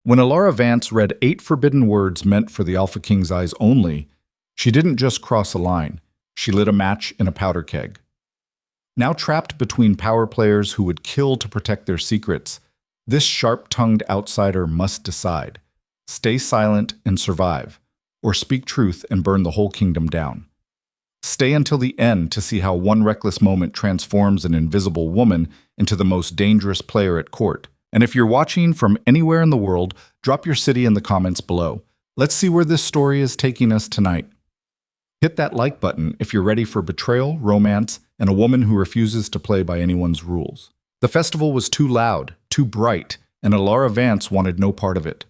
When Elara Vance read 8 forbidden words meant for the Alpha King's eyes only, she didn't just cross a line, she lit a match in a powder keg. Now trapped between power players who would kill to protect their secrets, this sharp-tongued outsider must decide: stay silent and survive, or speak truth and burn the whole kingdom down. Stay until the end to see how one reckless moment transforms an invisible woman into the most dangerous player at court. And if you're watching from anywhere in the world, drop your city in the comments below. Let's see where this story is taking us tonight. Hit that like button if you're ready for betrayal, romance, and a woman who refuses to play by anyone's rules. The festival was too loud, too bright, and Elara Vance wanted no part of it.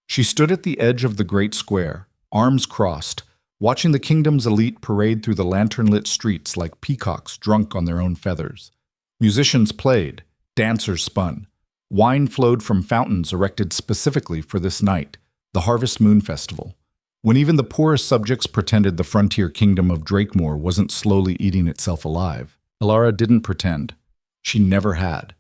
She stood at the edge of the great square, arms crossed, watching the kingdom's elite parade through the lantern-lit streets like peacocks drunk on their own feathers. Musicians played, dancers spun. Wine flowed from fountains erected specifically for this night, the Harvest Moon Festival. When even the poorest subjects pretended the frontier kingdom of Drakemore wasn't slowly eating itself alive, Elara didn't pretend. She never had.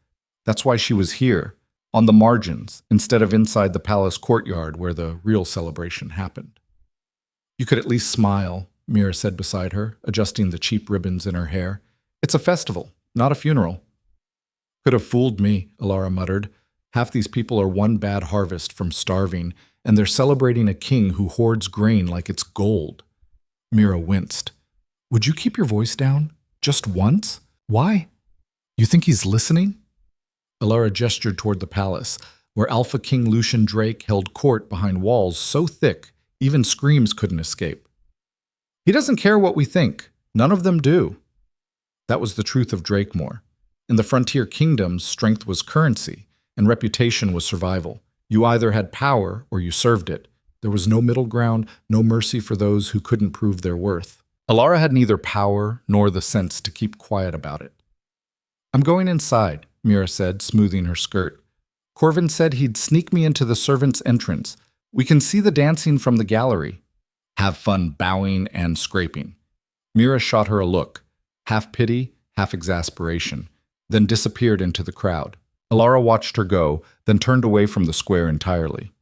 That's why she was here, on the margins, instead of inside the palace courtyard where the real celebration happened. "You could at least smile," Mira said beside her, adjusting the cheap ribbons in her hair. "It's a festival, not a funeral." "Could have fooled me," Elara muttered. "Half these people are one bad harvest from starving, and they're celebrating a king who hoards grain like it's gold." Mira winced. "Would you keep your voice down? Just once? Why? You think he's listening?" Elara gestured toward the palace, where Alpha King Lucian Drake held court behind walls so thick even screams couldn't escape. "He doesn't care what we think. None of them do." That was the truth of Drakemore. In the frontier kingdoms, strength was currency, and reputation was survival. You either had power or you served it. There was no middle ground, no mercy for those who couldn't prove their worth. Elara had neither power nor the sense to keep quiet about it. "I'm going inside," Mira said, smoothing her skirt. "Corvin said he'd sneak me into the servants' entrance. We can see the dancing from the gallery." "Have fun bowing and scraping." Mira shot her a look, half pity, half exasperation, then disappeared into the crowd. Elara watched her go, then turned away from the square entirely.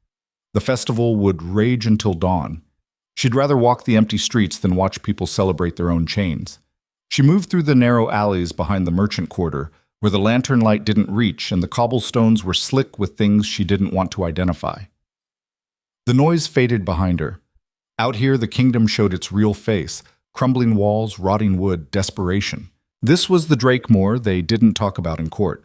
The festival would rage until dawn. She'd rather walk the empty streets than watch people celebrate their own chains. She moved through the narrow alleys behind the merchant quarter, where the lantern light didn't reach and the cobblestones were slick with things she didn't want to identify. The noise faded behind her. Out here, the kingdom showed its real face: crumbling walls, rotting wood, desperation. This was the Drakemore they didn't talk about in court.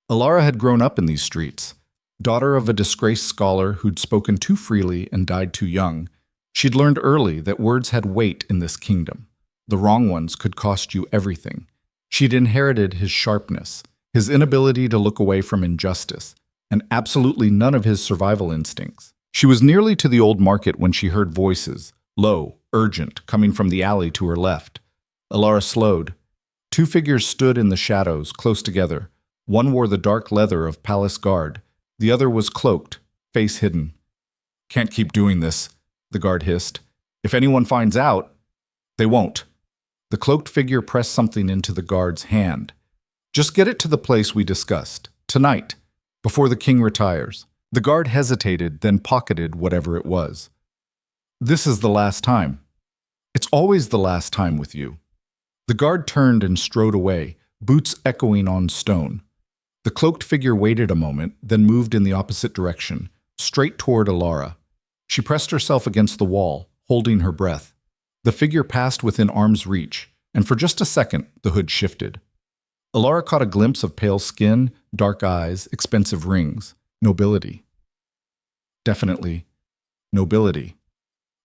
Elara had grown up in these streets. Daughter of a disgraced scholar who'd spoken too freely and died too young, she'd learned early that words had weight in this kingdom. The wrong ones could cost you everything. She'd inherited his sharpness, his inability to look away from injustice, and absolutely none of his survival instincts. She was nearly to the old market when she heard voices, low, urgent, coming from the alley to her left. Elara slowed. 2 figures stood in the shadows, close together. One wore the dark leather of palace guard. The other was cloaked, face hidden. "Can't keep doing this," the guard hissed. "If anyone finds out, they won't." The cloaked figure pressed something into the guard's hand. "Just get it to the place we discussed, tonight, before the king retires." The guard hesitated, then pocketed whatever it was. "This is the last time. It's always the last time with you." The guard turned and strode away, boots echoing on stone. The cloaked figure waited a moment, then moved in the opposite direction, straight toward Elara. She pressed herself against the wall, holding her breath. The figure passed within arm's reach, and for just a second, the hood shifted. Elara caught a glimpse of pale skin, dark eyes, expensive rings. Nobility. Definitely nobility.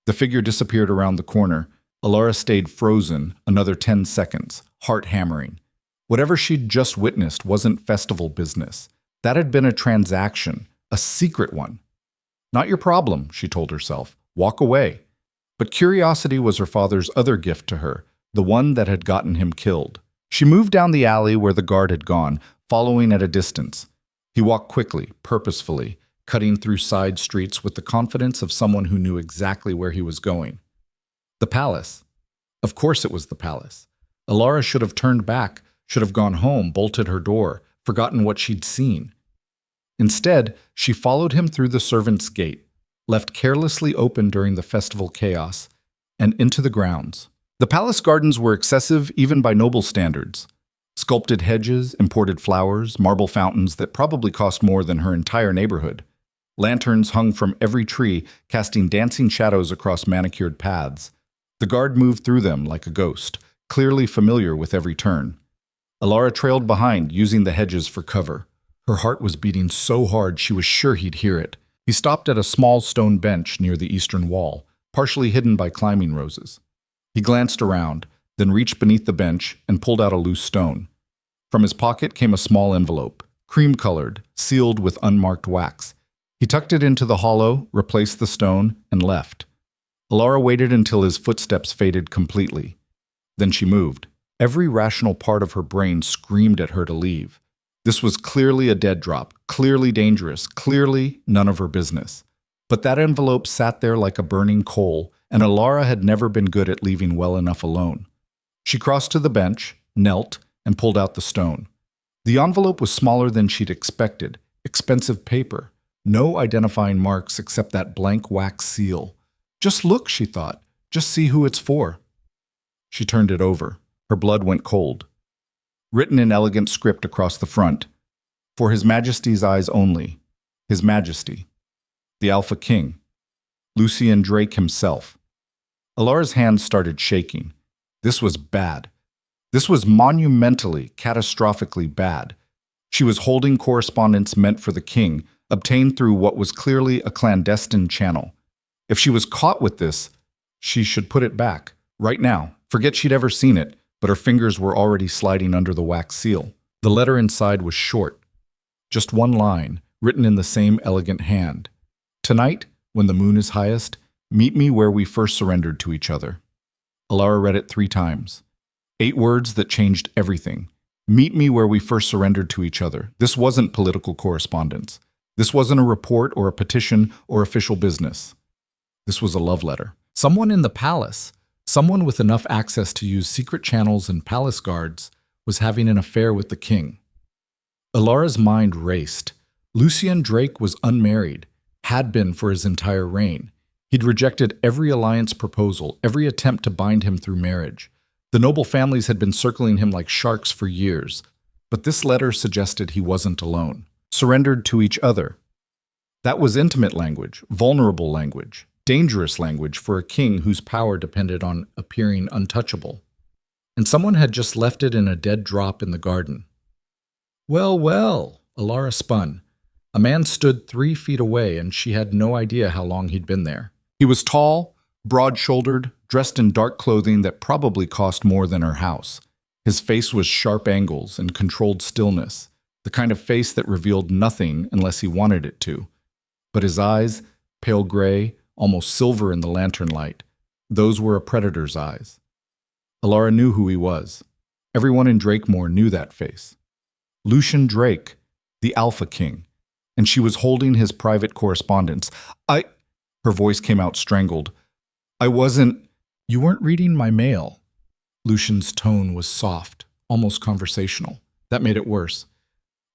The figure disappeared around the corner. Elara stayed frozen another 10 seconds, heart hammering. Whatever she'd just witnessed wasn't festival business. That had been a transaction, a secret one. "Not your problem," she told herself. "Walk away." But curiosity was her father's other gift to her, the one that had gotten him killed. She moved down the alley where the guard had gone, following at a distance. He walked quickly, purposefully, cutting through side streets with the confidence of someone who knew exactly where he was going. The palace. Of course it was the palace. Elara should have turned back, should have gone home, bolted her door, forgotten what she'd seen. Instead, she followed him through the servants' gate, left carelessly open during the festival chaos, and into the grounds. The palace gardens were excessive even by noble standards. Sculpted hedges, imported flowers, marble fountains that probably cost more than her entire neighborhood. Lanterns hung from every tree, casting dancing shadows across manicured paths. The guard moved through them like a ghost, clearly familiar with every turn. Elara trailed behind, using the hedges for cover. Her heart was beating so hard she was sure he'd hear it. He stopped at a small stone bench near the eastern wall, partially hidden by climbing roses. He glanced around, then reached beneath the bench and pulled out a loose stone. From his pocket came a small envelope, cream-colored, sealed with unmarked wax. He tucked it into the hollow, replaced the stone, and left. Elara waited until his footsteps faded completely. Then she moved. Every rational part of her brain screamed at her to leave. This was clearly a dead drop, clearly dangerous, clearly none of her business. But that envelope sat there like a burning coal, and Elara had never been good at leaving well enough alone. She crossed to the bench, knelt, and pulled out the stone. The envelope was smaller than she'd expected, expensive paper. No identifying marks except that blank wax seal. Just look, she thought. Just see who it's for. She turned it over. Her blood went cold. Written in elegant script across the front. For His Majesty's eyes only. His Majesty. The Alpha King. Lucian Drake himself. Elara's hands started shaking. This was bad. This was monumentally, catastrophically bad. She was holding correspondence meant for the king, obtained through what was clearly a clandestine channel. If she was caught with this, she should put it back, right now. Forget she'd ever seen it, but her fingers were already sliding under the wax seal. The letter inside was short. Just one line, written in the same elegant hand. Tonight, when the moon is highest, meet me where we first surrendered to each other. Elara read it 3 times. 8 words that changed everything. Meet me where we first surrendered to each other. This wasn't political correspondence. This wasn't a report or a petition or official business. This was a love letter. Someone in the palace, someone with enough access to use secret channels and palace guards, was having an affair with the king. Elara's mind raced. Lucian Drake was unmarried, had been for his entire reign. He'd rejected every alliance proposal, every attempt to bind him through marriage. The noble families had been circling him like sharks for years, but this letter suggested he wasn't alone. Surrendered to each other. That was intimate language, vulnerable language, dangerous language for a king whose power depended on appearing untouchable. And someone had just left it in a dead drop in the garden. Well, well, Elara spun. A man stood 3 feet away, and she had no idea how long he'd been there. He was tall, broad-shouldered, dressed in dark clothing that probably cost more than her house. His face was sharp angles and controlled stillness, the kind of face that revealed nothing unless he wanted it to. But his eyes, pale gray, almost silver in the lantern light, those were a predator's eyes. Elara knew who he was. Everyone in Drakemore knew that face. Lucian Drake, the Alpha King, and she was holding his private correspondence. Her voice came out strangled. You weren't reading my mail. Lucian's tone was soft, almost conversational. That made it worse.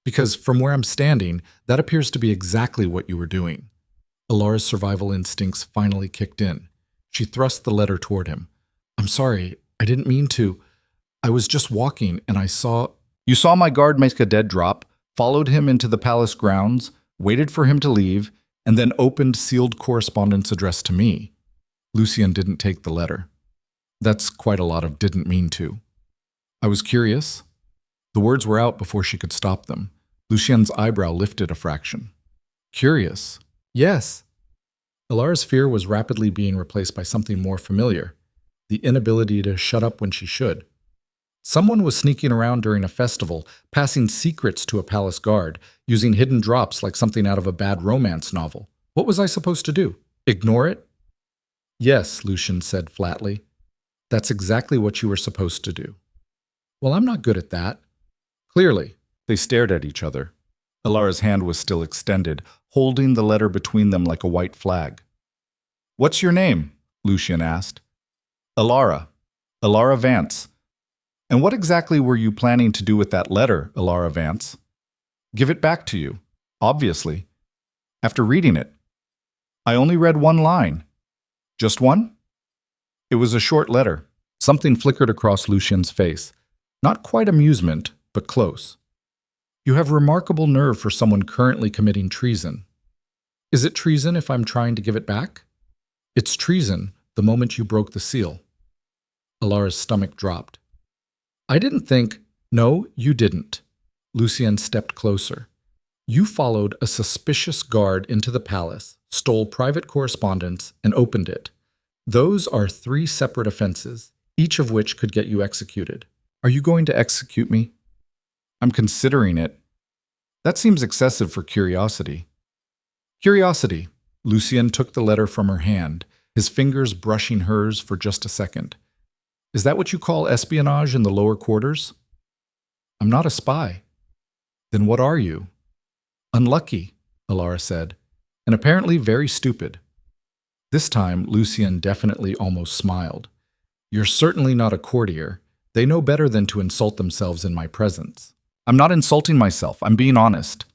Because from where I'm standing, that appears to be exactly what you were doing. Elara's survival instincts finally kicked in. She thrust the letter toward him. I'm sorry, I didn't mean to. I was just walking and I saw... You saw my guard make a dead drop, followed him into the palace grounds, waited for him to leave, and then opened sealed correspondence addressed to me. Lucian didn't take the letter. That's quite a lot of didn't mean to. I was curious. The words were out before she could stop them. Lucian's eyebrow lifted a fraction. Curious? Yes. Elara's fear was rapidly being replaced by something more familiar, the inability to shut up when she should. Someone was sneaking around during a festival, passing secrets to a palace guard, using hidden drops like something out of a bad romance novel. What was I supposed to do? Ignore it? Yes, Lucian said flatly. That's exactly what you were supposed to do. Well, I'm not good at that. Clearly. They stared at each other. Elara's hand was still extended, holding the letter between them like a white flag. What's your name? Lucian asked. Elara. Elara Vance. And what exactly were you planning to do with that letter, Elara Vance? Give it back to you. Obviously. After reading it, I only read one line. Just one? It was a short letter. Something flickered across Lucien's face. Not quite amusement, but close. You have remarkable nerve for someone currently committing treason. Is it treason if I'm trying to give it back? It's treason the moment you broke the seal. Elara's stomach dropped. I didn't think. No, you didn't. Lucien stepped closer. You followed a suspicious guard into the palace, stole private correspondence, and opened it. Those are 3 separate offenses, each of which could get you executed. Are you going to execute me? I'm considering it. That seems excessive for curiosity. Curiosity. Lucien took the letter from her hand, his fingers brushing hers for just a second. Is that what you call espionage in the lower quarters? I'm not a spy. Then what are you? Unlucky, Elara said, and apparently very stupid. This time, Lucien definitely almost smiled. You're certainly not a courtier. They know better than to insult themselves in my presence. I'm not insulting myself. I'm being honest.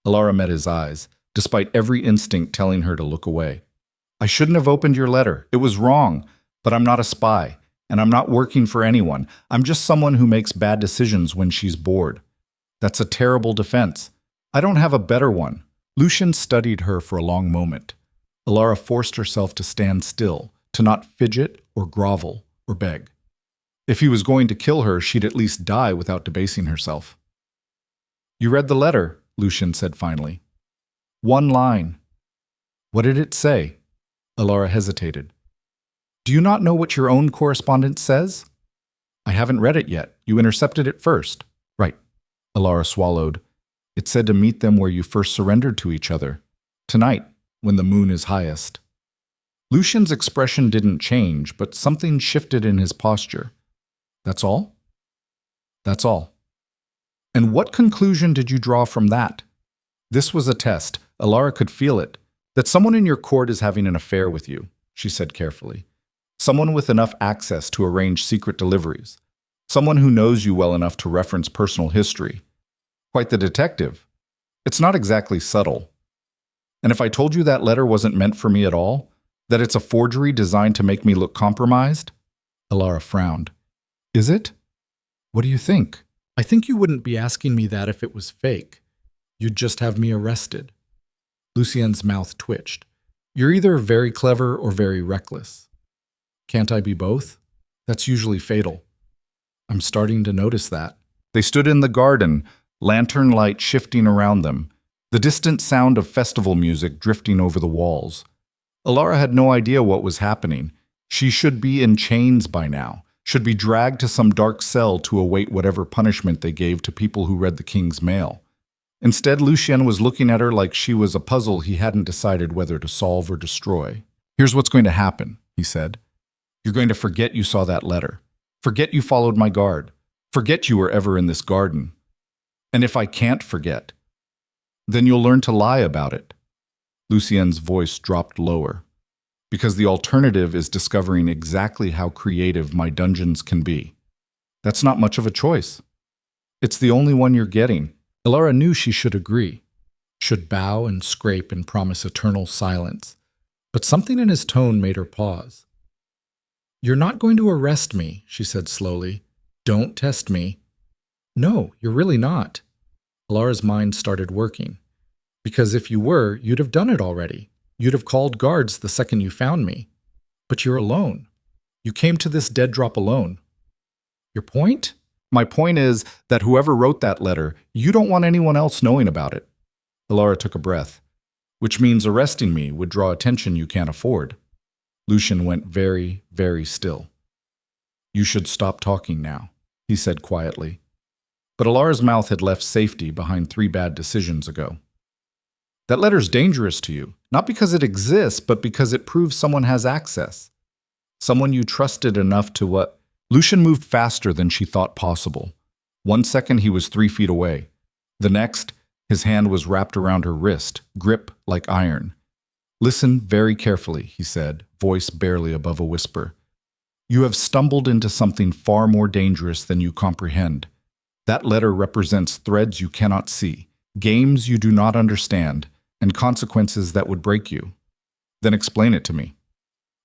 Elara met his eyes, despite every instinct telling her to look away. I shouldn't have opened your letter. It was wrong, but I'm not a spy, and I'm not working for anyone. I'm just someone who makes bad decisions when she's bored. That's a terrible defense. I don't have a better one. Lucien studied her for a long moment. Elara forced herself to stand still, to not fidget or grovel or beg. If he was going to kill her, she'd at least die without debasing herself. You read the letter, Lucien said finally. One line. What did it say? Elara hesitated. Do you not know what your own correspondence says? I haven't read it yet. You intercepted it first. Right. Elara swallowed. It said to meet them where you first surrendered to each other. Tonight, when the moon is highest. Lucien's expression didn't change, but something shifted in his posture. That's all? That's all. And what conclusion did you draw from that? This was a test. Elara could feel it. That someone in your court is having an affair with you, she said carefully. Someone with enough access to arrange secret deliveries. Someone who knows you well enough to reference personal history. Quite the detective. It's not exactly subtle. And if I told you that letter wasn't meant for me at all, that it's a forgery designed to make me look compromised? Elara frowned. Is it? What do you think? I think you wouldn't be asking me that if it was fake. You'd just have me arrested. Lucien's mouth twitched. You're either very clever or very reckless. Can't I be both? That's usually fatal. I'm starting to notice that. They stood in the garden, lantern light shifting around them, the distant sound of festival music drifting over the walls. Elara had no idea what was happening. She should be in chains by now, should be dragged to some dark cell to await whatever punishment they gave to people who read the king's mail. Instead, Lucien was looking at her like she was a puzzle he hadn't decided whether to solve or destroy. Here's what's going to happen, he said. You're going to forget you saw that letter. Forget you followed my guard. Forget you were ever in this garden. And if I can't forget, then you'll learn to lie about it. Lucien's voice dropped lower. Because the alternative is discovering exactly how creative my dungeons can be. That's not much of a choice. It's the only one you're getting. Elara knew she should agree, should bow and scrape and promise eternal silence. But something in his tone made her pause. You're not going to arrest me, she said slowly. Don't test me. No, you're really not. Elara's mind started working. Because if you were, you'd have done it already. You'd have called guards the second you found me. But you're alone. You came to this dead drop alone. Your point? My point is that whoever wrote that letter, you don't want anyone else knowing about it. Elara took a breath. Which means arresting me would draw attention you can't afford. Lucien went very, very still. You should stop talking now, he said quietly. But Elara's mouth had left safety behind 3 bad decisions ago. That letter's dangerous to you, not because it exists, but because it proves someone has access. Someone you trusted enough to what? Lucien moved faster than she thought possible. 1 second he was 3 feet away. The next, his hand was wrapped around her wrist, grip like iron. Listen very carefully, he said, voice barely above a whisper. You have stumbled into something far more dangerous than you comprehend. That letter represents threads you cannot see, Games you do not understand, and consequences that would break you. Then explain it to me.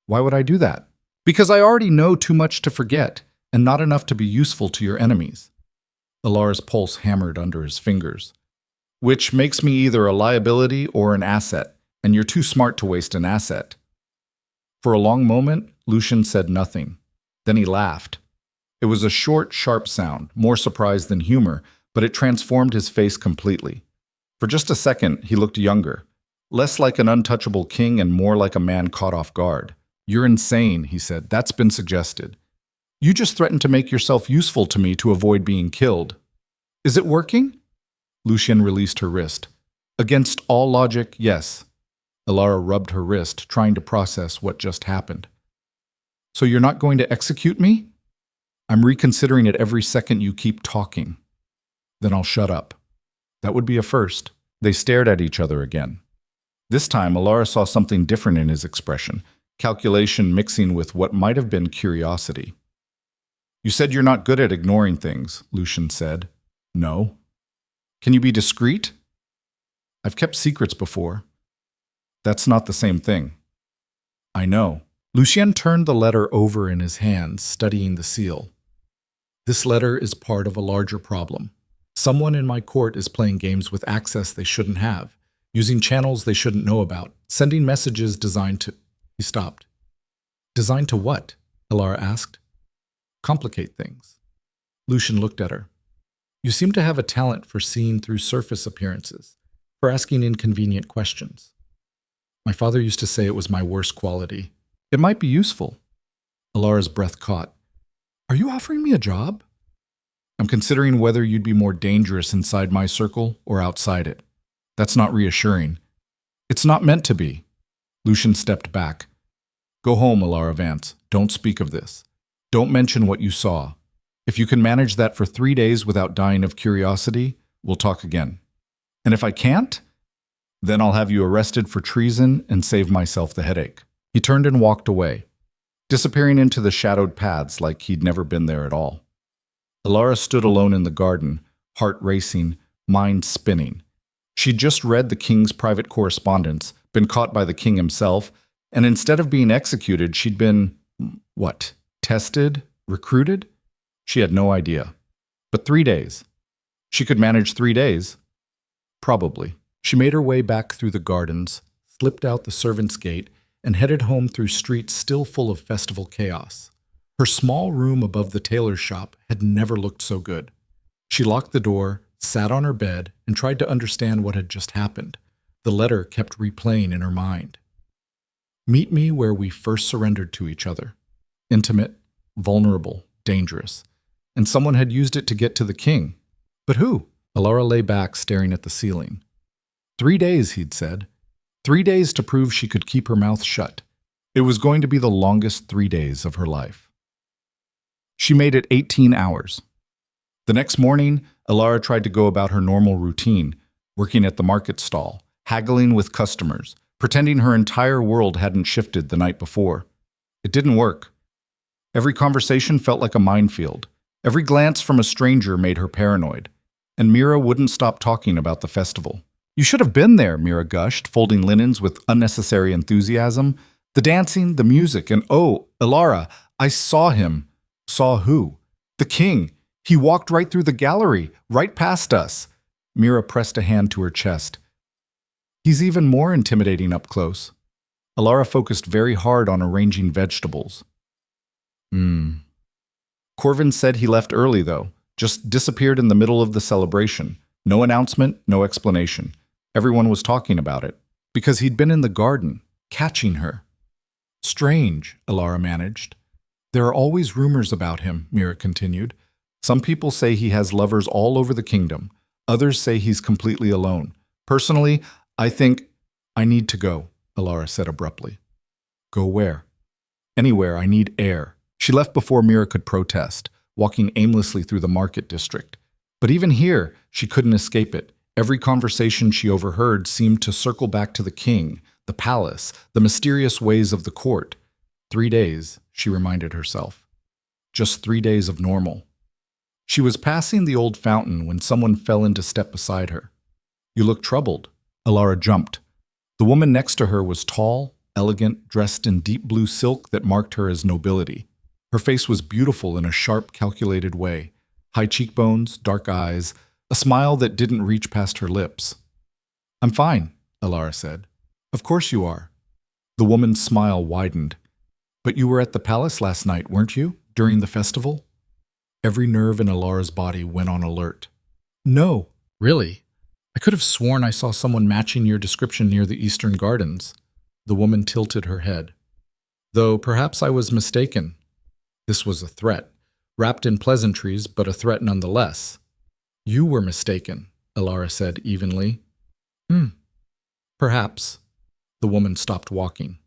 Why would I do that? Because I already know too much to forget, and not enough to be useful to your enemies. Elara's pulse hammered under his fingers. Which makes me either a liability or an asset, and you're too smart to waste an asset. For a long moment, Lucian said nothing. Then he laughed. It was a short, sharp sound, more surprise than humor, but it transformed his face completely. For just a second, he looked younger, less like an untouchable king and more like a man caught off guard. You're insane, he said. That's been suggested. You just threatened to make yourself useful to me to avoid being killed. Is it working? Lucian released her wrist. Against all logic, yes. Elara rubbed her wrist, trying to process what just happened. So you're not going to execute me? I'm reconsidering it every second you keep talking. Then I'll shut up. That would be a first. They stared at each other again. This time, Elara saw something different in his expression, calculation mixing with what might have been curiosity. You said you're not good at ignoring things, Lucian said. No. Can you be discreet? I've kept secrets before. That's not the same thing. I know. Lucien turned the letter over in his hands, studying the seal. This letter is part of a larger problem. Someone in my court is playing games with access they shouldn't have, using channels they shouldn't know about, sending messages designed to... He stopped. Designed to what? Elara asked. Complicate things. Lucian looked at her. You seem to have a talent for seeing through surface appearances, for asking inconvenient questions. My father used to say it was my worst quality. It might be useful. Elara's breath caught. Are you offering me a job? I'm considering whether you'd be more dangerous inside my circle or outside it. That's not reassuring. It's not meant to be. Lucian stepped back. Go home, Elara Vance. Don't speak of this. Don't mention what you saw. If you can manage that for 3 days without dying of curiosity, we'll talk again. And if I can't, then I'll have you arrested for treason and save myself the headache. He turned and walked away, disappearing into the shadowed paths like he'd never been there at all. Elara stood alone in the garden, heart racing, mind spinning. She'd just read the king's private correspondence, been caught by the king himself, and instead of being executed, she'd been, tested? Recruited? She had no idea. But 3 days. She could manage 3 days. Probably. She made her way back through the gardens, slipped out the servants' gate, and headed home through streets still full of festival chaos. Her small room above the tailor's shop had never looked so good. She locked the door, sat on her bed, and tried to understand what had just happened. The letter kept replaying in her mind. Meet me where we first surrendered to each other. Intimate, vulnerable, dangerous. And someone had used it to get to the king. But who? Elara lay back, staring at the ceiling. 3 days, he'd said. 3 days to prove she could keep her mouth shut. It was going to be the longest 3 days of her life. She made it 18 hours. The next morning, Elara tried to go about her normal routine, working at the market stall, haggling with customers, pretending her entire world hadn't shifted the night before. It didn't work. Every conversation felt like a minefield. Every glance from a stranger made her paranoid. And Mira wouldn't stop talking about the festival. You should have been there, Mira gushed, folding linens with unnecessary enthusiasm. The dancing, the music, and oh, Elara, I saw him. Saw who? The king. He walked right through the gallery, right past us. Mira pressed a hand to her chest. He's even more intimidating up close. Elara focused very hard on arranging vegetables. Corvin said he left early, though. Just disappeared in the middle of the celebration. No announcement, no explanation. Everyone was talking about it. Because he'd been in the garden, catching her. Strange, Elara managed. There are always rumors about him, Mira continued. Some people say he has lovers all over the kingdom. Others say he's completely alone. Personally, I think I need to go, Elara said abruptly. Go where? Anywhere. I need air. She left before Mira could protest, walking aimlessly through the market district. But even here, she couldn't escape it. Every conversation she overheard seemed to circle back to the king, the palace, the mysterious ways of the court. 3 days, she reminded herself. Just 3 days of normal. She was passing the old fountain when someone fell into step beside her. You look troubled. Elara jumped. The woman next to her was tall, elegant, dressed in deep blue silk that marked her as nobility. Her face was beautiful in a sharp, calculated way. High cheekbones, dark eyes, a smile that didn't reach past her lips. "I'm fine," Elara said. "Of course you are." The woman's smile widened. "But you were at the palace last night, weren't you, during the festival?" Every nerve in Elara's body went on alert. "No." "Really? I could have sworn I saw someone matching your description near the Eastern Gardens." The woman tilted her head. "Though perhaps I was mistaken." This was a threat, wrapped in pleasantries, but a threat nonetheless. "You were mistaken," Elara said evenly. Perhaps." The woman stopped walking.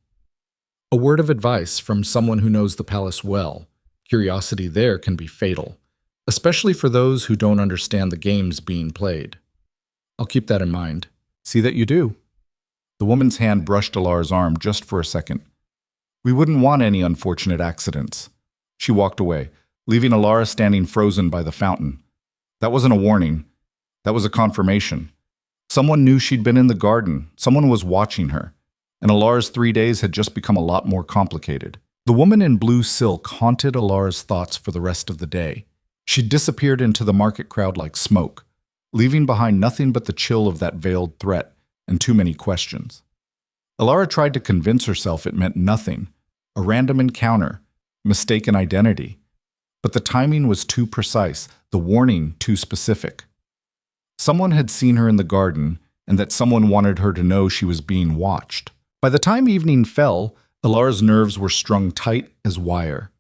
A word of advice from someone who knows the palace well. Curiosity there can be fatal, especially for those who don't understand the games being played. "I'll keep that in mind. See that you do." The woman's hand brushed Elara's arm just for a second. "We wouldn't want any unfortunate accidents." She walked away, leaving Elara standing frozen by the fountain. That wasn't a warning. That was a confirmation. Someone knew she'd been in the garden. Someone was watching her. And Elara's 3 days had just become a lot more complicated. The woman in blue silk haunted Elara's thoughts for the rest of the day. She'd disappeared into the market crowd like smoke, leaving behind nothing but the chill of that veiled threat and too many questions. Elara tried to convince herself it meant nothing, a random encounter, mistaken identity. But the timing was too precise, the warning too specific. Someone had seen her in the garden, and that someone wanted her to know she was being watched. By the time evening fell, Elara's nerves were strung tight as wire.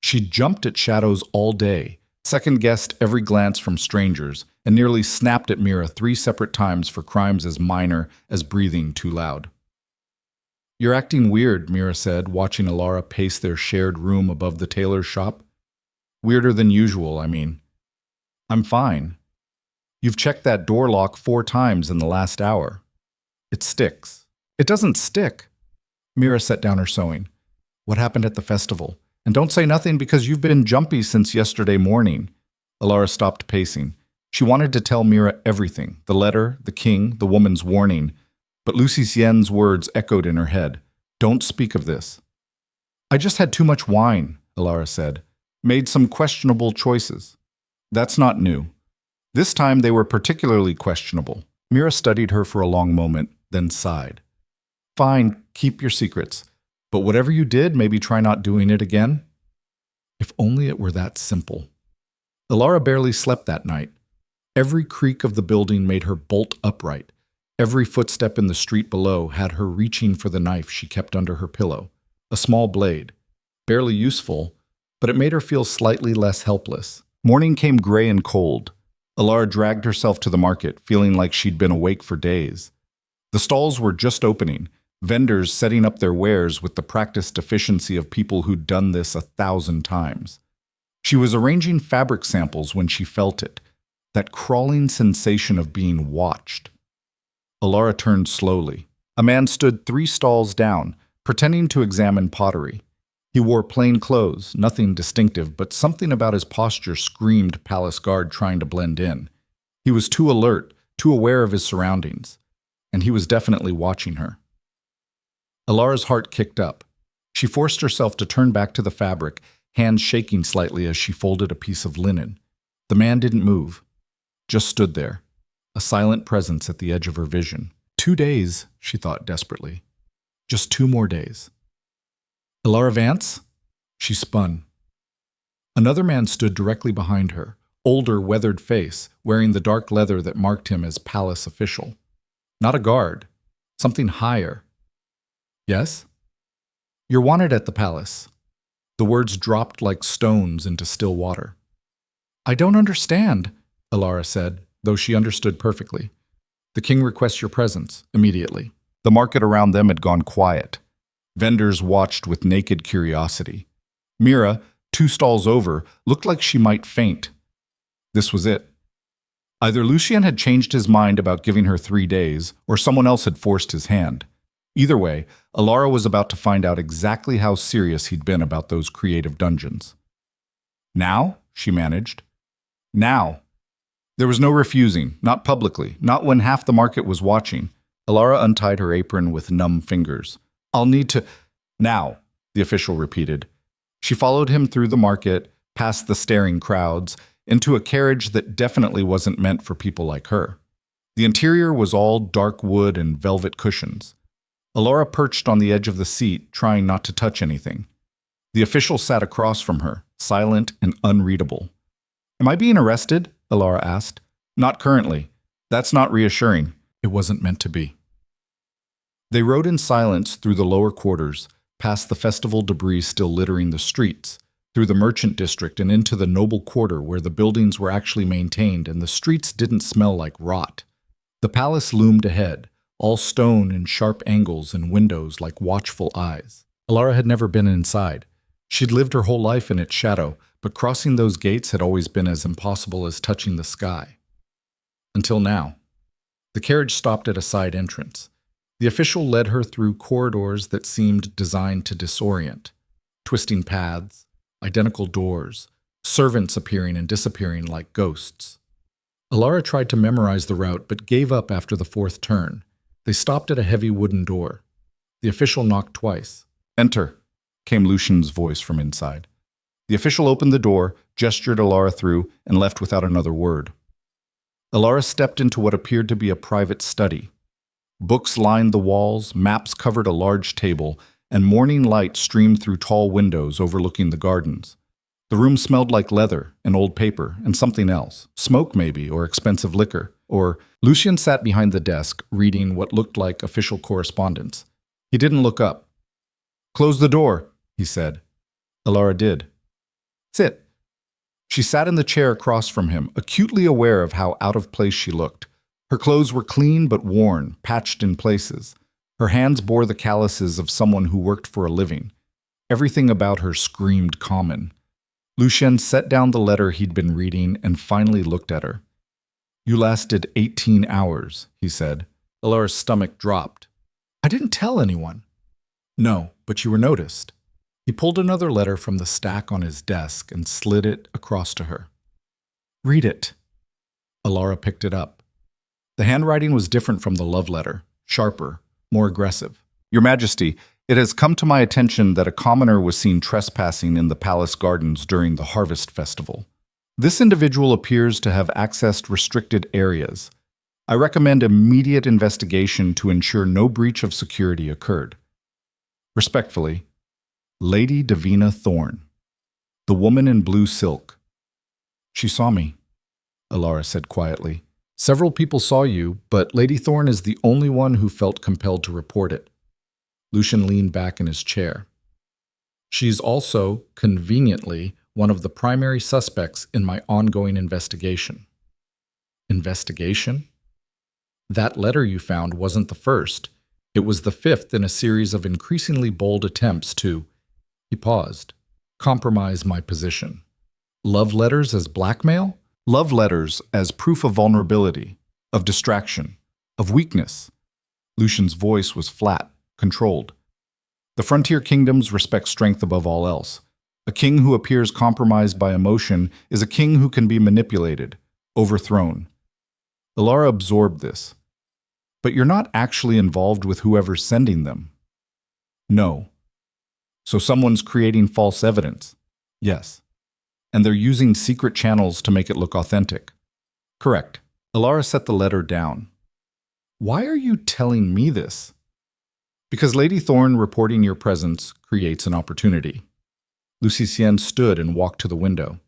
She'd jumped at shadows all day, second-guessed every glance from strangers, and nearly snapped at Mira 3 separate times for crimes as minor as breathing too loud. "You're acting weird," Mira said, watching Elara pace their shared room above the tailor's shop. "Weirder than usual, I mean." "I'm fine." "You've checked that door lock 4 times in the last hour." "It sticks." "It doesn't stick." Mira set down her sewing. "What happened at the festival? And don't say nothing because you've been jumpy since yesterday morning." Elara stopped pacing. She wanted to tell Mira everything, the letter, the king, the woman's warning. But Lucy Sien's words echoed in her head. "Don't speak of this." "I just had too much wine," Elara said. "Made some questionable choices." "That's not new." This time they were particularly questionable. Mira studied her for a long moment, then sighed. "Fine, keep your secrets. But whatever you did, maybe try not doing it again." If only it were that simple. Elara barely slept that night. Every creak of the building made her bolt upright. Every footstep in the street below had her reaching for the knife she kept under her pillow. A small blade. Barely useful, but it made her feel slightly less helpless. Morning came gray and cold. Elara dragged herself to the market, feeling like she'd been awake for days. The stalls were just opening, vendors setting up their wares with the practiced efficiency of people who'd done this 1,000 times. She was arranging fabric samples when she felt it, that crawling sensation of being watched. Elara turned slowly. A man stood 3 stalls down, pretending to examine pottery. He wore plain clothes, nothing distinctive, but something about his posture screamed palace guard trying to blend in. He was too alert, too aware of his surroundings, and he was definitely watching her. Elara's heart kicked up. She forced herself to turn back to the fabric, hands shaking slightly as she folded a piece of linen. The man didn't move, just stood there, a silent presence at the edge of her vision. 2 days, she thought desperately. Just 2 more days. "Elara Vance?" She spun. Another man stood directly behind her, older, weathered face, wearing the dark leather that marked him as palace official. Not a guard, something higher. "Yes?" "You're wanted at the palace." The words dropped like stones into still water. "I don't understand," Elara said, though she understood perfectly. "The king requests your presence, immediately." The market around them had gone quiet. Vendors watched with naked curiosity. Mira, 2 stalls over, looked like she might faint. This was it. Either Lucien had changed his mind about giving her 3 days, or someone else had forced his hand. Either way, Elara was about to find out exactly how serious he'd been about those creative dungeons. "Now?" she managed. "Now." There was no refusing, not publicly, not when half the market was watching. Elara untied her apron with numb fingers. I'll need to... Now, the official repeated. She followed him through the market, past the staring crowds, into a carriage that definitely wasn't meant for people like her. The interior was all dark wood and velvet cushions. Elara perched on the edge of the seat, trying not to touch anything. The official sat across from her, silent and unreadable. Am I being arrested? Elara asked. Not currently. That's not reassuring. It wasn't meant to be. They rode in silence through the lower quarters, past the festival debris still littering the streets, through the merchant district and into the noble quarter where the buildings were actually maintained and the streets didn't smell like rot. The palace loomed ahead, all stone and sharp angles and windows like watchful eyes. Elara had never been inside. She'd lived her whole life in its shadow, but crossing those gates had always been as impossible as touching the sky. Until now. The carriage stopped at a side entrance. The official led her through corridors that seemed designed to disorient. Twisting paths, identical doors, servants appearing and disappearing like ghosts. Elara tried to memorize the route but gave up after the fourth turn. They stopped at a heavy wooden door. The official knocked twice. Enter, came Lucian's voice from inside. The official opened the door, gestured Elara through, and left without another word. Elara stepped into what appeared to be a private study. Books lined the walls, maps covered a large table, and morning light streamed through tall windows overlooking the gardens. The room smelled like leather and old paper and something else, smoke maybe, or expensive liquor, or... Lucian sat behind the desk, reading what looked like official correspondence. He didn't look up. Close the door, he said. Elara did. Sit. She sat in the chair across from him, acutely aware of how out of place she looked. Her clothes were clean but worn, patched in places. Her hands bore the calluses of someone who worked for a living. Everything about her screamed common. Lucien set down the letter he'd been reading and finally looked at her. You lasted 18 hours, he said. Elara's stomach dropped. I didn't tell anyone. No, but you were noticed. He pulled another letter from the stack on his desk and slid it across to her. Read it. Elara picked it up. The handwriting was different from the love letter, sharper, more aggressive. Your Majesty, it has come to my attention that a commoner was seen trespassing in the palace gardens during the harvest festival. This individual appears to have accessed restricted areas. I recommend immediate investigation to ensure no breach of security occurred. Respectfully, Lady Davina Thorne, the woman in blue silk. She saw me, Elara said quietly. Several people saw you, but Lady Thorne is the only one who felt compelled to report it. Lucian leaned back in his chair. She's also, conveniently, one of the primary suspects in my ongoing investigation. Investigation? That letter you found wasn't the first. It was the fifth in a series of increasingly bold attempts to, he paused, compromise my position. Love letters as blackmail? Love letters as proof of vulnerability, of distraction, of weakness. Lucian's voice was flat, controlled. The frontier kingdoms respect strength above all else. A king who appears compromised by emotion is a king who can be manipulated, overthrown. Elara absorbed this. But you're not actually involved with whoever's sending them. No. So someone's creating false evidence. Yes. And they're using secret channels to make it look authentic. Correct. Elara set the letter down. Why are you telling me this? Because Lady Thorne reporting your presence creates an opportunity. Lucien stood and walked to the window.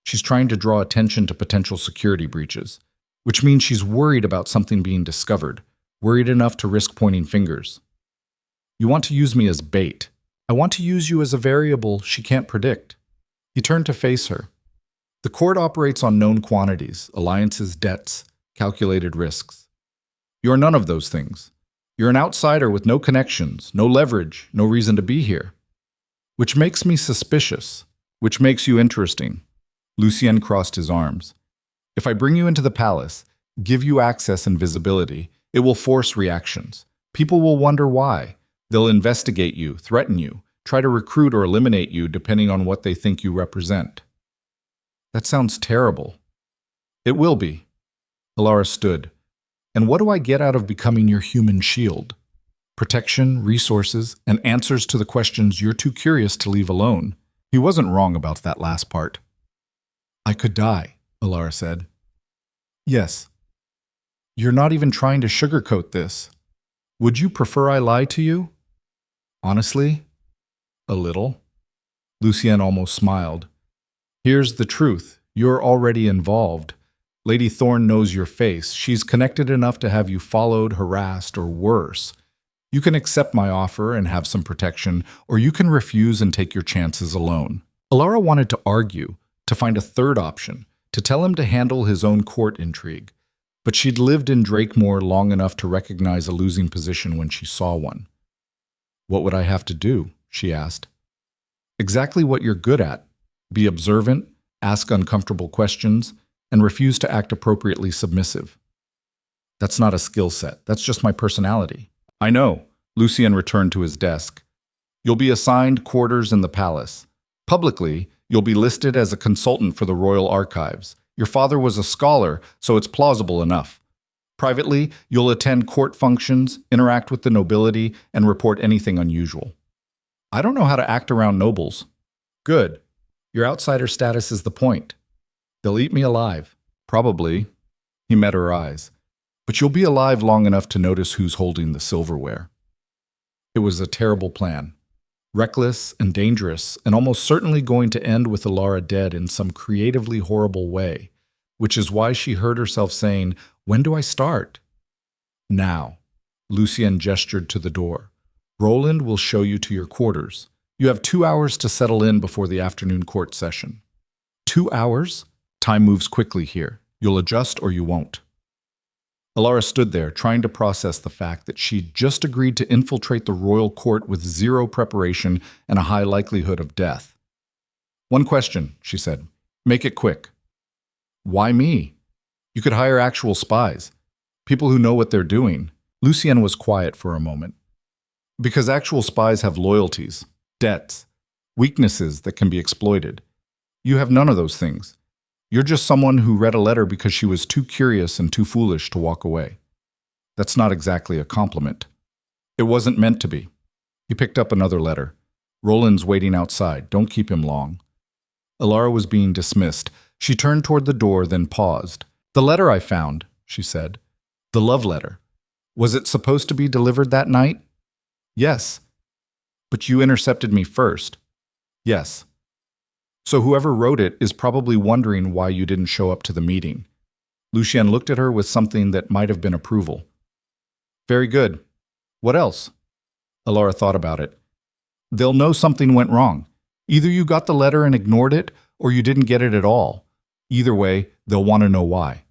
She's trying to draw attention to potential security breaches, which means she's worried about something being discovered, worried enough to risk pointing fingers. You want to use me as bait. I want to use you as a variable she can't predict. He turned to face her. The court operates on known quantities, alliances, debts, calculated risks. You're none of those things. You're an outsider with no connections, no leverage, no reason to be here. Which makes me suspicious, which makes you interesting. Lucien crossed his arms. If I bring you into the palace, give you access and visibility, it will force reactions. People will wonder why. They'll investigate you, threaten you, try to recruit or eliminate you depending on what they think you represent. That sounds terrible. It will be. Elara stood. And what do I get out of becoming your human shield? Protection, resources, and answers to the questions you're too curious to leave alone. He wasn't wrong about that last part. I could die, Elara said. Yes. You're not even trying to sugarcoat this. Would you prefer I lie to you? Honestly? A little. Lucien almost smiled. Here's the truth. You're already involved. Lady Thorne knows your face. She's connected enough to have you followed, harassed, or worse. You can accept my offer and have some protection, or you can refuse and take your chances alone. Elara wanted to argue, to find a third option, to tell him to handle his own court intrigue. But she'd lived in Drakemore long enough to recognize a losing position when she saw one. What would I have to do? She asked. Exactly what you're good at. Be observant, ask uncomfortable questions, and refuse to act appropriately submissive. That's not a skill set. That's just my personality. I know. Lucien returned to his desk. You'll be assigned quarters in the palace. Publicly, you'll be listed as a consultant for the Royal Archives. Your father was a scholar, so it's plausible enough. Privately, you'll attend court functions, interact with the nobility, and report anything unusual. I don't know how to act around nobles. Good. Your outsider status is the point. They'll eat me alive. Probably. He met her eyes. But you'll be alive long enough to notice who's holding the silverware. It was a terrible plan. Reckless and dangerous, and almost certainly going to end with Elara dead in some creatively horrible way, which is why she heard herself saying, "When do I start?" Now. Lucien gestured to the door. Roland will show you to your quarters. You have 2 hours to settle in before the afternoon court session. 2 hours? Time moves quickly here. You'll adjust or you won't. Elara stood there, trying to process the fact that she'd just agreed to infiltrate the royal court with zero preparation and a high likelihood of death. One question, she said. Make it quick. Why me? You could hire actual spies. People who know what they're doing. Lucien was quiet for a moment. Because actual spies have loyalties, debts, weaknesses that can be exploited. You have none of those things. You're just someone who read a letter because she was too curious and too foolish to walk away. That's not exactly a compliment. It wasn't meant to be. He picked up another letter. Roland's waiting outside. Don't keep him long. Elara was being dismissed. She turned toward the door, then paused. The letter I found, she said. The love letter. Was it supposed to be delivered that night? Yes. But you intercepted me first. Yes. So whoever wrote it is probably wondering why you didn't show up to the meeting. Lucien looked at her with something that might have been approval. Very good. What else? Elara thought about it. They'll know something went wrong. Either you got the letter and ignored it, or you didn't get it at all. Either way, they'll want to know why.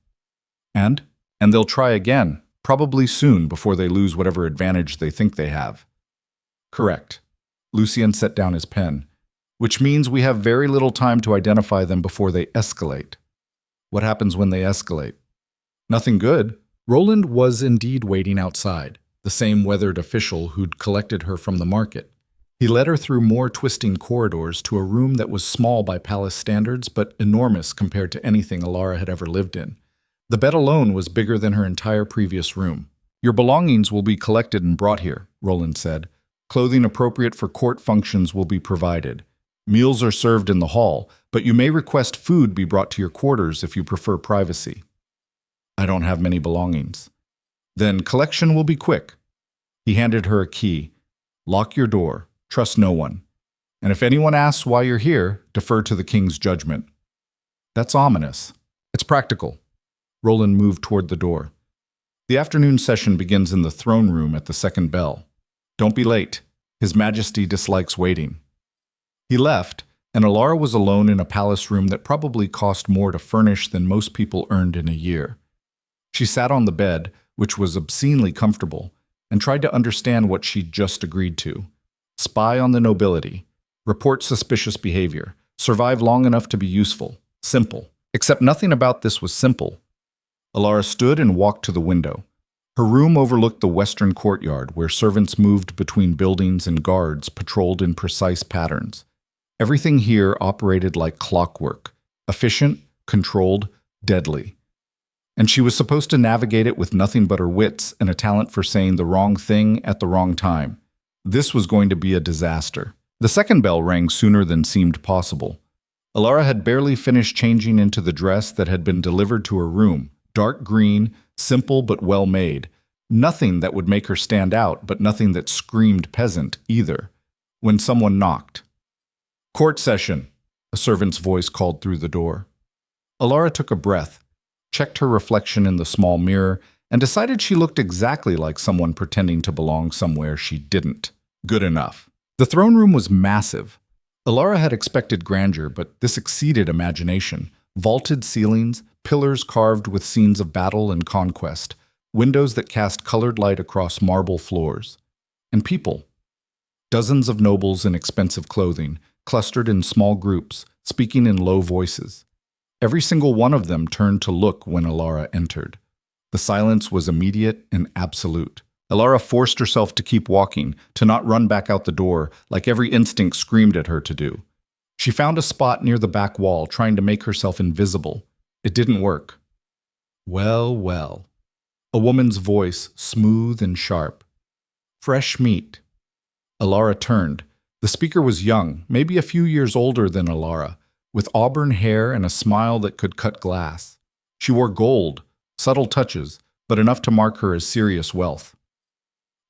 And they'll try again, probably soon before they lose whatever advantage they think they have. Correct. Lucien set down his pen. Which means we have very little time to identify them before they escalate. What happens when they escalate? Nothing good. Roland was indeed waiting outside, the same weathered official who'd collected her from the market. He led her through more twisting corridors to a room that was small by palace standards, but enormous compared to anything Elara had ever lived in. The bed alone was bigger than her entire previous room. Your belongings will be collected and brought here, Roland said. Clothing appropriate for court functions will be provided. Meals are served in the hall, but you may request food be brought to your quarters if you prefer privacy. I don't have many belongings. Then collection will be quick. He handed her a key. Lock your door. Trust no one. And if anyone asks why you're here, defer to the king's judgment. That's ominous. It's practical. Roland moved toward the door. The afternoon session begins in the throne room at the second bell. Don't be late. His Majesty dislikes waiting. He left, and Elara was alone in a palace room that probably cost more to furnish than most people earned in a year. She sat on the bed, which was obscenely comfortable, and tried to understand what she'd just agreed to. Spy on the nobility, report suspicious behavior, survive long enough to be useful, simple. Except nothing about this was simple. Elara stood and walked to the window. Her room overlooked the western courtyard where servants moved between buildings and guards patrolled in precise patterns. Everything here operated like clockwork, efficient, controlled, deadly. and she was supposed to navigate it with nothing but her wits and a talent for saying the wrong thing at the wrong time. This was going to be a disaster. The second bell rang sooner than seemed possible. Elara had barely finished changing into the dress that had been delivered to her room, dark green, simple but well made. Nothing that would make her stand out, but nothing that screamed peasant either, when someone knocked. "Court session," a servant's voice called through the door. Elara took a breath, checked her reflection in the small mirror, and decided she looked exactly like someone pretending to belong somewhere she didn't. Good enough. The throne room was massive. Elara had expected grandeur, but this exceeded imagination. Vaulted ceilings, pillars carved with scenes of battle and conquest, windows that cast colored light across marble floors. And people. Dozens of nobles in expensive clothing, clustered in small groups, speaking in low voices. Every single one of them turned to look when Elara entered. The silence was immediate and absolute. Elara forced herself to keep walking, to not run back out the door, like every instinct screamed at her to do. She found a spot near the back wall, trying to make herself invisible. It didn't work. "Well, well." A woman's voice, smooth and sharp. "Fresh meat." Elara turned. The speaker was young, maybe a few years older than Elara, with auburn hair and a smile that could cut glass. She wore gold, subtle touches, but enough to mark her as serious wealth.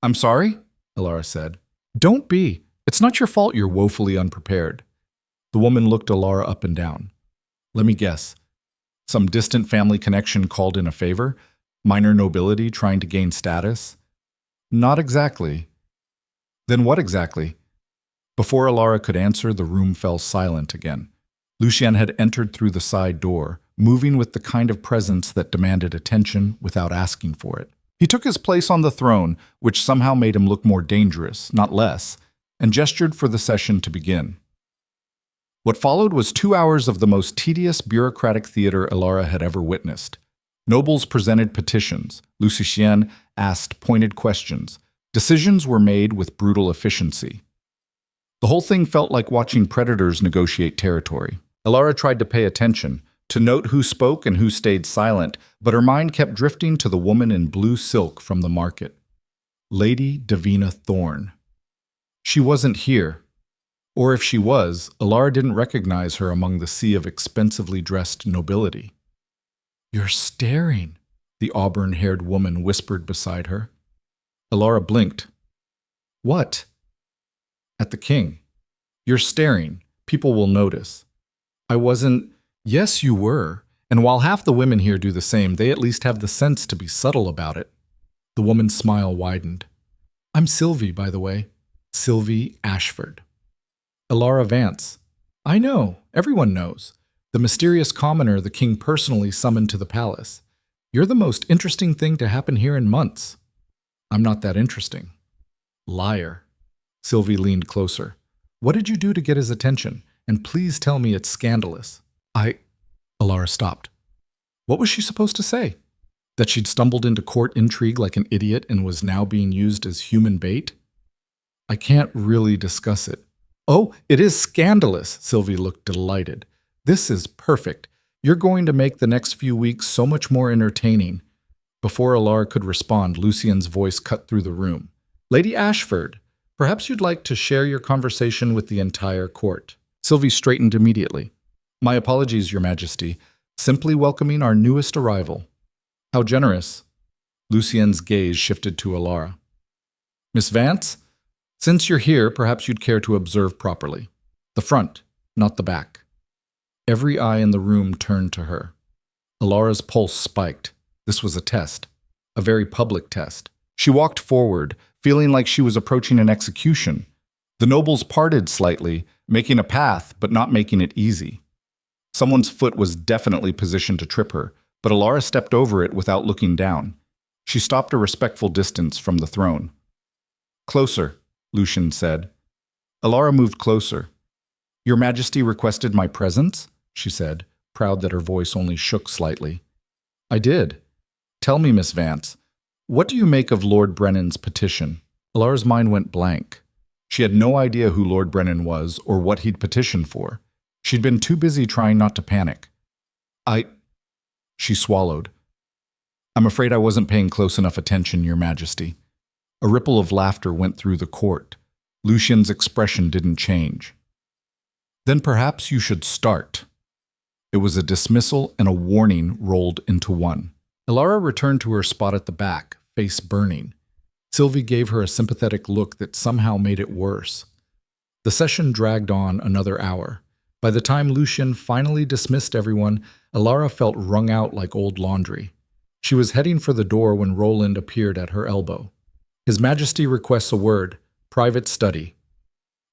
"I'm sorry," Elara said. "Don't be. It's not your fault you're woefully unprepared." The woman looked Elara up and down. "Let me guess. Some distant family connection called in a favor? Minor nobility trying to gain status?" "Not exactly." "Then what exactly?" Before Elara could answer, the room fell silent again. Lucien had entered through the side door, moving with the kind of presence that demanded attention without asking for it. He took his place on the throne, which somehow made him look more dangerous, not less, and gestured for the session to begin. What followed was 2 hours of the most tedious bureaucratic theater Elara had ever witnessed. Nobles presented petitions. Lucien asked pointed questions. Decisions were made with brutal efficiency. The whole thing felt like watching predators negotiate territory. Elara tried to pay attention, to note who spoke and who stayed silent, but her mind kept drifting to the woman in blue silk from the market. Lady Davina Thorne. She wasn't here. Or if she was, Elara didn't recognize her among the sea of expensively dressed nobility. "You're staring," the auburn-haired woman whispered beside her. Elara blinked. "What?" "At the king. You're staring. People will notice." "I wasn't—" "Yes, you were. And while half the women here do the same, they at least have the sense to be subtle about it." The woman's smile widened. "I'm Sylvie, by the way. Sylvie Ashford." "Elara Vance." "I know. Everyone knows. The mysterious commoner the king personally summoned to the palace. You're the most interesting thing to happen here in months." "I'm not that interesting." "Liar." Sylvie leaned closer. "What did you do to get his attention? And please tell me it's scandalous." Elara stopped. What was she supposed to say? That she'd stumbled into court intrigue like an idiot and was now being used as human bait? "I can't really discuss it." "Oh, it is scandalous." Sylvie looked delighted. "This is perfect. You're going to make the next few weeks so much more entertaining." Before Elara could respond, Lucien's voice cut through the room. "Lady Ashford, perhaps you'd like to share your conversation with the entire court." Sylvie straightened immediately. "My apologies, Your Majesty. Simply welcoming our newest arrival." "How generous." Lucien's gaze shifted to Elara. "Miss Vance, since you're here, perhaps you'd care to observe properly. The front, not the back." Every eye in the room turned to her. Elara's pulse spiked. This was a test. A very public test. She walked forward, feeling like she was approaching an execution. The nobles parted slightly, making a path, but not making it easy. Someone's foot was definitely positioned to trip her, but Elara stepped over it without looking down. She stopped a respectful distance from the throne. "Closer," Lucien said. Elara moved closer. "Your Majesty requested my presence?" she said, proud that her voice only shook slightly. "I did. Tell me, Miss Vance, what do you make of Lord Brennan's petition?" Elara's mind went blank. She had no idea who Lord Brennan was or what he'd petitioned for. She'd been too busy trying not to panic. She swallowed. I'm afraid I wasn't paying close enough attention, Your Majesty. A ripple of laughter went through the court. Lucien's expression didn't change. Then perhaps you should start. It was a dismissal and a warning rolled into one. Elara returned to her spot at the back, face burning. Sylvie gave her a sympathetic look that somehow made it worse. The session dragged on another hour. By the time Lucien finally dismissed everyone, Elara felt wrung out like old laundry. She was heading for the door when Roland appeared at her elbow. His Majesty requests a word. Private study.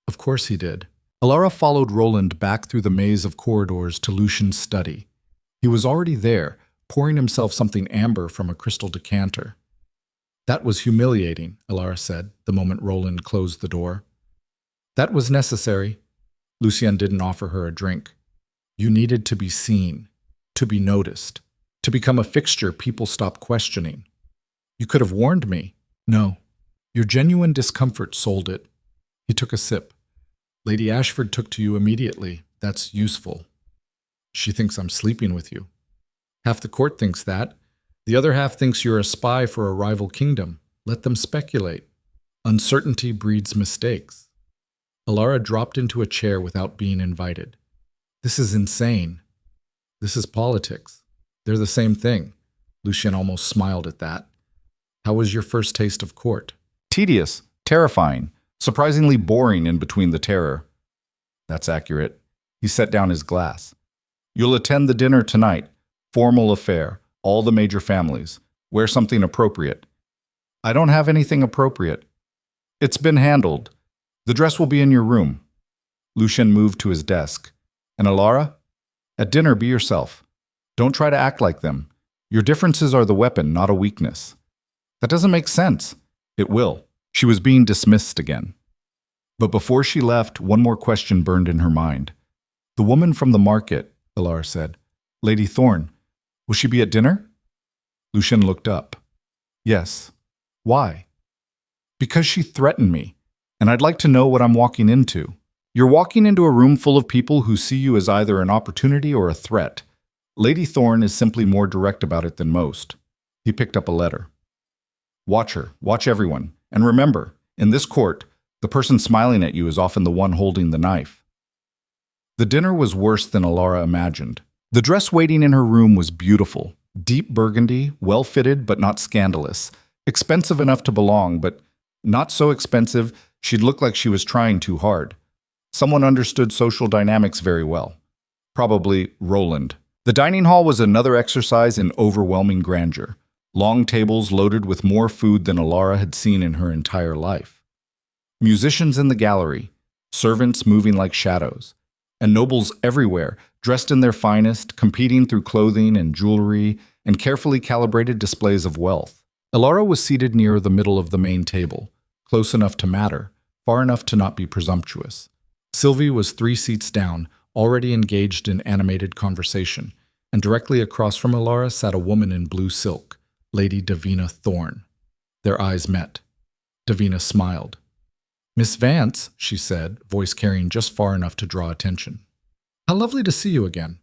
Of course he did. Elara followed Roland back through the maze of corridors to Lucien's study. He was already there, pouring himself something amber from a crystal decanter. That was humiliating, Elara said, the moment Roland closed the door. That was necessary. Lucien didn't offer her a drink. You needed to be seen, to be noticed, to become a fixture people stop questioning. You could have warned me. No. Your genuine discomfort sold it. He took a sip. Lady Ashford took to you immediately. That's useful. She thinks I'm sleeping with you. Half the court thinks that. The other half thinks you're a spy for a rival kingdom. Let them speculate. Uncertainty breeds mistakes. Elara dropped into a chair without being invited. This is insane. This is politics. They're the same thing. Lucien almost smiled at that. How was your first taste of court? Tedious, terrifying, surprisingly boring in between the terror. That's accurate. He set down his glass. You'll attend the dinner tonight. Formal affair. All the major families. Wear something appropriate. I don't have anything appropriate. It's been handled. The dress will be in your room. Lucien moved to his desk. And Elara? At dinner, be yourself. Don't try to act like them. Your differences are the weapon, not a weakness. That doesn't make sense. It will. She was being dismissed again. But before she left, one more question burned in her mind. The woman from the market, Elara said. Lady Thorne. Will she be at dinner? Lucien looked up. Yes. Why? Because she threatened me, and I'd like to know what I'm walking into. You're walking into a room full of people who see you as either an opportunity or a threat. Lady Thorne is simply more direct about it than most. He picked up a letter. Watch her. Watch everyone. And remember, in this court, the person smiling at you is often the one holding the knife. The dinner was worse than Elara imagined. The dress waiting in her room was beautiful. Deep burgundy, well-fitted but not scandalous. Expensive enough to belong, but not so expensive she'd look like she was trying too hard. Someone understood social dynamics very well. Probably Roland. The dining hall was another exercise in overwhelming grandeur. Long tables loaded with more food than Elara had seen in her entire life. Musicians in the gallery, servants moving like shadows, and nobles everywhere, dressed in their finest, competing through clothing and jewelry and carefully calibrated displays of wealth. Elara was seated near the middle of the main table, close enough to matter, far enough to not be presumptuous. Sylvie was 3 seats down, already engaged in animated conversation, and directly across from Elara sat a woman in blue silk, Lady Davina Thorne. Their eyes met. Davina smiled. Miss Vance, she said, voice carrying just far enough to draw attention. How lovely to see you again.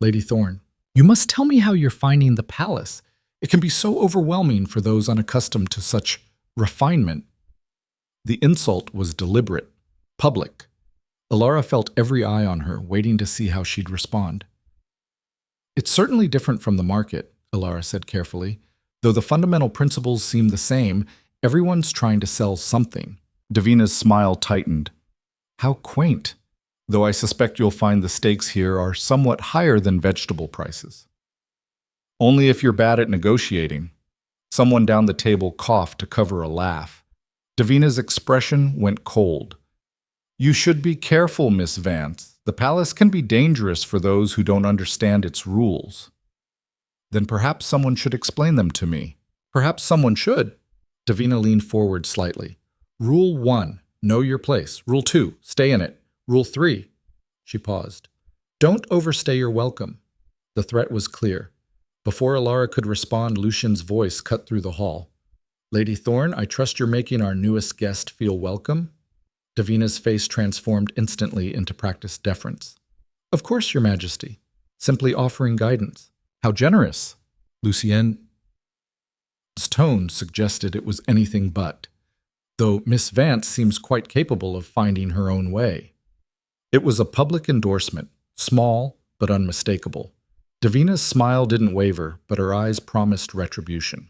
Lady Thorne, you must tell me how you're finding the palace. It can be so overwhelming for those unaccustomed to such refinement. The insult was deliberate, public. Elara felt every eye on her, waiting to see how she'd respond. It's certainly different from the market, Elara said carefully. Though the fundamental principles seem the same, everyone's trying to sell something. Davina's smile tightened. How quaint. Though I suspect you'll find the stakes here are somewhat higher than vegetable prices. Only if you're bad at negotiating. Someone down the table coughed to cover a laugh. Davina's expression went cold. You should be careful, Miss Vance. The palace can be dangerous for those who don't understand its rules. Then perhaps someone should explain them to me. Perhaps someone should. Davina leaned forward slightly. Rule 1, know your place. Rule 2, stay in it. Rule 3, she paused. Don't overstay your welcome. The threat was clear. Before Elara could respond, Lucien's voice cut through the hall. Lady Thorne, I trust you're making our newest guest feel welcome? Davina's face transformed instantly into practiced deference. Of course, Your Majesty. Simply offering guidance. How generous. Lucien, His tone suggested it was anything but, though Miss Vance seems quite capable of finding her own way. It was a public endorsement, small but unmistakable. Davina's smile didn't waver, but her eyes promised retribution.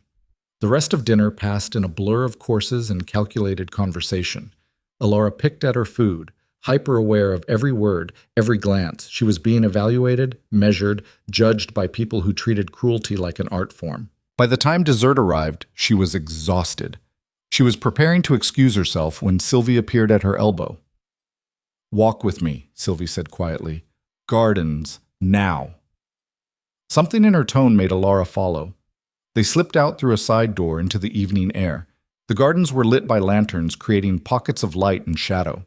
The rest of dinner passed in a blur of courses and calculated conversation. Elara picked at her food, hyper-aware of every word, every glance. She was being evaluated, measured, judged by people who treated cruelty like an art form. By the time dessert arrived, she was exhausted. She was preparing to excuse herself when Sylvie appeared at her elbow. "Walk with me," Sylvie said quietly. "Gardens, now." Something in her tone made Elara follow. They slipped out through a side door into the evening air. The gardens were lit by lanterns, creating pockets of light and shadow.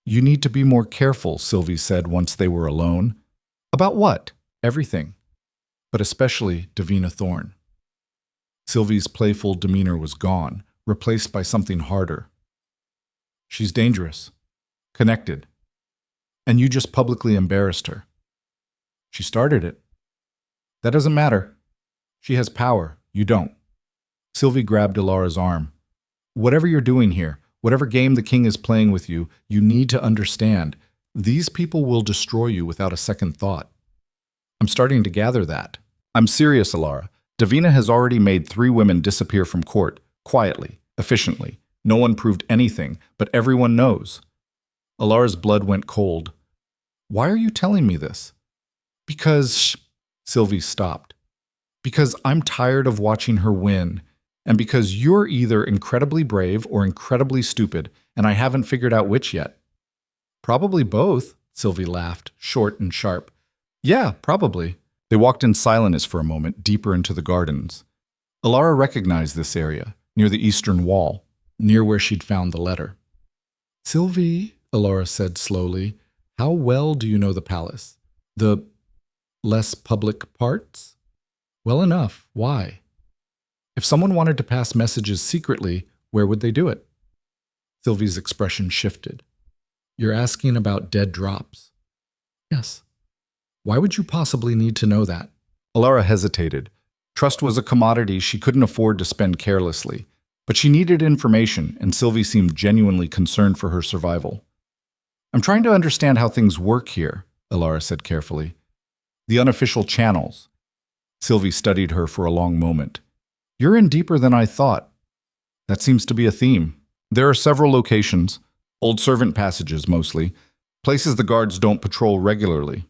"You need to be more careful," Sylvie said once they were alone. "About what?" "Everything. But especially Davina Thorne." Sylvie's playful demeanor was gone, replaced by something harder. "She's dangerous. Connected. And you just publicly embarrassed her." "She started it." "That doesn't matter. She has power. You don't." Sylvie grabbed Elara's arm. "Whatever you're doing here, whatever game the king is playing with you, you need to understand. These people will destroy you without a second thought." "I'm starting to gather that." "I'm serious, Elara. Davina has already made 3 women disappear from court, quietly, efficiently. No one proved anything, but everyone knows." Elara's blood went cold. "Why are you telling me this?" "Because—" Sylvie stopped. "Because I'm tired of watching her win, and because you're either incredibly brave or incredibly stupid, and I haven't figured out which yet." "Probably both," Sylvie laughed, short and sharp. "Yeah, probably." They walked in silence for a moment, deeper into the gardens. Elara recognized this area, near the eastern wall, near where she'd found the letter. "Sylvie," Elara said slowly, "how well do you know the palace? The less public parts?" "Well enough. Why?" "If someone wanted to pass messages secretly, where would they do it?" Sylvie's expression shifted. "You're asking about dead drops?" "Yes." "Why would you possibly need to know that?" Elara hesitated. Trust was a commodity she couldn't afford to spend carelessly. But she needed information, and Sylvie seemed genuinely concerned for her survival. "I'm trying to understand how things work here," Elara said carefully. "The unofficial channels." Sylvie studied her for a long moment. "You're in deeper than I thought." "That seems to be a theme. There are several locations, old servant passages mostly, places the guards don't patrol regularly."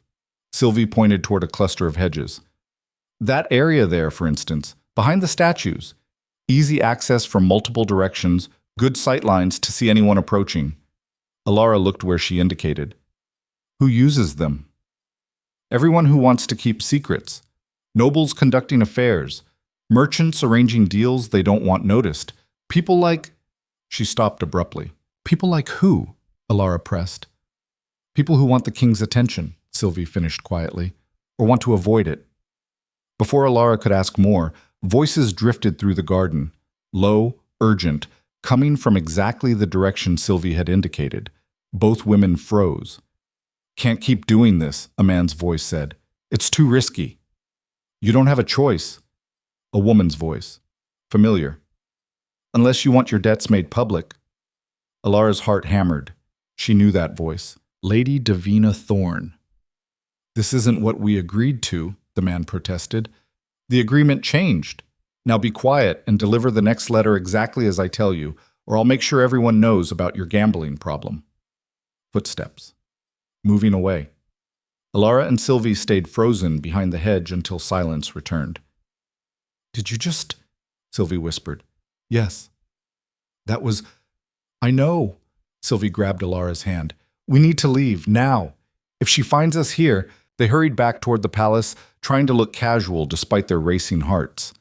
Sylvie pointed toward a cluster of hedges. "That area there, for instance, behind the statues. Easy access from multiple directions, good sight lines to see anyone approaching." Elara looked where she indicated. "Who uses them?" "Everyone who wants to keep secrets. Nobles conducting affairs. Merchants arranging deals they don't want noticed. People like—" She stopped abruptly. "People like who?" Elara pressed. "People who want the king's attention," Sylvie finished quietly, "or want to avoid it." Before Elara could ask more, voices drifted through the garden, low, urgent, coming from exactly the direction Sylvie had indicated. Both women froze. "Can't keep doing this," a man's voice said. "It's too risky." "You don't have a choice." A woman's voice. Familiar. "Unless you want your debts made public." Elara's heart hammered. She knew that voice. Lady Davina Thorne. "This isn't what we agreed to," the man protested. "The agreement changed. Now be quiet and deliver the next letter exactly as I tell you, or I'll make sure everyone knows about your gambling problem." Footsteps. Moving away. Elara and Sylvie stayed frozen behind the hedge until silence returned. "Did you just—" Sylvie whispered. "Yes." "That was—" "I know." Sylvie grabbed Elara's hand. "We need to leave, now. If she finds us here—" They hurried back toward the palace, trying to look casual despite their racing hearts.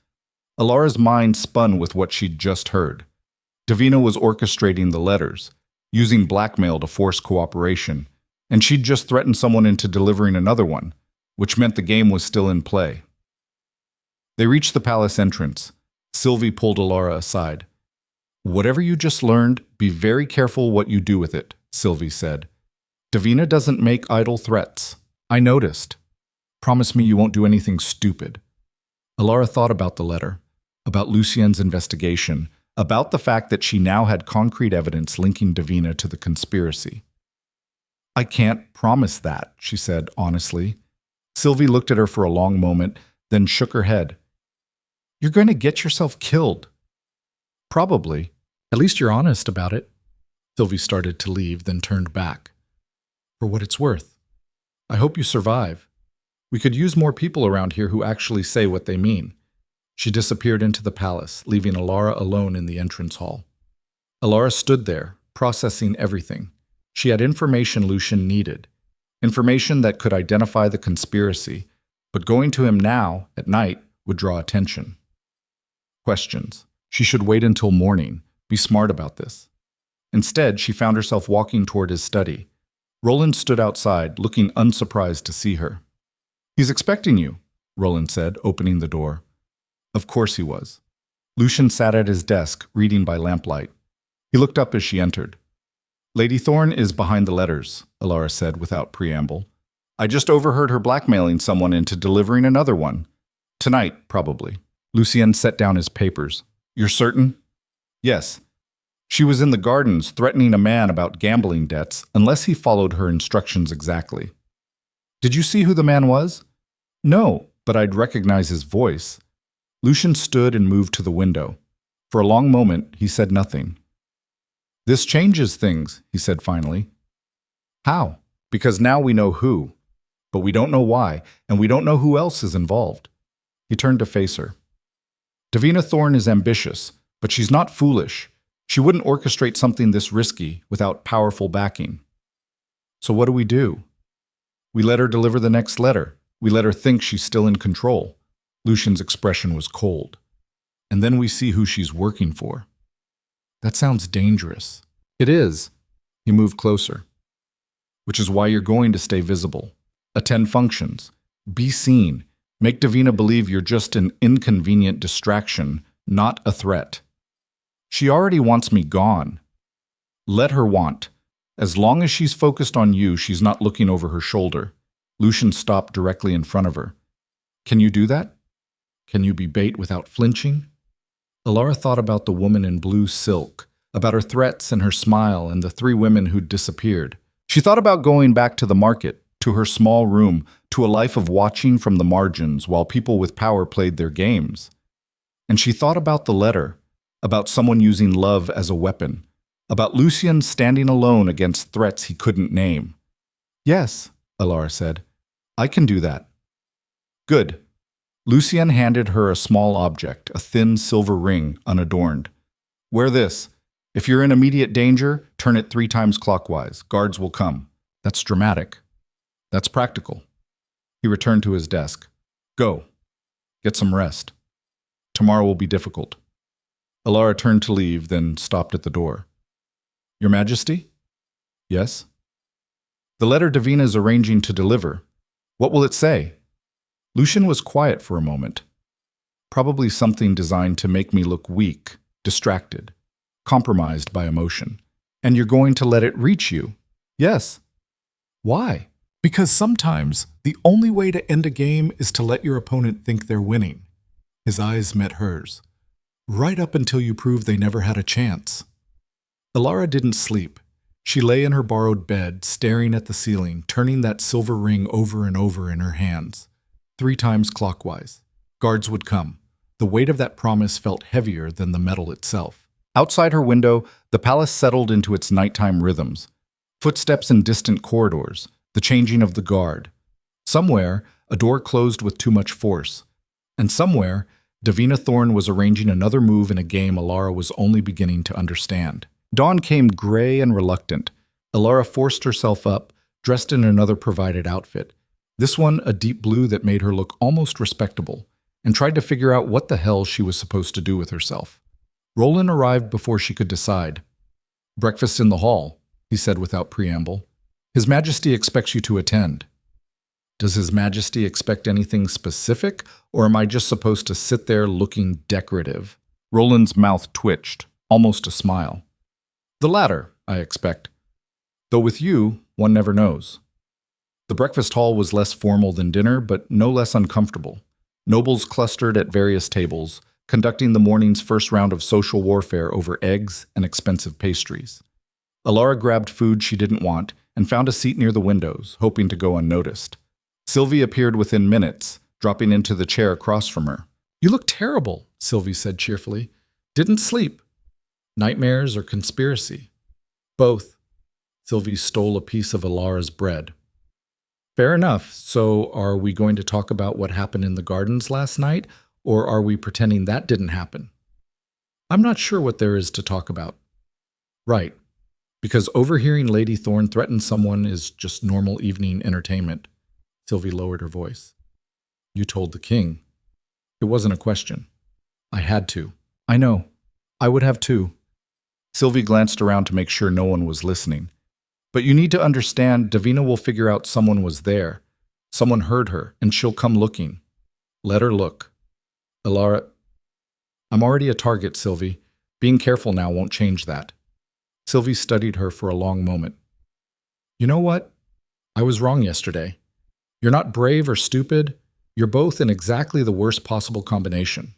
Elara's mind spun with what she'd just heard. Davina was orchestrating the letters, using blackmail to force cooperation, and she'd just threatened someone into delivering another one, which meant the game was still in play. They reached the palace entrance. Sylvie pulled Elara aside. "Whatever you just learned, be very careful what you do with it," Sylvie said. "Davina doesn't make idle threats. I noticed. Promise me you won't do anything stupid." Elara thought about the letter. about Lucien's investigation, about the fact that she now had concrete evidence linking Davina to the conspiracy. "I can't promise that," she said honestly. Sylvie looked at her for a long moment, then shook her head. "You're going to get yourself killed." "Probably. At least you're honest about it." Sylvie started to leave, then turned back. "For what it's worth. I hope you survive. We could use more people around here who actually say what they mean." She disappeared into the palace, leaving Elara alone in the entrance hall. Elara stood there, processing everything. She had information Lucien needed. Information that could identify the conspiracy, but going to him now, at night, would draw attention. Questions. She should wait until morning, be smart about this. Instead, she found herself walking toward his study. Roland stood outside, looking unsurprised to see her. "He's expecting you," Roland said, opening the door. Of course he was. Lucien sat at his desk, reading by lamplight. He looked up as she entered. "Lady Thorne is behind the letters," Elara said without preamble. "I just overheard her blackmailing someone into delivering another one. Tonight, probably." Lucien set down his papers. "You're certain?" "Yes. She was in the gardens threatening a man about gambling debts unless he followed her instructions exactly." "Did you see who the man was?" "No, but I'd recognize his voice." Lucien stood and moved to the window. For a long moment, he said nothing. "This changes things," he said finally. "How?" "Because now we know who. But we don't know why, and we don't know who else is involved." He turned to face her. "Davina Thorne is ambitious, but she's not foolish. She wouldn't orchestrate something this risky without powerful backing. So what do? We let her deliver the next letter. We let her think she's still in control." Lucien's expression was cold. "And then we see who she's working for." "That sounds dangerous." "It is." He moved closer. "Which is why you're going to stay visible. Attend functions. Be seen. Make Davina believe you're just an inconvenient distraction, not a threat. She already wants me gone. Let her want. As long as she's focused on you, she's not looking over her shoulder." Lucien stopped directly in front of her. "Can you do that? Can you be bait without flinching?" Elara thought about the woman in blue silk, about her threats and her smile and the 3 women who'd disappeared. She thought about going back to the market, to her small room, to a life of watching from the margins while people with power played their games. And she thought about the letter, about someone using love as a weapon, about Lucien standing alone against threats he couldn't name. "Yes," Elara said, "I can do that." "Good." Lucien handed her a small object, a thin silver ring, unadorned. "Wear this. If you're in immediate danger, turn it 3 times clockwise. Guards will come." "That's dramatic." "That's practical." He returned to his desk. "Go. Get some rest. Tomorrow will be difficult." Elara turned to leave, then stopped at the door. "Your Majesty?" "Yes?" "The letter Davina is arranging to deliver. What will it say?" Lucien was quiet for a moment. "Probably something designed to make me look weak, distracted, compromised by emotion. And you're going to let it reach you?" "Yes." "Why?" "Because sometimes the only way to end a game is to let your opponent think they're winning." His eyes met hers. "Right up until you prove they never had a chance." Elara didn't sleep. She lay in her borrowed bed, staring at the ceiling, turning that silver ring over and over in her hands. 3 times clockwise. Guards would come. The weight of that promise felt heavier than the metal itself. Outside her window, the palace settled into its nighttime rhythms. Footsteps in distant corridors, the changing of the guard. Somewhere, a door closed with too much force. And somewhere, Davina Thorne was arranging another move in a game Elara was only beginning to understand. Dawn came gray and reluctant. Elara forced herself up, dressed in another provided outfit. This one a deep blue that made her look almost respectable, and tried to figure out what the hell she was supposed to do with herself. Roland arrived before she could decide. "Breakfast in the hall," he said without preamble. "His Majesty expects you to attend." Does His Majesty expect anything specific, or am I just supposed to sit there looking decorative? Roland's mouth twitched, almost a smile. "The latter, I expect. Though with you, one never knows." The breakfast hall was less formal than dinner, but no less uncomfortable. Nobles clustered at various tables, conducting the morning's first round of social warfare over eggs and expensive pastries. Elara grabbed food she didn't want and found a seat near the windows, hoping to go unnoticed. Sylvie appeared within minutes, dropping into the chair across from her. "You look terrible," Sylvie said cheerfully. "Didn't sleep. Nightmares or conspiracy?" "Both." Sylvie stole a piece of Elara's bread. "Fair enough. So are we going to talk about what happened in the gardens last night, or are we pretending that didn't happen?" "I'm not sure what there is to talk about." "Right. Because overhearing Lady Thorne threaten someone is just normal evening entertainment." Sylvie lowered her voice. "You told the king." "It wasn't a question. I had to." "I know. I would have too." Sylvie glanced around to make sure no one was listening. "But you need to understand, Davina will figure out someone was there. Someone heard her, and she'll come looking. Let her look." "Elara, I'm already a target, Sylvie. Being careful now won't change that." Sylvie studied her for a long moment. "You know what? I was wrong yesterday. You're not brave or stupid. You're both in exactly the worst possible combination."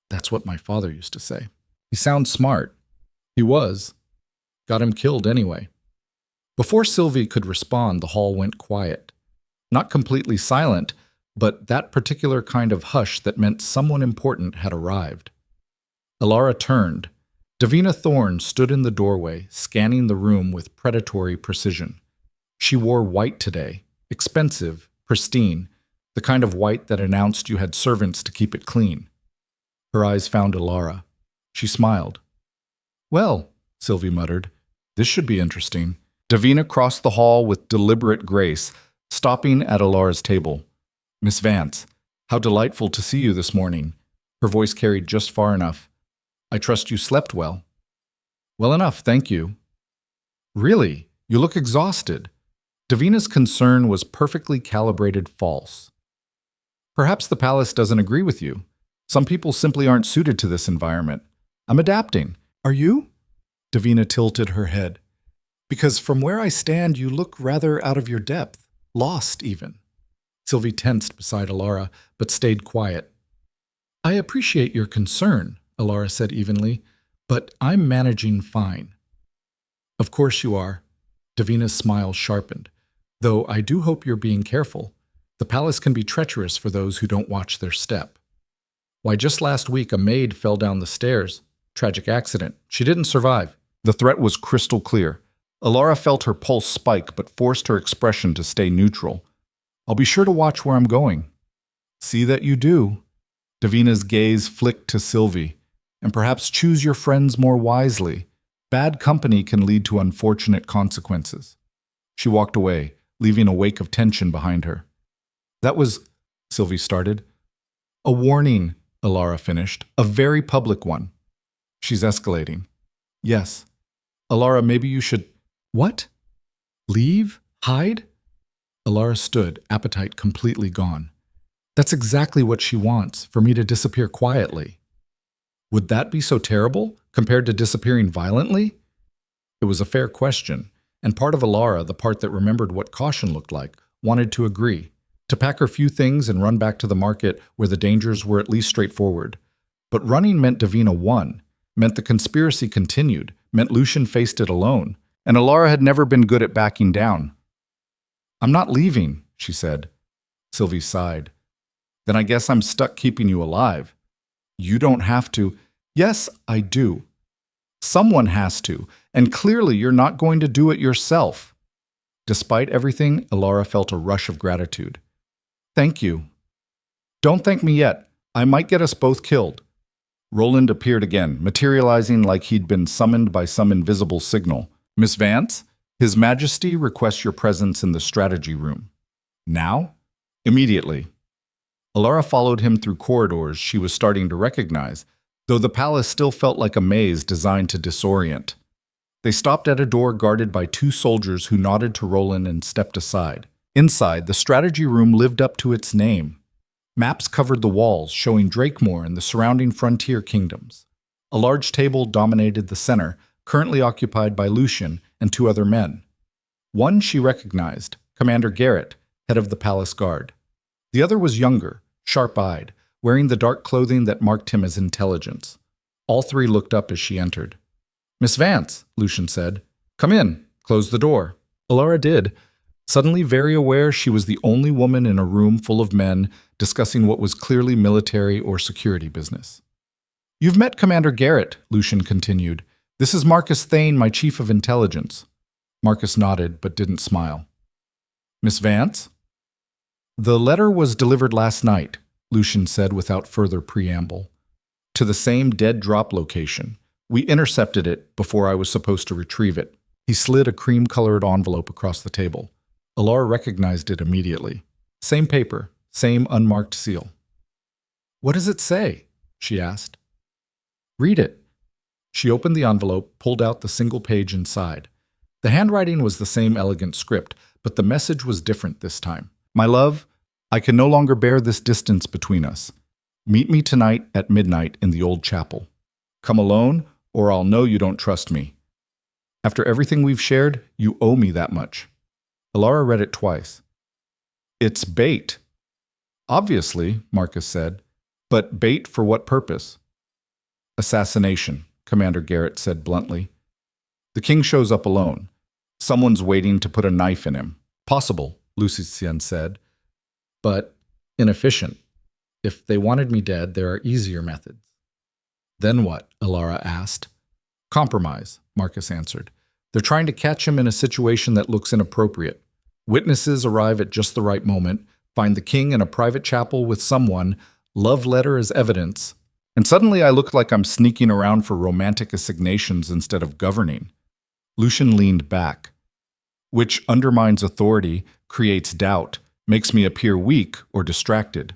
"That's what my father used to say." "He sounds smart." "He was. Got him killed anyway." Before Sylvie could respond, the hall went quiet. Not completely silent, but that particular kind of hush that meant someone important had arrived. Elara turned. Davina Thorne stood in the doorway, scanning the room with predatory precision. She wore white today, expensive, pristine, the kind of white that announced you had servants to keep it clean. Her eyes found Elara. She smiled. "Well," Sylvie muttered, "this should be interesting." Davina crossed the hall with deliberate grace, stopping at Elara's table. "Miss Vance, how delightful to see you this morning." Her voice carried just far enough. "I trust you slept well." "Well enough, thank you." "Really? You look exhausted." Davina's concern was perfectly calibrated false. "Perhaps the palace doesn't agree with you. Some people simply aren't suited to this environment. I'm adapting." "Are you?" Davina tilted her head. "Because from where I stand, you look rather out of your depth, lost even." Sylvie tensed beside Elara, but stayed quiet. "I appreciate your concern," Elara said evenly, "but I'm managing fine." "Of course you are." Davina's smile sharpened. "Though I do hope you're being careful. The palace can be treacherous for those who don't watch their step." "Why, just last week a maid fell down the stairs. Tragic accident. She didn't survive." The threat was crystal clear. Elara felt her pulse spike but forced her expression to stay neutral. "I'll be sure to watch where I'm going." "See that you do." Davina's gaze flicked to Sylvie. "And perhaps choose your friends more wisely. Bad company can lead to unfortunate consequences." She walked away, leaving a wake of tension behind her. "That was," Sylvie started. "A warning," Elara finished. "A very public one." "She's escalating." "Yes." "Elara, maybe you should—" "What? Leave? Hide?" Elara stood, appetite completely gone. "That's exactly what she wants, for me to disappear quietly." "Would that be so terrible, compared to disappearing violently?" It was a fair question, and part of Elara, the part that remembered what caution looked like, wanted to agree, to pack her few things and run back to the market where the dangers were at least straightforward. But running meant Davina won, meant the conspiracy continued, meant Lucian faced it alone, and Elara had never been good at backing down. "I'm not leaving," she said. Sylvie sighed. "Then I guess I'm stuck keeping you alive." "You don't have to." "Yes, I do. Someone has to, and clearly you're not going to do it yourself." Despite everything, Elara felt a rush of gratitude. "Thank you." "Don't thank me yet. I might get us both killed." Roland appeared again, materializing like he'd been summoned by some invisible signal. "Miss Vance, His Majesty requests your presence in the strategy room." "Now?" "Immediately." Elara followed him through corridors she was starting to recognize, though the palace still felt like a maze designed to disorient. They stopped at a door guarded by two soldiers who nodded to Roland and stepped aside. Inside, the strategy room lived up to its name. Maps covered the walls, showing Drakemore and the surrounding frontier kingdoms. A large table dominated the center, currently occupied by Lucian and two other men. One she recognized, Commander Garrett, head of the palace guard. The other was younger, sharp-eyed, wearing the dark clothing that marked him as intelligence. All three looked up as she entered. "Miss Vance," Lucian said. "Come in. Close the door." Elara did, suddenly very aware she was the only woman in a room full of men discussing what was clearly military or security business. "You've met Commander Garrett," Lucian continued. "This is Marcus Thane, my chief of intelligence." Marcus nodded, but didn't smile. "Miss Vance?" "The letter was delivered last night," Lucian said without further preamble. "To the same dead drop location. We intercepted it before I was supposed to retrieve it." He slid a cream-colored envelope across the table. Elara recognized it immediately. Same paper, same unmarked seal. "What does it say?" she asked. "Read it." She opened the envelope, pulled out the single page inside. The handwriting was the same elegant script, but the message was different this time. "My love, I can no longer bear this distance between us. Meet me tonight at midnight in the old chapel. Come alone, or I'll know you don't trust me. After everything we've shared, you owe me that much." Elara read it twice. "It's bait." "Obviously," Marcus said. "But bait for what purpose?" "Assassination," Commander Garrett said bluntly. "The king shows up alone. Someone's waiting to put a knife in him." "Possible," Lucien said, "but inefficient. If they wanted me dead, there are easier methods." "Then what?" Elara asked. "Compromise," Marcus answered. "They're trying to catch him in a situation that looks inappropriate. Witnesses arrive at just the right moment, find the king in a private chapel with someone, love letter as evidence, and suddenly I look like I'm sneaking around for romantic assignations instead of governing." Lucian leaned back. "Which undermines authority, creates doubt, makes me appear weak or distracted."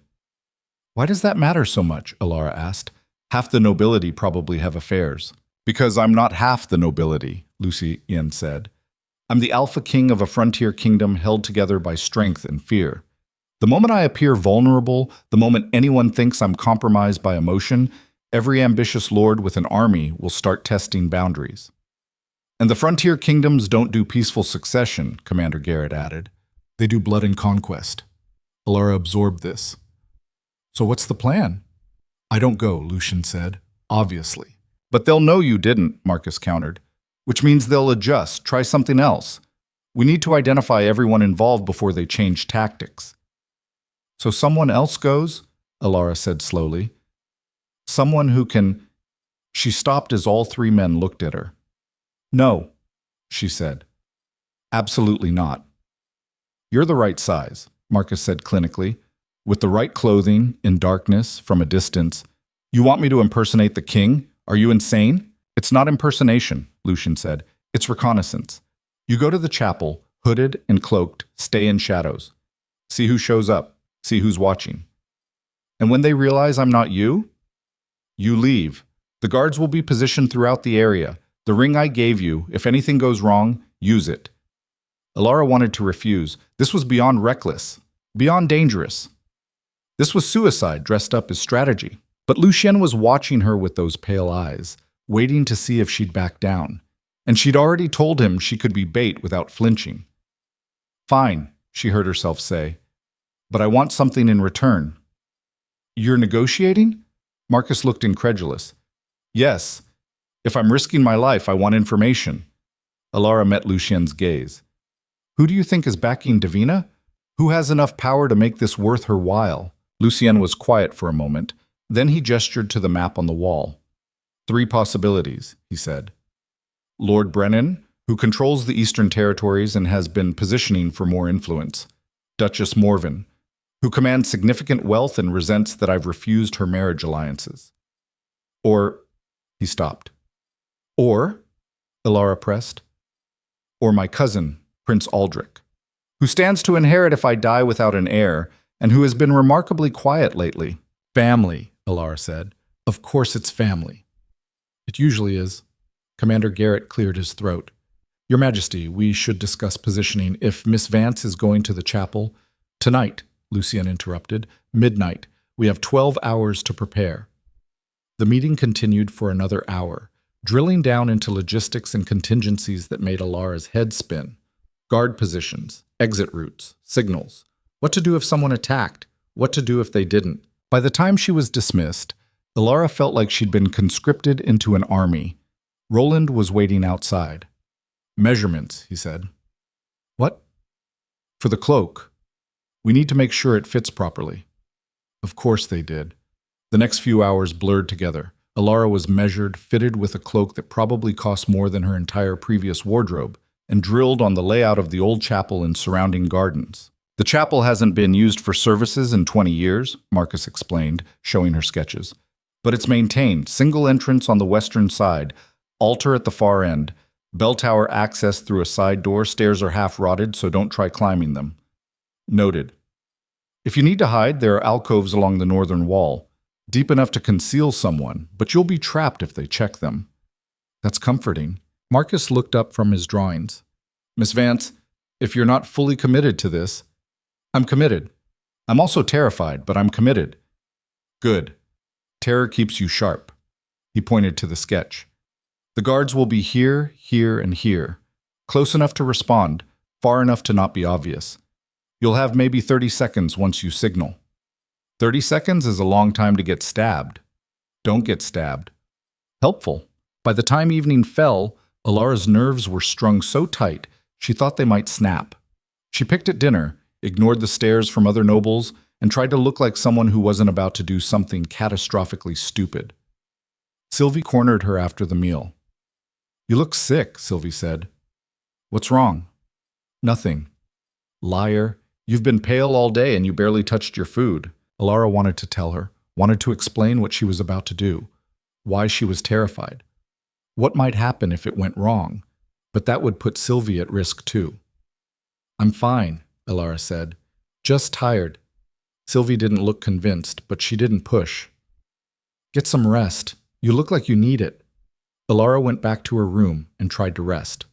"Why does that matter so much?" Elara asked. "Half the nobility probably have affairs." "Because I'm not half the nobility," Lucien said. "I'm the alpha king of a frontier kingdom held together by strength and fear. The moment I appear vulnerable, the moment anyone thinks I'm compromised by emotion, every ambitious lord with an army will start testing boundaries." "And the frontier kingdoms don't do peaceful succession," Commander Garrett added. "They do blood and conquest." Elara absorbed this. "So what's the plan?" "I don't go," Lucian said. "Obviously." "But they'll know you didn't," Marcus countered. "Which means they'll adjust, try something else. We need to identify everyone involved before they change tactics." "So someone else goes?" Elara said slowly. "Someone who can—" She stopped as all three men looked at her. "No," she said. "Absolutely not." "You're the right size," Marcus said clinically. "With the right clothing, in darkness, from a distance. You want me to impersonate the king? Are you insane?" "It's not impersonation," Lucian said. "It's reconnaissance. You go to the chapel, hooded and cloaked, stay in shadows. See who shows up, see who's watching. And when they realize I'm not you, you leave. The guards will be positioned throughout the area. The ring I gave you, if anything goes wrong, use it." Elara wanted to refuse. This was beyond reckless, beyond dangerous. This was suicide dressed up as strategy. But Lucien was watching her with those pale eyes, waiting to see if she'd back down. And she'd already told him she could be bait without flinching. "Fine," she heard herself say, "but I want something in return." "You're negotiating?" Marcus looked incredulous. "Yes. If I'm risking my life, I want information." Elara met Lucien's gaze. "Who do you think is backing Davina? Who has enough power to make this worth her while?" Lucien was quiet for a moment. Then he gestured to the map on the wall. "3 possibilities," he said. "Lord Brennan, who controls the Eastern Territories and has been positioning for more influence. Duchess Morven, who commands significant wealth and resents that I've refused her marriage alliances. Or—" he stopped. "Or," Elara pressed, "or my cousin, Prince Aldrich, who stands to inherit if I die without an heir, and who has been remarkably quiet lately." "Family," Elara said. "Of course it's family." "It usually is." Commander Garrett cleared his throat. "Your Majesty, we should discuss positioning. If Miss Vance is going to the chapel—" "Tonight," Lucien interrupted. "Midnight. We have 12 hours to prepare." The meeting continued for another hour, drilling down into logistics and contingencies that made Elara's head spin. Guard positions, exit routes, signals. What to do if someone attacked? What to do if they didn't? By the time she was dismissed, Elara felt like she'd been conscripted into an army. Roland was waiting outside. "Measurements," he said. "What?" "For the cloak. We need to make sure it fits properly." Of course they did. The next few hours blurred together. Elara was measured, fitted with a cloak that probably cost more than her entire previous wardrobe, and drilled on the layout of the old chapel and surrounding gardens. "The chapel hasn't been used for services in 20 years, Marcus explained, showing her sketches. "But it's maintained. Single entrance on the western side, altar at the far end, bell tower access through a side door. Stairs are half rotted, so don't try climbing them." "Noted. If you need to hide, there are alcoves along the northern wall, deep enough to conceal someone, but you'll be trapped if they check them." "That's comforting." Marcus looked up from his drawings. "Miss Vance, if you're not fully committed to this—" "I'm committed. I'm also terrified, but I'm committed." "Good. Terror keeps you sharp." He pointed to the sketch. "The guards will be here, here, and here. Close enough to respond, far enough to not be obvious. You'll have maybe 30 seconds once you signal." 30 seconds is a long time to get stabbed. Don't get stabbed. Helpful. By the time evening fell, Elara's nerves were strung so tight she thought they might snap. She picked at dinner, ignored the stares from other nobles, and tried to look like someone who wasn't about to do something catastrophically stupid. Sylvie cornered her after the meal. "You look sick," Sylvie said. "What's wrong?" "Nothing." "Liar. You've been pale all day and you barely touched your food." Elara wanted to tell her, wanted to explain what she was about to do, why she was terrified, what might happen if it went wrong, but that would put Sylvie at risk too. "I'm fine," Elara said. "Just tired." Sylvie didn't look convinced, but she didn't push. "Get some rest. You look like you need it." Elara went back to her room and tried to rest.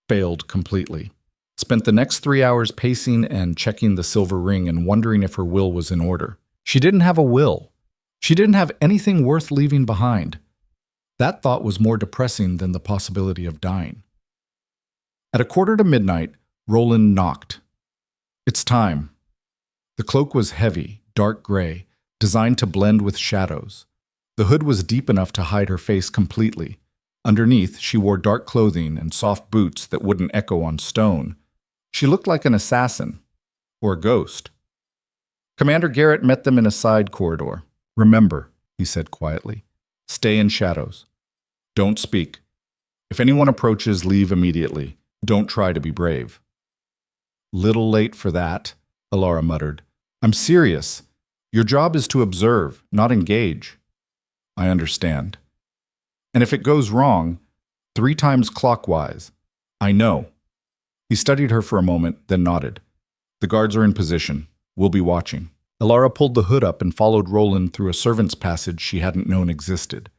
Failed completely. Spent the next 3 hours pacing and checking the silver ring and wondering if her will was in order. She didn't have a will. She didn't have anything worth leaving behind. That thought was more depressing than the possibility of dying. At 1:45, Roland knocked. "It's time." The cloak was heavy, dark gray, designed to blend with shadows. The hood was deep enough to hide her face completely. Underneath, she wore dark clothing and soft boots that wouldn't echo on stone. She looked like an assassin, or a ghost. Commander Garrett met them in a side corridor. "Remember," he said quietly, "stay in shadows. Don't speak. If anyone approaches, leave immediately. Don't try to be brave." "Little late for that," Elara muttered. "I'm serious. Your job is to observe, not engage." "I understand. And if it goes wrong, 3 times clockwise." "I know." He studied her for a moment, then nodded. "The guards are in position. We'll be watching." Elara pulled the hood up and followed Roland through a servant's passage she hadn't known existed.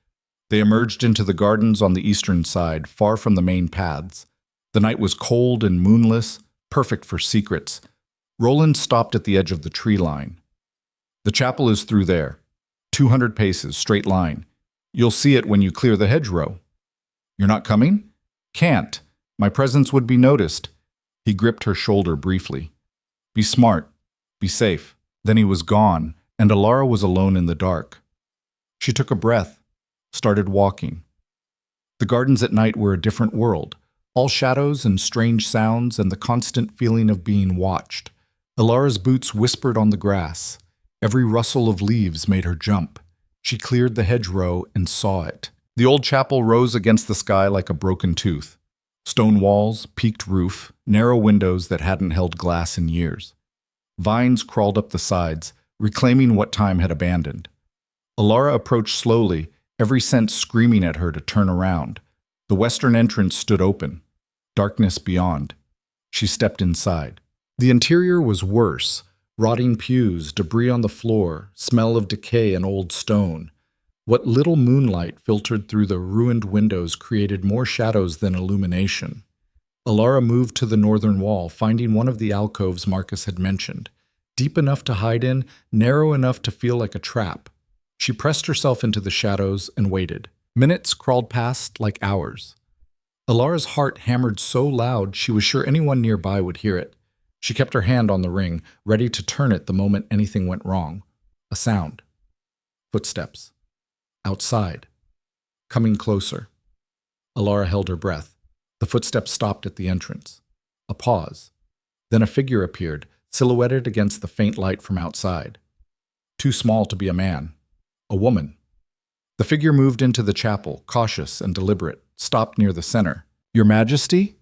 They emerged into the gardens on the eastern side, far from the main paths. The night was cold and moonless, perfect for secrets. Roland stopped at the edge of the tree line. "The chapel is through there. 200 paces, straight line. You'll see it when you clear the hedgerow." "You're not coming?" "Can't. My presence would be noticed." He gripped her shoulder briefly. "Be smart. Be safe." Then he was gone, and Elara was alone in the dark. She took a breath, started walking. The gardens at night were a different world, all shadows and strange sounds and the constant feeling of being watched. Elara's boots whispered on the grass. Every rustle of leaves made her jump. She cleared the hedgerow and saw it. The old chapel rose against the sky like a broken tooth. Stone walls, peaked roof, narrow windows that hadn't held glass in years. Vines crawled up the sides, reclaiming what time had abandoned. Elara approached slowly, every sense screaming at her to turn around. The western entrance stood open. Darkness beyond. She stepped inside. The interior was worse. Rotting pews, debris on the floor, smell of decay and old stone. What little moonlight filtered through the ruined windows created more shadows than illumination. Elara moved to the northern wall, finding one of the alcoves Marcus had mentioned. Deep enough to hide in, narrow enough to feel like a trap. She pressed herself into the shadows and waited. Minutes crawled past like hours. Elara's heart hammered so loud she was sure anyone nearby would hear it. She kept her hand on the ring, ready to turn it the moment anything went wrong. A sound. Footsteps. Outside. Coming closer. Elara held her breath. The footsteps stopped at the entrance. A pause. Then a figure appeared, silhouetted against the faint light from outside. Too small to be a man. A woman. The figure moved into the chapel, cautious and deliberate, stopped near the center. "Your Majesty?"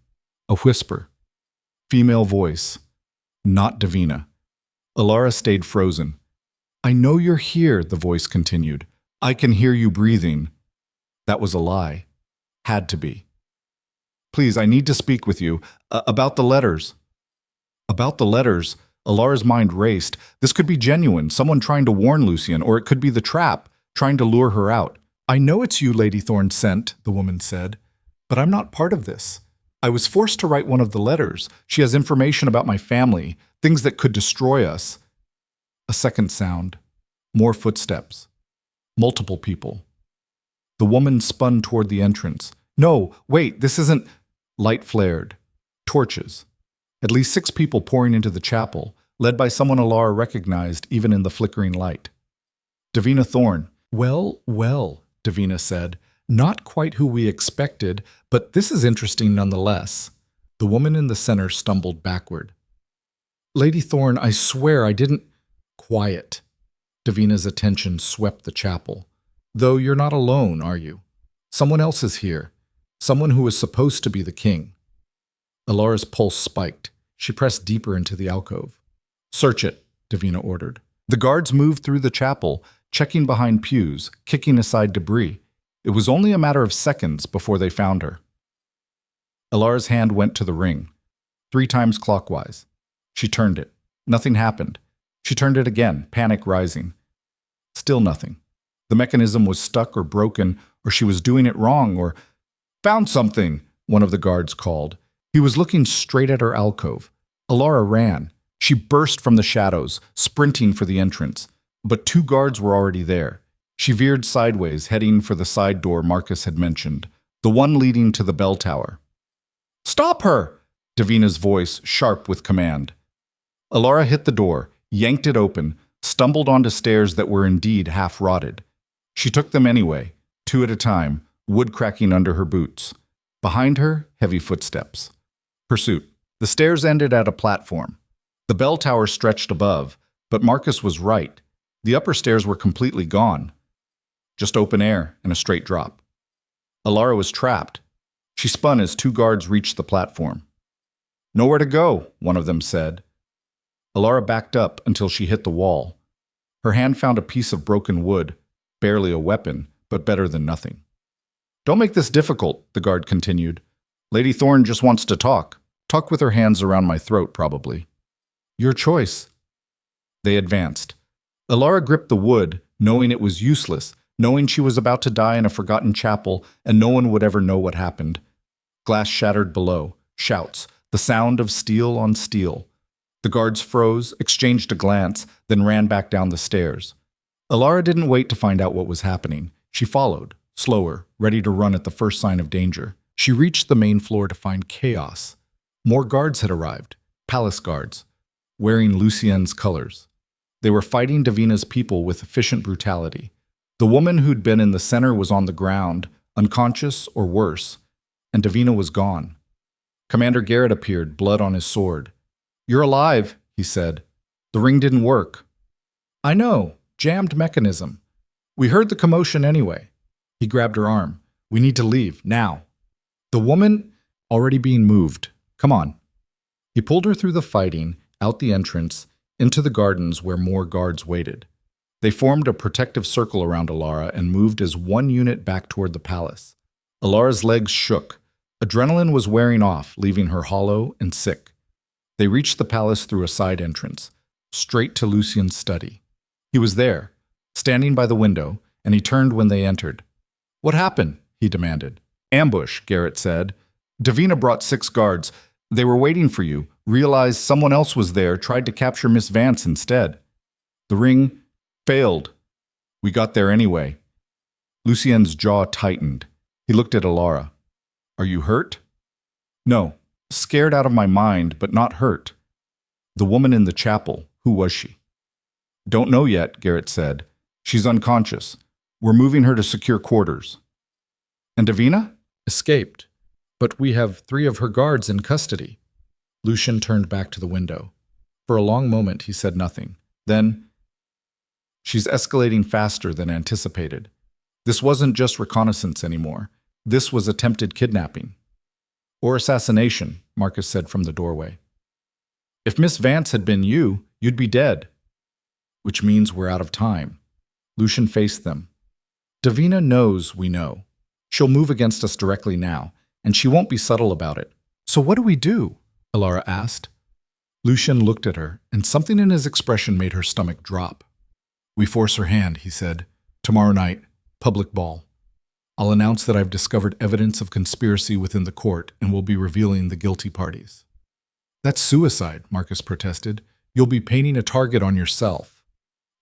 A whisper. Female voice. Not Davina. Elara stayed frozen. "I know you're here," the voice continued. "I can hear you breathing." That was a lie. Had to be. "Please, I need to speak with you. About the letters." About the letters? Elara's mind raced. This could be genuine, someone trying to warn Lucian, or it could be the trap, trying to lure her out. "I know it's you Lady Thorne sent," the woman said, "but I'm not part of this. I was forced to write one of the letters. She has information about my family, things that could destroy us." A second sound. More footsteps. Multiple people. The woman spun toward the entrance. "No, wait, this isn't—" Light flared. Torches. At least 6 people pouring into the chapel, led by someone Elara recognized even in the flickering light. Davina Thorne. Well, Davina said. "Not quite who we expected, but this is interesting nonetheless." The woman in the center stumbled backward. "Lady Thorne, I swear I didn't—" Quiet. Davina's attention swept the chapel. "Though you're not alone, are you? Someone else is here. Someone who is supposed to be the king." Elara's pulse spiked. She pressed deeper into the alcove. "Search it," Davina ordered. The guards moved through the chapel, checking behind pews, kicking aside debris. It was only a matter of seconds before they found her. Elara's hand went to the ring. 3 times clockwise. She turned it. Nothing happened. She turned it again, panic rising. Still nothing. The mechanism was stuck or broken, or she was doing it wrong, or— "Found something," one of the guards called. He was looking straight at her alcove. Elara ran. She burst from the shadows, sprinting for the entrance. But 2 guards were already there. She veered sideways, heading for the side door Marcus had mentioned, the one leading to the bell tower. "Stop her!" Davina's voice, sharp with command. Elara hit the door, yanked it open, stumbled onto stairs that were indeed half-rotted. She took them anyway, 2 at a time, wood cracking under her boots. Behind her, heavy footsteps. Pursuit. The stairs ended at a platform. The bell tower stretched above, but Marcus was right. The upper stairs were completely gone. Just open air and a straight drop. Elara was trapped. She spun as 2 guards reached the platform. "Nowhere to go," one of them said. Elara backed up until she hit the wall. Her hand found a piece of broken wood, barely a weapon, but better than nothing. "Don't make this difficult," the guard continued. "Lady Thorne just wants to talk. Talk with her hands around my throat, probably." "Your choice." They advanced. Elara gripped the wood, knowing it was useless, knowing she was about to die in a forgotten chapel and no one would ever know what happened. Glass shattered below. Shouts. The sound of steel on steel. The guards froze, exchanged a glance, then ran back down the stairs. Elara didn't wait to find out what was happening. She followed, slower, ready to run at the first sign of danger. She reached the main floor to find chaos. More guards had arrived, palace guards, wearing Lucien's colors. They were fighting Davina's people with efficient brutality. The woman who'd been in the center was on the ground, unconscious or worse, and Davina was gone. Commander Garrett appeared, blood on his sword. "You're alive," he said. "The ring didn't work." "I know, jammed mechanism. We heard the commotion anyway." He grabbed her arm. "We need to leave, now." The woman, already being moved. "Come on." He pulled her through the fighting, out the entrance, into the gardens where more guards waited. They formed a protective circle around Elara and moved as one unit back toward the palace. Elara's legs shook. Adrenaline was wearing off, leaving her hollow and sick. They reached the palace through a side entrance, straight to Lucian's study. He was there, standing by the window, and he turned when they entered. "What happened?" he demanded. "Ambush," Garrett said. "Davina brought 6 guards. They were waiting for you, realized someone else was there, tried to capture Miss Vance instead. The ring failed. We got there anyway." Lucien's jaw tightened. He looked at Elara. "Are you hurt?" "No. Scared out of my mind, but not hurt." "The woman in the chapel, who was she?" "Don't know yet," Garrett said. She's unconscious. We're moving her to secure quarters. And Davina? Escaped. But we have 3 of her guards in custody. Lucian turned back to the window. For a long moment, he said nothing. Then, she's escalating faster than anticipated. This wasn't just reconnaissance anymore. This was attempted kidnapping. Or assassination, Marcus said from the doorway. If Miss Vance had been you, you'd be dead. Which means we're out of time. Lucian faced them. Davina knows we know. She'll move against us directly now, and she won't be subtle about it. So what do we do? Elara asked. Lucian looked at her, and something in his expression made her stomach drop. We force her hand, he said. Tomorrow night, public ball. I'll announce that I've discovered evidence of conspiracy within the court and will be revealing the guilty parties. That's suicide, Marcus protested. You'll be painting a target on yourself.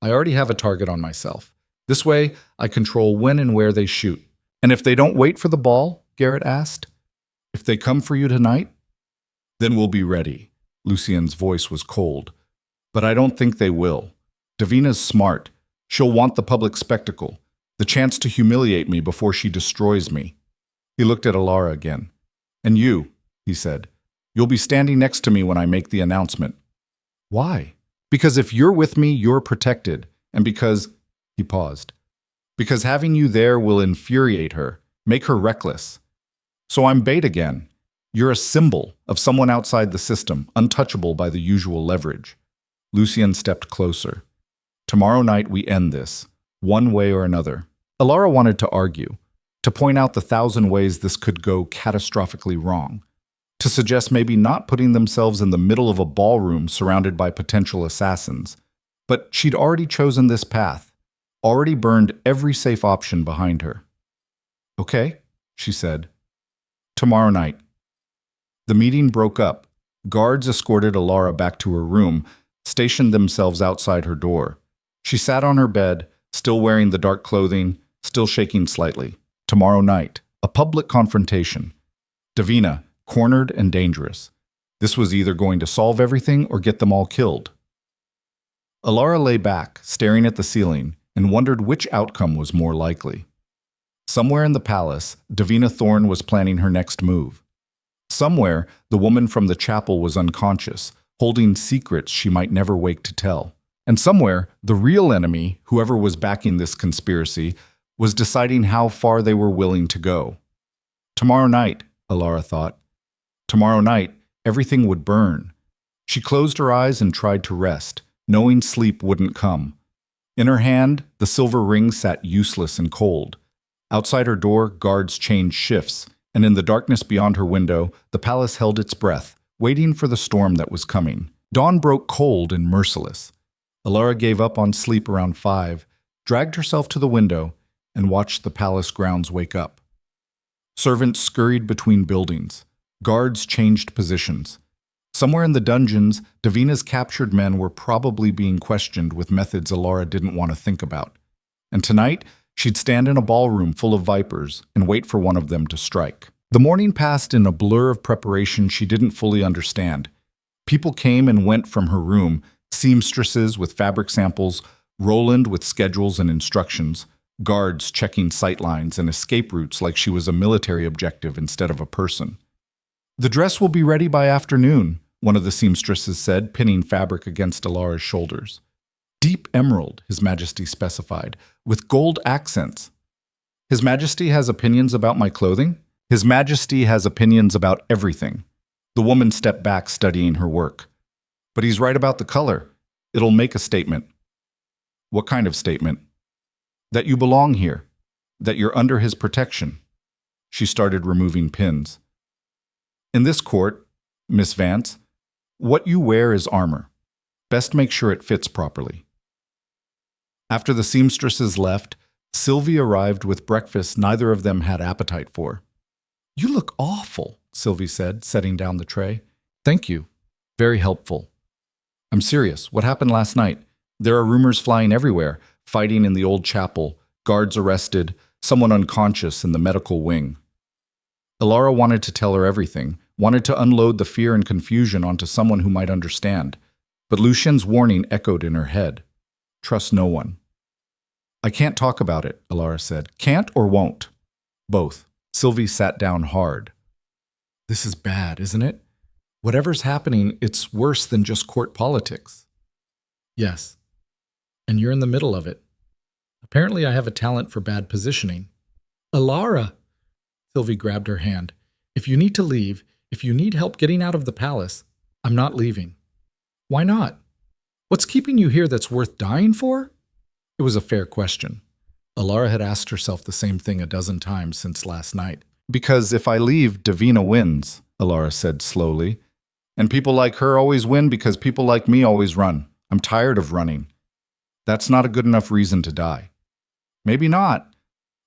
I already have a target on myself. This way, I control when and where they shoot. And if they don't wait for the ball, Garrett asked, if they come for you tonight, then we'll be ready. Lucien's voice was cold. But I don't think they will. Davina's smart. She'll want the public spectacle, the chance to humiliate me before she destroys me. He looked at Elara again. And you, he said, you'll be standing next to me when I make the announcement. Why? Because if you're with me, you're protected. And because, he paused, because having you there will infuriate her, make her reckless. So I'm bait again. You're a symbol of someone outside the system, untouchable by the usual leverage. Lucien stepped closer. Tomorrow night we end this, one way or another. Elara wanted to argue, to point out the 1,000 ways this could go catastrophically wrong, to suggest maybe not putting themselves in the middle of a ballroom surrounded by potential assassins. But she'd already chosen this path, already burned every safe option behind her. Okay, she said. Tomorrow night. The meeting broke up. Guards escorted Elara back to her room, stationed themselves outside her door. She sat on her bed, still wearing the dark clothing, still shaking slightly. Tomorrow night, a public confrontation. Davina, cornered and dangerous. This was either going to solve everything or get them all killed. Elara lay back, staring at the ceiling, and wondered which outcome was more likely. Somewhere in the palace, Davina Thorne was planning her next move. Somewhere, the woman from the chapel was unconscious, holding secrets she might never wake to tell. And somewhere, the real enemy, whoever was backing this conspiracy, was deciding how far they were willing to go. Tomorrow night, Elara thought. Tomorrow night, everything would burn. She closed her eyes and tried to rest, knowing sleep wouldn't come. In her hand, the silver ring sat useless and cold. Outside her door, guards changed shifts, and in the darkness beyond her window, the palace held its breath, waiting for the storm that was coming. Dawn broke cold and merciless. Elara gave up on sleep around 5, dragged herself to the window, and watched the palace grounds wake up. Servants scurried between buildings. Guards changed positions. Somewhere in the dungeons, Davina's captured men were probably being questioned with methods Elara didn't want to think about. And tonight, she'd stand in a ballroom full of vipers and wait for one of them to strike. The morning passed in a blur of preparation she didn't fully understand. People came and went from her room, seamstresses with fabric samples, Roland with schedules and instructions, guards checking sightlines and escape routes like she was a military objective instead of a person. The dress will be ready by afternoon, one of the seamstresses said, pinning fabric against Elara's shoulders. Deep emerald, His Majesty specified, with gold accents. His Majesty has opinions about my clothing? His Majesty has opinions about everything. The woman stepped back, studying her work. But he's right about the color. It'll make a statement. What kind of statement? That you belong here. That you're under his protection. She started removing pins. In this court, Miss Vance, what you wear is armor. Best make sure it fits properly. After the seamstresses left, Sylvie arrived with breakfast neither of them had appetite for. You look awful, Sylvie said, setting down the tray. Thank you. Very helpful. I'm serious. What happened last night? There are rumors flying everywhere. Fighting in the old chapel, guards arrested, someone unconscious in the medical wing. Elara wanted to tell her everything, wanted to unload the fear and confusion onto someone who might understand. But Lucien's warning echoed in her head. Trust no one. I can't talk about it, Elara said. Can't or won't? Both. Sylvie sat down hard. This is bad, isn't it? Whatever's happening, it's worse than just court politics. Yes. And you're in the middle of it. Apparently I have a talent for bad positioning. Elara! Sylvie grabbed her hand. If you need to leave, if you need help getting out of the palace, I'm not leaving. Why not? What's keeping you here that's worth dying for? It was a fair question. Elara had asked herself the same thing a dozen times since last night. Because if I leave, Davina wins, Elara said slowly. And people like her always win because people like me always run. I'm tired of running. That's not a good enough reason to die. Maybe not,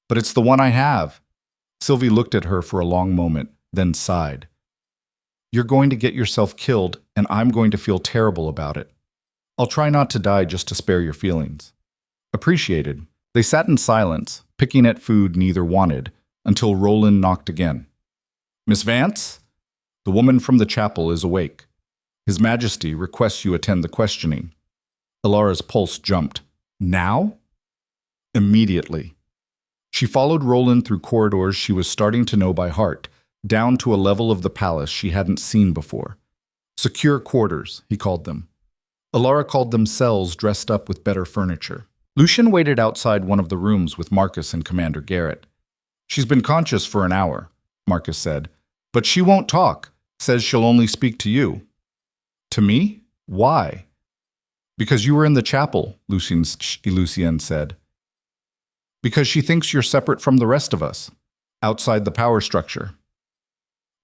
but it's the one I have. Sylvie looked at her for a long moment, then sighed. You're going to get yourself killed, and I'm going to feel terrible about it. I'll try not to die just to spare your feelings. Appreciated. They sat in silence, picking at food neither wanted, until Roland knocked again. Miss Vance? The woman from the chapel is awake. His Majesty requests you attend the questioning. Elara's pulse jumped. Now? Immediately. She followed Roland through corridors she was starting to know by heart, down to a level of the palace she hadn't seen before. Secure quarters, he called them. Elara called them cells dressed up with better furniture. Lucien waited outside one of the rooms with Marcus and Commander Garrett. She's been conscious for an hour, Marcus said, but she won't talk, says she'll only speak to you. To me? Why? Because you were in the chapel, Lucien said. Because she thinks you're separate from the rest of us, outside the power structure.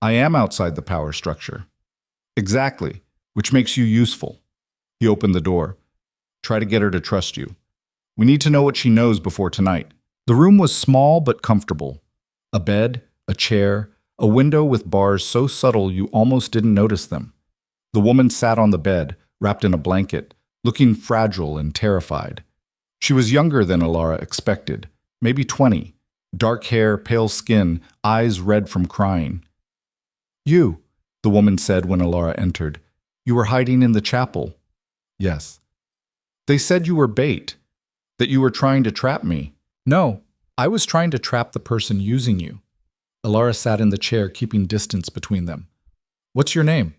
I am outside the power structure. Exactly, which makes you useful. He opened the door. Try to get her to trust you. We need to know what she knows before tonight. The room was small but comfortable. A bed, a chair, a window with bars so subtle you almost didn't notice them. The woman sat on the bed, wrapped in a blanket, looking fragile and terrified. She was younger than Elara expected, maybe 20. Dark hair, pale skin, eyes red from crying. You, the woman said when Elara entered. You were hiding in the chapel. Yes. They said you were bait, that you were trying to trap me. No, I was trying to trap the person using you. Elara sat in the chair, keeping distance between them. What's your name?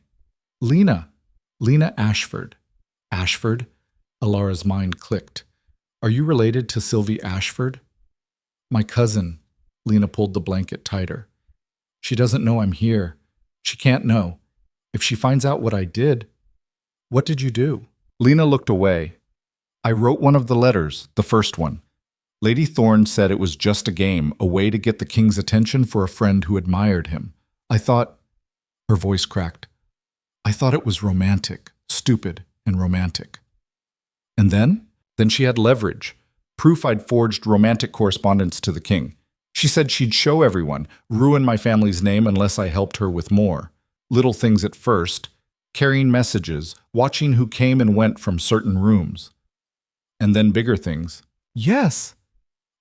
Lena. Lena Ashford. Ashford? Elara's mind clicked. Are you related to Sylvie Ashford? My cousin. Lena pulled the blanket tighter. She doesn't know I'm here. She can't know. If she finds out what I did... What did you do? Lena looked away. I wrote one of the letters, the first one. Lady Thorne said it was just a game, a way to get the king's attention for a friend who admired him. I thought... Her voice cracked. I thought it was romantic, stupid and romantic. And then? Then she had leverage. Proof I'd forged romantic correspondence to the king. She said she'd show everyone, ruin my family's name unless I helped her with more. Little things at first, carrying messages, watching who came and went from certain rooms. And then bigger things. Yes!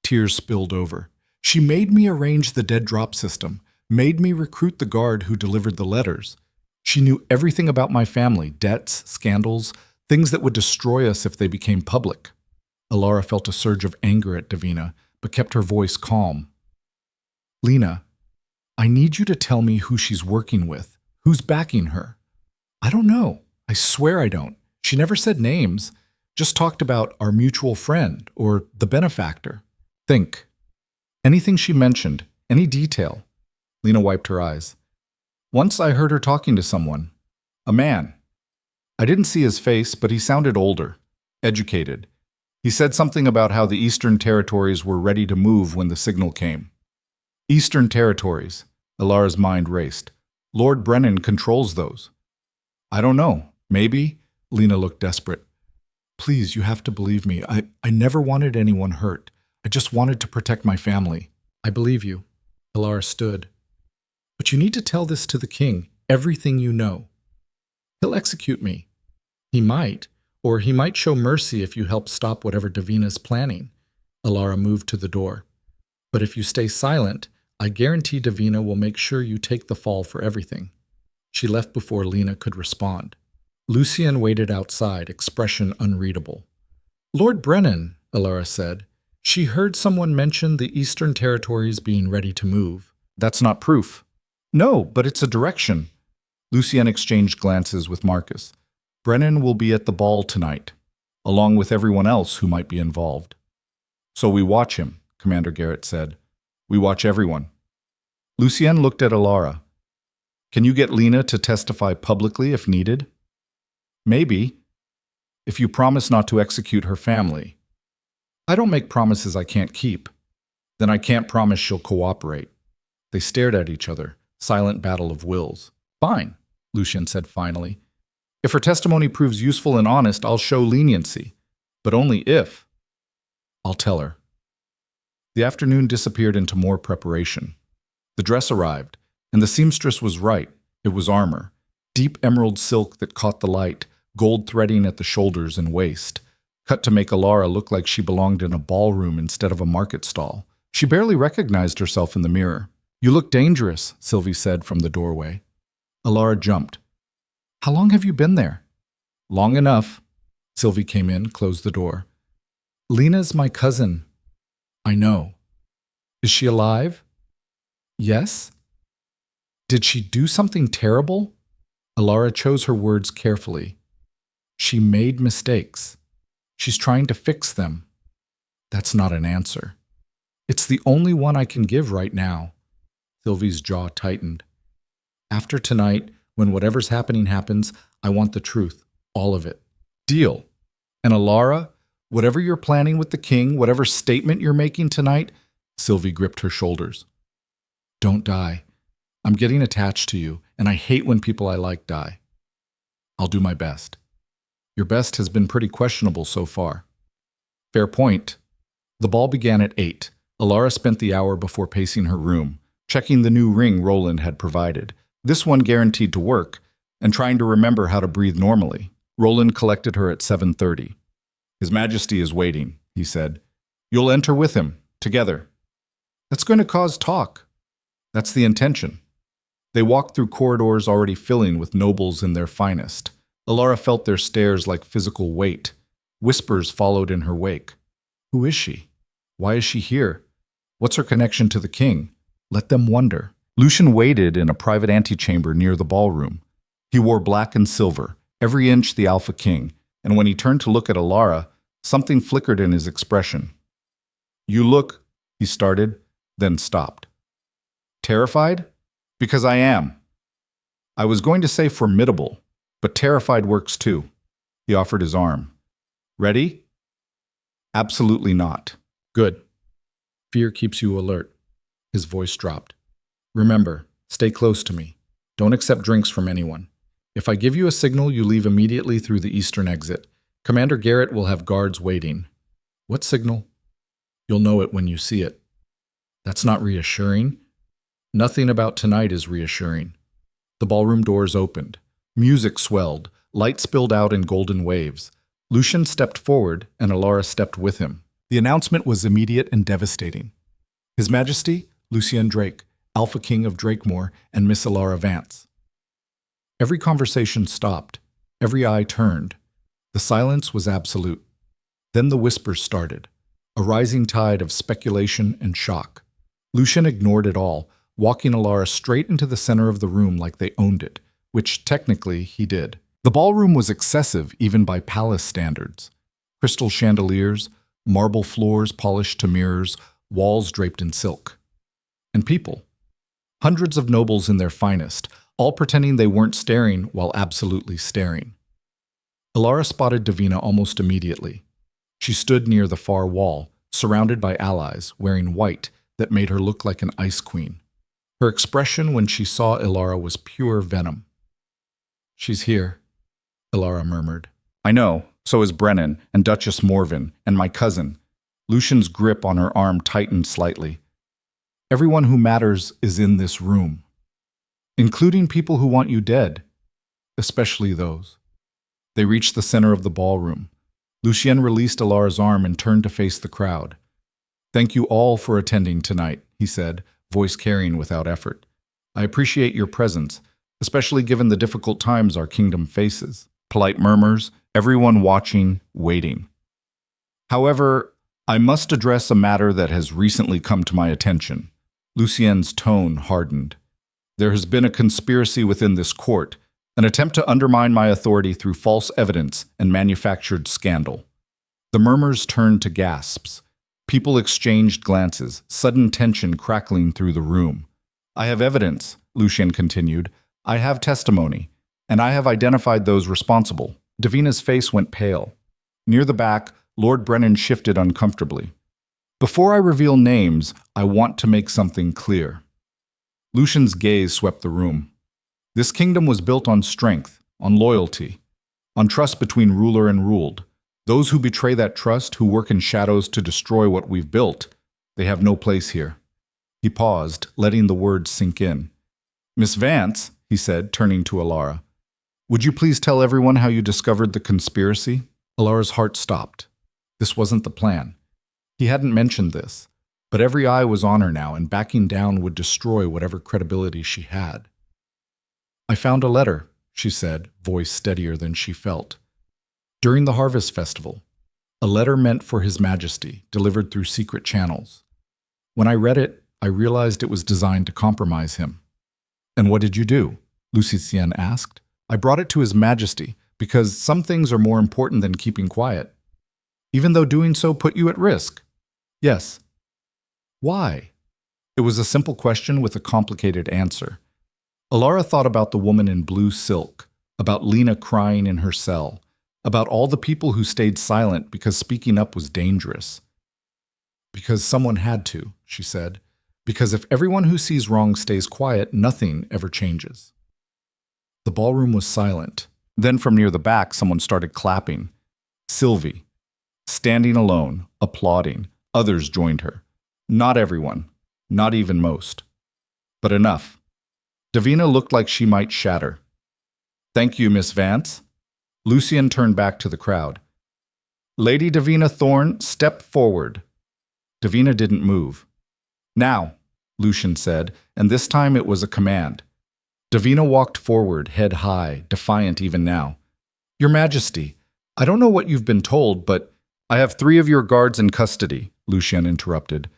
Tears spilled over. She made me arrange the dead drop system, made me recruit the guard who delivered the letters. She knew everything about my family, debts, scandals, things that would destroy us if they became public. Elara felt a surge of anger at Davina, but kept her voice calm. Lena, I need you to tell me who she's working with, who's backing her. I don't know. I swear I don't. She never said names, just talked about our mutual friend or the benefactor. Think. Anything she mentioned, any detail. Lena wiped her eyes. Once I heard her talking to someone. A man. I didn't see his face, but he sounded older, educated. He said something about how the Eastern Territories were ready to move when the signal came. Eastern Territories. Elara's mind raced. Lord Brennan controls those. I don't know. Maybe. Lena looked desperate. Please, you have to believe me. I never wanted anyone hurt. I just wanted to protect my family. I believe you. Elara stood. But you need to tell this to the king, everything you know. He'll execute me. He might, or he might show mercy if you help stop whatever Davina's planning. Elara moved to the door. But if you stay silent, I guarantee Davina will make sure you take the fall for everything. She left before Lena could respond. Lucien waited outside, expression unreadable. Lord Brennan, Elara said, She heard someone mention the Eastern Territories being ready to move. That's not proof. No, but it's a direction. Lucien exchanged glances with Marcus. Brennan will be at the ball tonight, along with everyone else who might be involved. So we watch him, Commander Garrett said. We watch everyone. Lucien looked at Elara. Can you get Lena to testify publicly if needed? Maybe, if you promise not to execute her family. I don't make promises I can't keep. Then I can't promise she'll cooperate. They stared at each other, silent battle of wills. Fine, Lucien said finally. If her testimony proves useful and honest, I'll show leniency. But only if. I'll tell her. The afternoon disappeared into more preparation. The dress arrived, and the seamstress was right. It was armor. Deep emerald silk that caught the light, gold threading at the shoulders and waist, cut to make Elara look like she belonged in a ballroom instead of a market stall. She barely recognized herself in the mirror. You look dangerous, Sylvie said from the doorway. Elara jumped. How long have you been there? Long enough. Sylvie came in, closed the door. Lena's my cousin. I know. Is she alive? Yes. Did she do something terrible? Elara chose her words carefully. She made mistakes. She's trying to fix them. That's not an answer. It's the only one I can give right now. Sylvie's jaw tightened. After tonight, when whatever's happening happens, I want the truth, all of it. Deal. And Elara, whatever you're planning with the king, whatever statement you're making tonight, Sylvie gripped her shoulders. Don't die. I'm getting attached to you, and I hate when people I like die. I'll do my best. Your best has been pretty questionable so far. Fair point. The ball began at 8. Elara spent the hour before pacing her room, checking the new ring Roland had provided. This one guaranteed to work, and trying to remember how to breathe normally. Roland collected her at 7:30. His Majesty is waiting, he said. You'll enter with him, together. That's going to cause talk. That's the intention. They walked through corridors already filling with nobles in their finest. Elara felt their stares like physical weight. Whispers followed in her wake. Who is she? Why is she here? What's her connection to the king? Let them wonder. Lucien waited in a private antechamber near the ballroom. He wore black and silver, every inch the Alpha King, and when he turned to look at Elara, something flickered in his expression. You look, he started, then stopped. Terrified? Because I am. I was going to say formidable, but terrified works too. He offered his arm. Ready? Absolutely not. Good. Fear keeps you alert. His voice dropped. Remember, stay close to me. Don't accept drinks from anyone. If I give you a signal, you leave immediately through the eastern exit. Commander Garrett will have guards waiting. What signal? You'll know it when you see it. That's not reassuring. Nothing about tonight is reassuring. The ballroom doors opened. Music swelled. Light spilled out in golden waves. Lucien stepped forward, and Elara stepped with him. The announcement was immediate and devastating. His Majesty, Lucien Drake, Alpha King of Drakemore, and Miss Elara Vance. Every conversation stopped. Every eye turned. The silence was absolute. Then the whispers started, a rising tide of speculation and shock. Lucien ignored it all, walking Elara straight into the center of the room like they owned it, which technically he did. The ballroom was excessive even by palace standards. Crystal chandeliers, marble floors polished to mirrors, walls draped in silk. And people. Hundreds of nobles in their finest, all pretending they weren't staring while absolutely staring. Elara spotted Davina almost immediately. She stood near the far wall, surrounded by allies, wearing white that made her look like an ice queen. Her expression when she saw Elara was pure venom. She's here, Elara murmured. I know, so is Brennan, and Duchess Morven, and my cousin. Lucien's grip on her arm tightened slightly. Everyone who matters is in this room, including people who want you dead, especially those. They reached the center of the ballroom. Lucien released Elara's arm and turned to face the crowd. Thank you all for attending tonight, he said, voice carrying without effort. I appreciate your presence, especially given the difficult times our kingdom faces. Polite murmurs, everyone watching, waiting. However, I must address a matter that has recently come to my attention. Lucien's tone hardened. There has been a conspiracy within this court, an attempt to undermine my authority through false evidence and manufactured scandal. The murmurs turned to gasps. People exchanged glances, sudden tension crackling through the room. I have evidence, Lucien continued. I have testimony, and I have identified those responsible. Davina's face went pale. Near the back, Lord Brennan shifted uncomfortably. Before I reveal names, I want to make something clear. Lucien's gaze swept the room. This kingdom was built on strength, on loyalty, on trust between ruler and ruled. Those who betray that trust, who work in shadows to destroy what we've built, they have no place here. He paused, letting the words sink in. Miss Vance, he said, turning to Elara, would you please tell everyone how you discovered the conspiracy? Elara's heart stopped. This wasn't the plan. He hadn't mentioned this, but every eye was on her now, and backing down would destroy whatever credibility she had. I found a letter, she said, voice steadier than she felt. During the Harvest Festival, a letter meant for His Majesty, delivered through secret channels. When I read it, I realized it was designed to compromise him. And what did you do? Lucien asked. I brought it to His Majesty, because some things are more important than keeping quiet. Even though doing so put you at risk. Yes. Why? It was a simple question with a complicated answer. Elara thought about the woman in blue silk, about Lena crying in her cell, about all the people who stayed silent because speaking up was dangerous. Because someone had to, she said. Because if everyone who sees wrong stays quiet, nothing ever changes. The ballroom was silent. Then from near the back, someone started clapping. Sylvie. Standing alone, applauding. Others joined her. Not everyone. Not even most. But enough. Davina looked like she might shatter. Thank you, Miss Vance. Lucien turned back to the crowd. Lady Davina Thorne, step forward. Davina didn't move. Now, Lucien said, and this time it was a command. Davina walked forward, head high, defiant even now. Your Majesty, I don't know what you've been told, but I have 3 of your guards in custody, Lucien interrupted.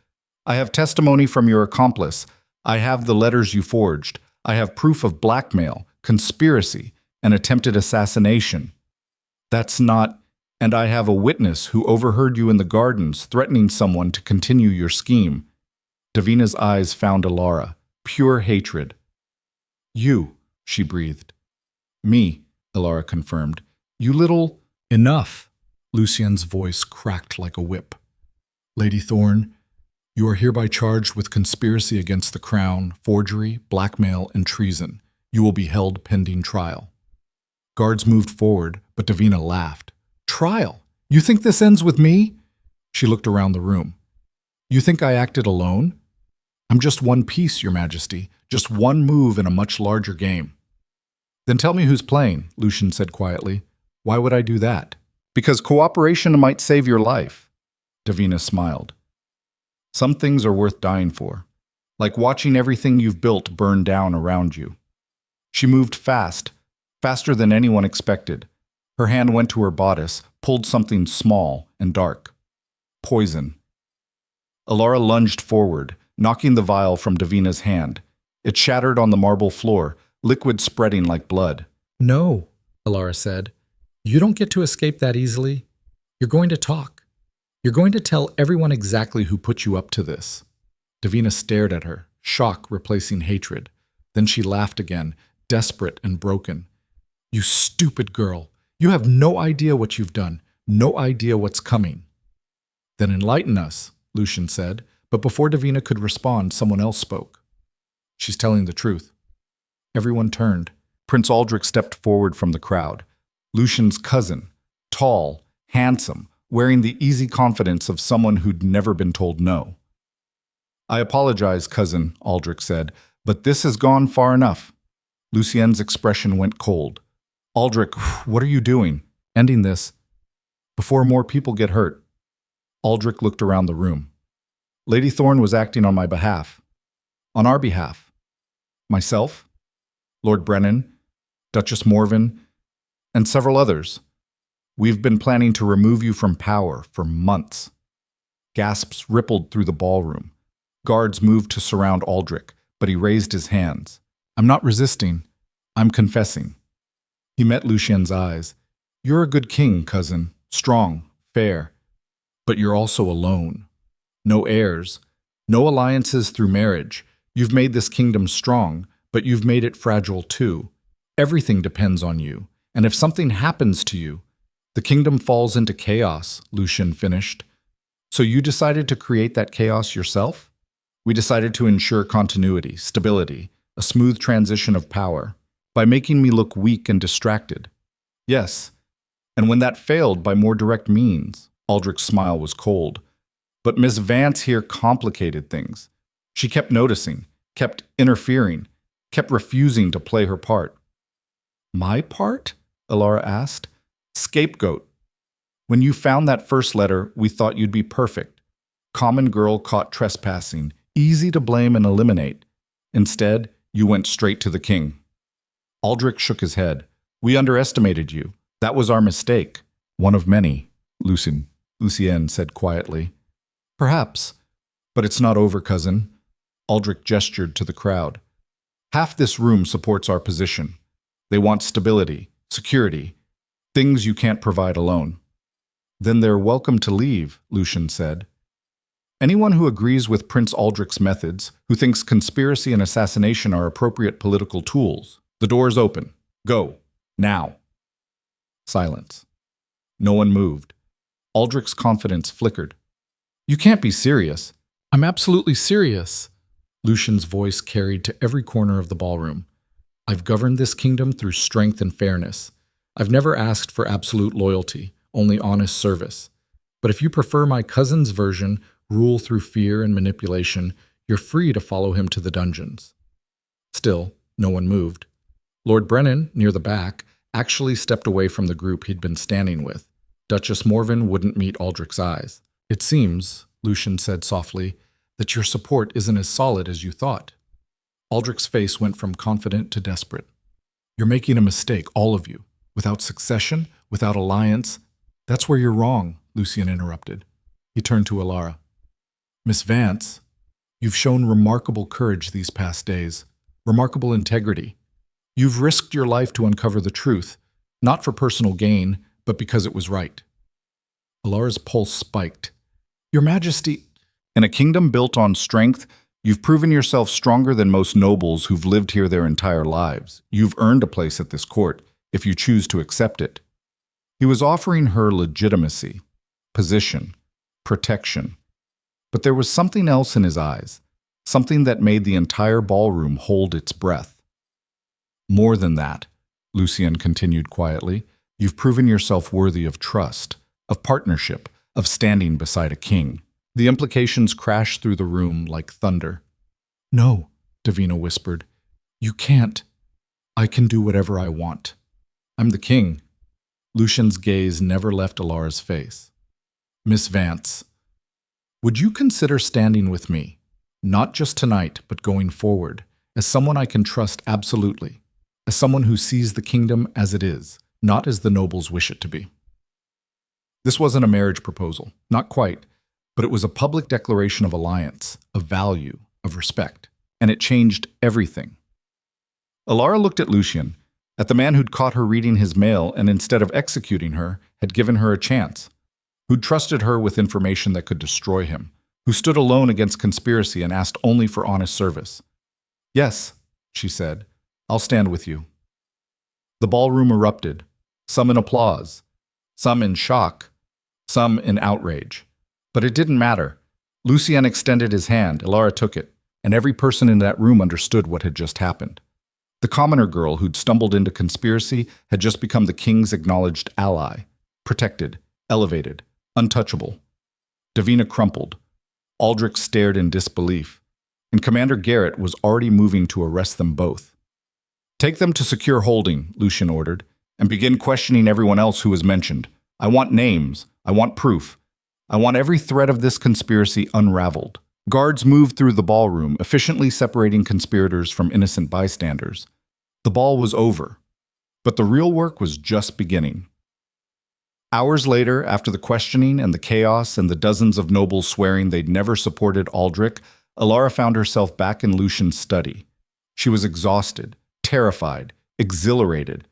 I have testimony from your accomplice. I have the letters you forged. I have proof of blackmail, conspiracy, and attempted assassination. That's not, and I have a witness who overheard you in the gardens threatening someone to continue your scheme. Davina's eyes found Elara, pure hatred. You, she breathed. Me, Elara confirmed. You little... Enough. Lucien's voice cracked like a whip. Lady Thorne, you are hereby charged with conspiracy against the crown, forgery, blackmail, and treason. You will be held pending trial. Guards moved forward, but Davina laughed. Trial? You think this ends with me? She looked around the room. You think I acted alone? I'm just one piece, Your Majesty, just one move in a much larger game. Then tell me who's playing, Lucien said quietly. Why would I do that? Because cooperation might save your life. Davina smiled. Some things are worth dying for, like watching everything you've built burn down around you. She moved fast, faster than anyone expected. Her hand went to her bodice, pulled something small and dark. Poison. Elara lunged forward, knocking the vial from Davina's hand. It shattered on the marble floor, liquid spreading like blood. No, Elara said. You don't get to escape that easily. You're going to talk. You're going to tell everyone exactly who put you up to this. Davina stared at her, shock replacing hatred. Then she laughed again, desperate and broken. You stupid girl. You have no idea what you've done, no idea what's coming. Then enlighten us, Lucien said, but before Davina could respond, someone else spoke. She's telling the truth. Everyone turned. Prince Aldrich stepped forward from the crowd. Lucien's cousin, tall, handsome, wearing the easy confidence of someone who'd never been told no. I apologize, cousin, Aldrich said, but this has gone far enough. Lucien's expression went cold. Aldrich, what are you doing? Ending this before more people get hurt. Aldrich looked around the room. Lady Thorne was acting on my behalf. On our behalf. Myself, Lord Brennan, Duchess Morven, and several others. We've been planning to remove you from power for months. Gasps rippled through the ballroom. Guards moved to surround Aldrich, but he raised his hands. "I'm not resisting. I'm confessing." He met Lucien's eyes. "You're a good king, cousin. Strong, fair. But you're also alone. No heirs. No alliances through marriage. You've made this kingdom strong, but you've made it fragile too. Everything depends on you. And if something happens to you, the kingdom falls into chaos," Lucien finished. "So you decided to create that chaos yourself?" "We decided to ensure continuity, stability, a smooth transition of power, by making me look weak and distracted." "Yes, and when that failed by more direct means," Aldrich's smile was cold. "But Miss Vance here complicated things. She kept noticing, kept interfering, kept refusing to play her part." "My part?" Elara asked. "Scapegoat. When you found that first letter, we thought you'd be perfect. Common girl caught trespassing, easy to blame and eliminate. Instead, you went straight to the king." Aldrich shook his head. "We underestimated you. That was our mistake." "One of many," Lucien said quietly. "Perhaps. But it's not over, cousin." Aldrich gestured to the crowd. "Half this room supports our position. They want stability, security, things you can't provide alone." "Then they're welcome to leave," Lucien said. "Anyone who agrees with Prince Aldrich's methods, who thinks conspiracy and assassination are appropriate political tools, the door's open. Go. Now." Silence. No one moved. Aldrich's confidence flickered. "You can't be serious." "I'm absolutely serious," Lucien's voice carried to every corner of the ballroom. "I've governed this kingdom through strength and fairness. I've never asked for absolute loyalty, only honest service. But if you prefer my cousin's version, rule through fear and manipulation, you're free to follow him to the dungeons." Still, no one moved. Lord Brennan, near the back, actually stepped away from the group he'd been standing with. Duchess Morven wouldn't meet Aldrich's eyes. "It seems," Lucien said softly, "that your support isn't as solid as you thought." Aldrich's face went from confident to desperate. "You're making a mistake, all of you. Without succession, without alliance." "That's where you're wrong," Lucien interrupted. He turned to Elara. "Miss Vance, you've shown remarkable courage these past days, remarkable integrity. You've risked your life to uncover the truth, not for personal gain, but because it was right." Elara's pulse spiked. "Your Majesty—" "In a kingdom built on strength, you've proven yourself stronger than most nobles who've lived here their entire lives. You've earned a place at this court, if you choose to accept it." He was offering her legitimacy, position, protection. But there was something else in his eyes, something that made the entire ballroom hold its breath. "More than that," Lucien continued quietly, "you've proven yourself worthy of trust, of partnership, of standing beside a king." The implications crashed through the room like thunder. "No," Davina whispered. "You can't. I can do whatever I want. I'm the king." Lucien's gaze never left Elara's face. "Miss Vance, would you consider standing with me, not just tonight, but going forward, as someone I can trust absolutely, as someone who sees the kingdom as it is, not as the nobles wish it to be?" This wasn't a marriage proposal, not quite, but it was a public declaration of alliance, of value, of respect, and it changed everything. Elara looked at Lucien, at the man who'd caught her reading his mail and instead of executing her, had given her a chance, who'd trusted her with information that could destroy him, who stood alone against conspiracy and asked only for honest service. "Yes," she said, "I'll stand with you." The ballroom erupted, some in applause, some in shock, some in outrage. But it didn't matter. Lucien extended his hand, Elara took it, and every person in that room understood what had just happened. The commoner girl who'd stumbled into conspiracy had just become the king's acknowledged ally, protected, elevated, untouchable. Davina crumpled. Aldrich stared in disbelief, and Commander Garrett was already moving to arrest them both. "Take them to secure holding," Lucien ordered, "and begin questioning everyone else who was mentioned. I want names. I want proof. I want every thread of this conspiracy unraveled." Guards moved through the ballroom, efficiently separating conspirators from innocent bystanders. The ball was over, but the real work was just beginning. Hours later, after the questioning and the chaos and the dozens of nobles swearing they'd never supported Aldrich, Elara found herself back in Lucian's study. She was exhausted, terrified, exhilarated.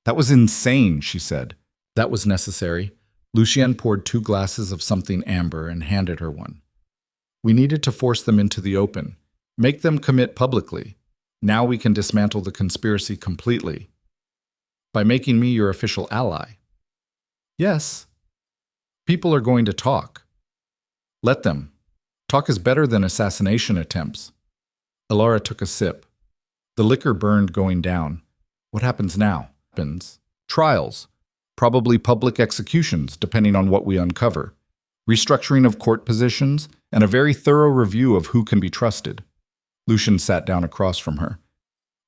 That was insane, she said. That was necessary. Lucien poured 2 glasses of something amber and handed her one. We needed to force them into the open, make them commit publicly. Now we can dismantle the conspiracy completely. By making me your official ally. Yes. People are going to talk. Let them. Talk is better than assassination attempts. Elara took a sip. The liquor burned going down. What happens now? Trials. Probably public executions, depending on what we uncover. Restructuring of court positions, and a very thorough review of who can be trusted. Lucian sat down across from her.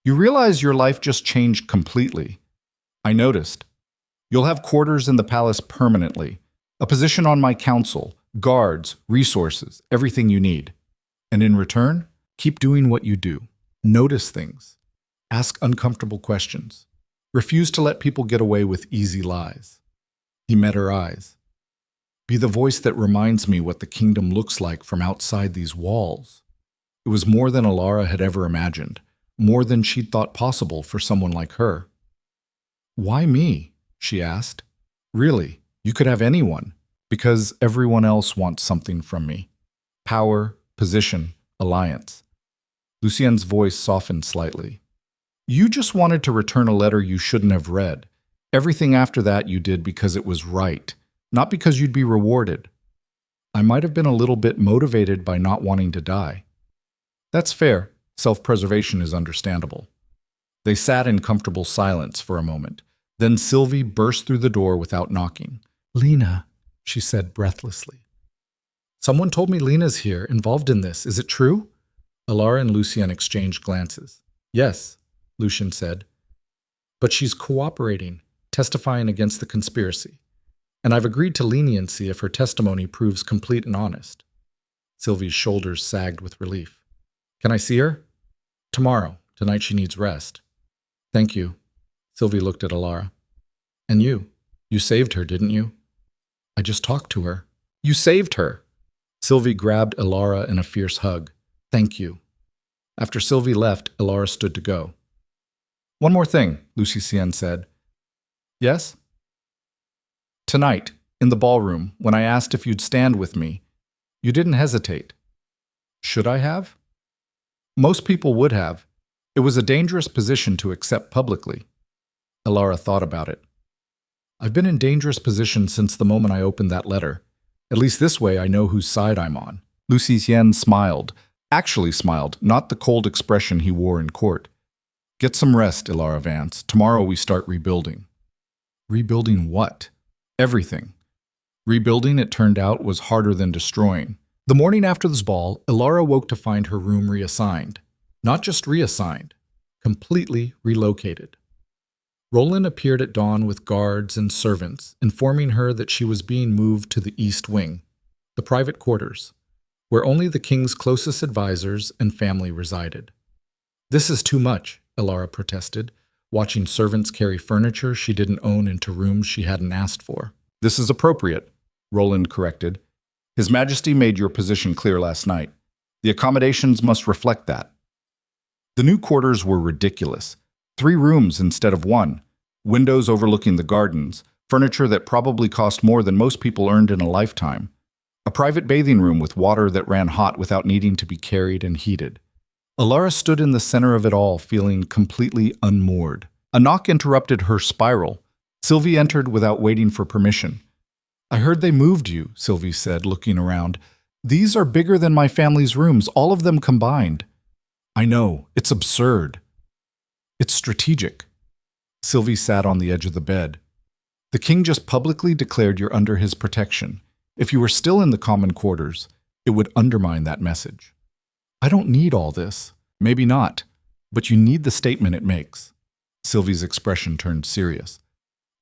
You realize your life just changed completely. I noticed. You'll have quarters in the palace permanently, a position on my council, guards, resources, everything you need. And in return, keep doing what you do. Notice things. Ask uncomfortable questions. Refuse to let people get away with easy lies. He met her eyes. Be the voice that reminds me what the kingdom looks like from outside these walls. It was more than Elara had ever imagined, more than she'd thought possible for someone like her. Why me? She asked. Really, you could have anyone, because everyone else wants something from me. Power, position, alliance. Lucien's voice softened slightly. You just wanted to return a letter you shouldn't have read. Everything after that you did because it was right, not because you'd be rewarded. I might have been a little bit motivated by not wanting to die. That's fair. Self-preservation is understandable. They sat in comfortable silence for a moment. Then Sylvie burst through the door without knocking. Lena, she said breathlessly. Someone told me Lena's here, involved in this. Is it true? Elara and Lucien exchanged glances. Yes, Lucien said. But she's cooperating, testifying against the conspiracy. And I've agreed to leniency if her testimony proves complete and honest. Sylvie's shoulders sagged with relief. Can I see her? Tomorrow. Tonight she needs rest. Thank you. Sylvie looked at Elara. And you saved her, didn't you? I just talked to her. You saved her! Sylvie grabbed Elara in a fierce hug. Thank you. After Sylvie left, Elara stood to go. One more thing, Lucien said. Yes? Tonight, in the ballroom, when I asked if you'd stand with me, you didn't hesitate. Should I have? Most people would have. It was a dangerous position to accept publicly. Elara thought about it. I've been in dangerous positions since the moment I opened that letter. At least this way I know whose side I'm on. Lucien smiled. Actually smiled, not the cold expression he wore in court. Get some rest, Elara Vance. Tomorrow we start rebuilding. Rebuilding what? Everything. Rebuilding, it turned out, was harder than destroying. The morning after this ball, Elara woke to find her room reassigned. Not just reassigned, completely relocated. Roland appeared at dawn with guards and servants, informing her that she was being moved to the East Wing, the private quarters, where only the king's closest advisors and family resided. This is too much, Elara protested, watching servants carry furniture she didn't own into rooms she hadn't asked for. This is appropriate, Roland corrected. His Majesty made your position clear last night. The accommodations must reflect that. The new quarters were ridiculous. 3 rooms instead of 1, windows overlooking the gardens, furniture that probably cost more than most people earned in a lifetime, a private bathing room with water that ran hot without needing to be carried and heated. Elara stood in the center of it all, feeling completely unmoored. A knock interrupted her spiral. Sylvie entered without waiting for permission. I heard they moved you, Sylvie said, looking around. These are bigger than my family's rooms, all of them combined. I know, it's absurd. It's strategic. Sylvie sat on the edge of the bed. The king just publicly declared you're under his protection. If you were still in the common quarters, it would undermine that message. I don't need all this. Maybe not. But you need the statement it makes. Sylvie's expression turned serious.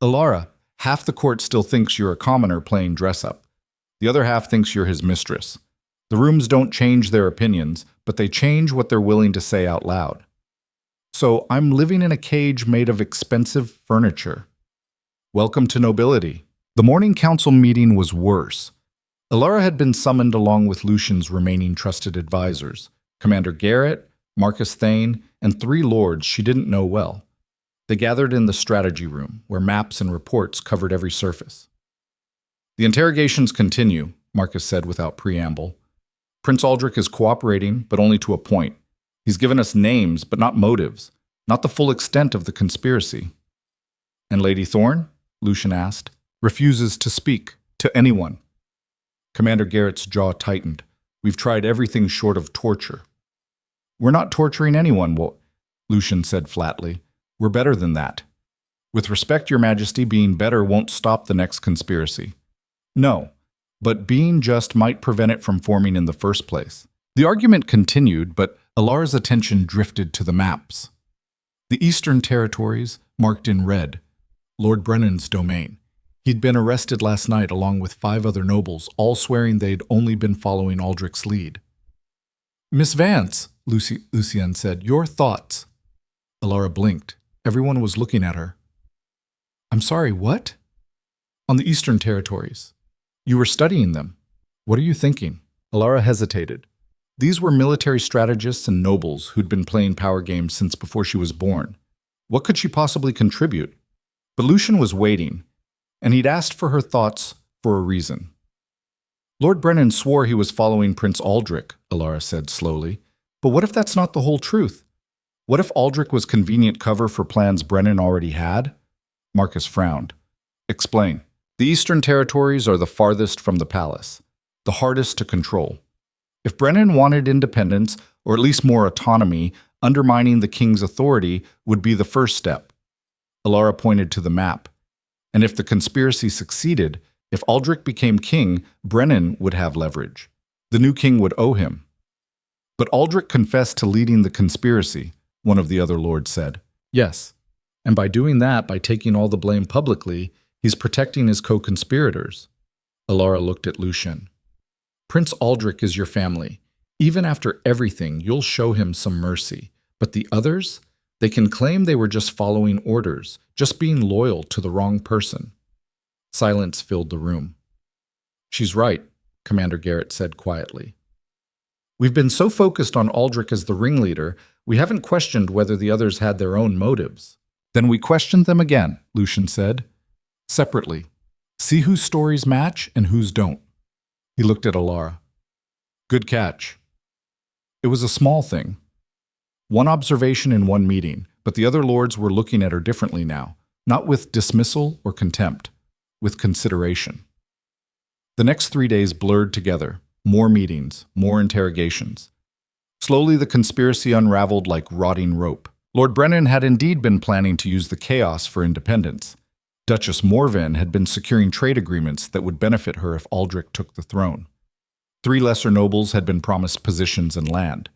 Elara, half the court still thinks you're a commoner playing dress-up. The other half thinks you're his mistress. The rooms don't change their opinions, but they change what they're willing to say out loud. So I'm living in a cage made of expensive furniture. Welcome to nobility. The morning council meeting was worse. Elara had been summoned along with Lucian's remaining trusted advisors, Commander Garrett, Marcus Thane, and 3 lords she didn't know well. They gathered in the strategy room, where maps and reports covered every surface. The interrogations continue, Marcus said without preamble. Prince Aldrich is cooperating, but only to a point. He's given us names, but not motives, not the full extent of the conspiracy. And Lady Thorne? Lucian asked. Refuses to speak to anyone. Commander Garrett's jaw tightened. We've tried everything short of torture. We're not torturing anyone, Lucian said flatly. We're better than that. With respect, Your Majesty, being better won't stop the next conspiracy. No, but being just might prevent it from forming in the first place. The argument continued, but Elara's attention drifted to the maps. The Eastern Territories, marked in red, Lord Brennan's domain. He'd been arrested last night along with 5 other nobles, all swearing they'd only been following Aldrich's lead. Miss Vance, Lucien said, your thoughts. Elara blinked. Everyone was looking at her. I'm sorry, what? On the Eastern Territories. You were studying them. What are you thinking? Elara hesitated. These were military strategists and nobles who'd been playing power games since before she was born. What could she possibly contribute? But Lucian was waiting, and he'd asked for her thoughts for a reason. Lord Brennan swore he was following Prince Aldrich, Elara said slowly. But what if that's not the whole truth? What if Aldrich was convenient cover for plans Brennan already had? Marcus frowned. Explain. The Eastern Territories are the farthest from the palace, the hardest to control. If Brennan wanted independence, or at least more autonomy, undermining the king's authority would be the first step. Elara pointed to the map. And if the conspiracy succeeded, if Aldrich became king, Brennan would have leverage. The new king would owe him. But Aldrich confessed to leading the conspiracy, one of the other lords said. Yes, and by doing that, by taking all the blame publicly, he's protecting his co-conspirators. Elara looked at Lucian. Prince Aldrich is your family. Even after everything, you'll show him some mercy. But the others? They can claim they were just following orders, just being loyal to the wrong person. Silence filled the room. She's right, Commander Garrett said quietly. We've been so focused on Aldrich as the ringleader, we haven't questioned whether the others had their own motives. Then we questioned them again, Lucian said. Separately. See whose stories match and whose don't. He looked at Elara. Good catch. It was a small thing. One observation in one meeting, but the other lords were looking at her differently now, not with dismissal or contempt, with consideration. The next 3 days blurred together, more meetings, more interrogations. Slowly the conspiracy unraveled like rotting rope. Lord Brennan had indeed been planning to use the chaos for independence. Duchess Morven had been securing trade agreements that would benefit her if Aldrich took the throne. 3 lesser nobles had been promised positions and land.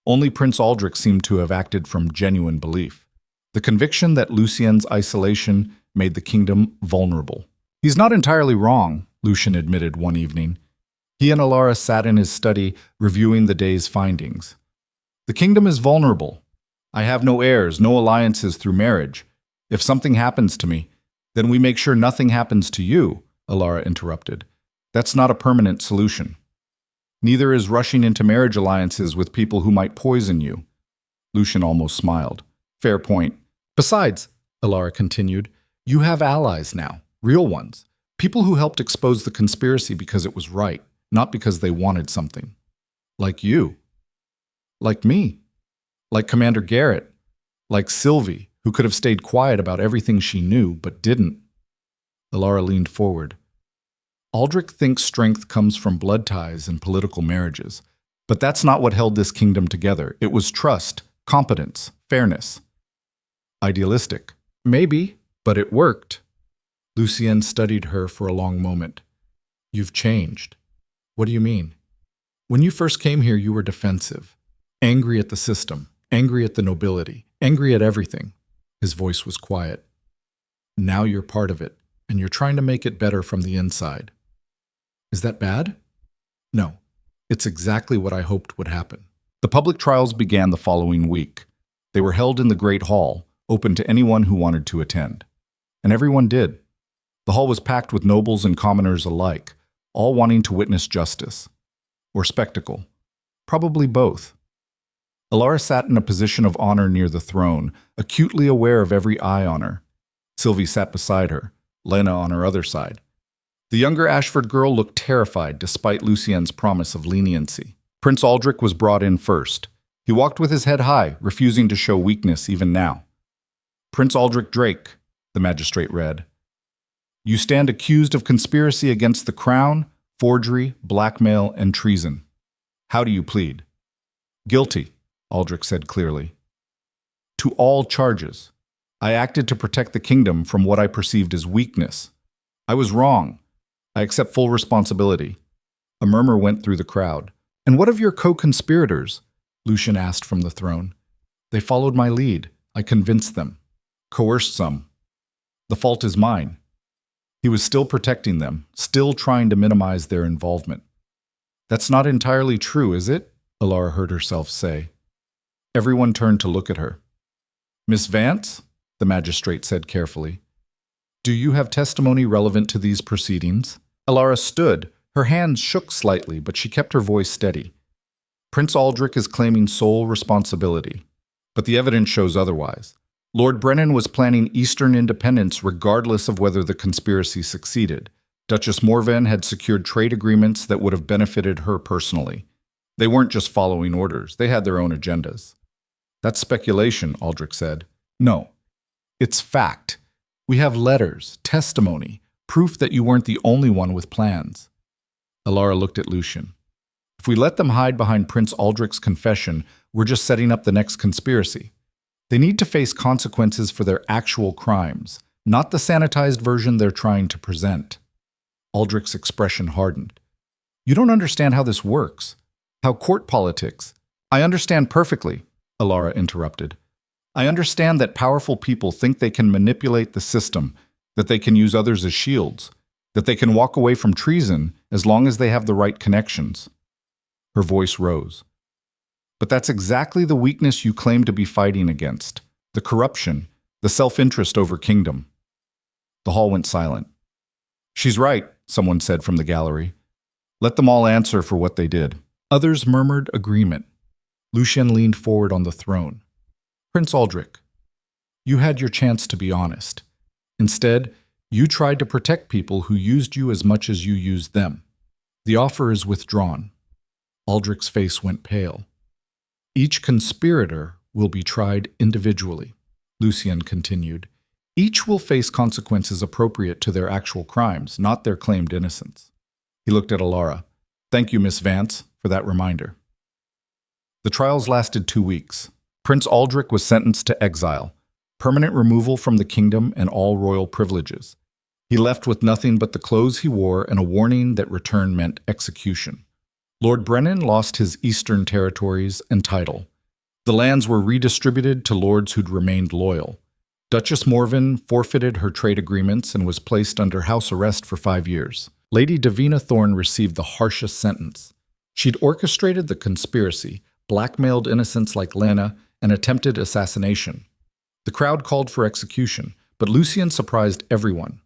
Only Prince Aldrich seemed to have acted from genuine belief. The conviction that Lucien's isolation made the kingdom vulnerable. He's not entirely wrong, Lucian admitted one evening. He and Elara sat in his study, reviewing the day's findings. The kingdom is vulnerable. I have no heirs, no alliances through marriage. If something happens to me, then we make sure nothing happens to you, Elara interrupted. That's not a permanent solution. Neither is rushing into marriage alliances with people who might poison you. Lucian almost smiled. Fair point. Besides, Elara continued, you have allies now, real ones. People who helped expose the conspiracy because it was right, not because they wanted something. Like you. Like me. Like Commander Garrett. Like Sylvie, who could have stayed quiet about everything she knew, but didn't. Elara leaned forward. Aldrich thinks strength comes from blood ties and political marriages. But that's not what held this kingdom together. It was trust, competence, fairness. Idealistic. Maybe, but it worked. Lucien studied her for a long moment. You've changed. What do you mean? When you first came here, you were defensive. Angry at the system. Angry at the nobility. Angry at everything. His voice was quiet. Now you're part of it, and you're trying to make it better from the inside. Is that bad? No. It's exactly what I hoped would happen. The public trials began the following week. They were held in the Great Hall, open to anyone who wanted to attend. And everyone did. The hall was packed with nobles and commoners alike, all wanting to witness justice. Or spectacle. Probably both. Elara sat in a position of honor near the throne, acutely aware of every eye on her. Sylvie sat beside her, Lena on her other side. The younger Ashford girl looked terrified despite Lucien's promise of leniency. Prince Aldrich was brought in first. He walked with his head high, refusing to show weakness even now. Prince Aldrich Drake, the magistrate read. You stand accused of conspiracy against the crown, forgery, blackmail, and treason. How do you plead? Guilty, Aldrich said clearly. To all charges. I acted to protect the kingdom from what I perceived as weakness. I was wrong. I accept full responsibility. A murmur went through the crowd. And what of your co-conspirators? Lucien asked from the throne. They followed my lead. I convinced them. Coerced some. The fault is mine. He was still protecting them, still trying to minimize their involvement. That's not entirely true, is it? Elara heard herself say. Everyone turned to look at her. Miss Vance, the magistrate said carefully, do you have testimony relevant to these proceedings? Elara stood. Her hands shook slightly, but she kept her voice steady. Prince Aldrich is claiming sole responsibility, but the evidence shows otherwise. Lord Brennan was planning Eastern independence regardless of whether the conspiracy succeeded. Duchess Morven had secured trade agreements that would have benefited her personally. They weren't just following orders, they had their own agendas. That's speculation, Aldrich said. No, it's fact. We have letters, testimony, proof that you weren't the only one with plans. Elara looked at Lucien. If we let them hide behind Prince Aldrich's confession, we're just setting up the next conspiracy. They need to face consequences for their actual crimes, not the sanitized version they're trying to present. Aldrich's expression hardened. You don't understand how this works. How court politics. I understand perfectly, Elara interrupted. I understand that powerful people think they can manipulate the system, that they can use others as shields, that they can walk away from treason as long as they have the right connections. Her voice rose. But that's exactly the weakness you claim to be fighting against, the corruption, the self-interest over kingdom. The hall went silent. She's right, someone said from the gallery. Let them all answer for what they did. Others murmured agreement. Lucien leaned forward on the throne. Prince Aldrich, you had your chance to be honest. Instead, you tried to protect people who used you as much as you used them. The offer is withdrawn. Aldrich's face went pale. Each conspirator will be tried individually, Lucien continued. Each will face consequences appropriate to their actual crimes, not their claimed innocence. He looked at Elara. Thank you, Miss Vance, for that reminder. The trials lasted 2 weeks. Prince Aldrich was sentenced to exile, permanent removal from the kingdom and all royal privileges. He left with nothing but the clothes he wore and a warning that return meant execution. Lord Brennan lost his eastern territories and title. The lands were redistributed to lords who'd remained loyal. Duchess Morven forfeited her trade agreements and was placed under house arrest for 5 years. Lady Davina Thorne received the harshest sentence. She'd orchestrated the conspiracy, blackmailed innocents like Lena, and attempted assassination. The crowd called for execution, but Lucien surprised everyone.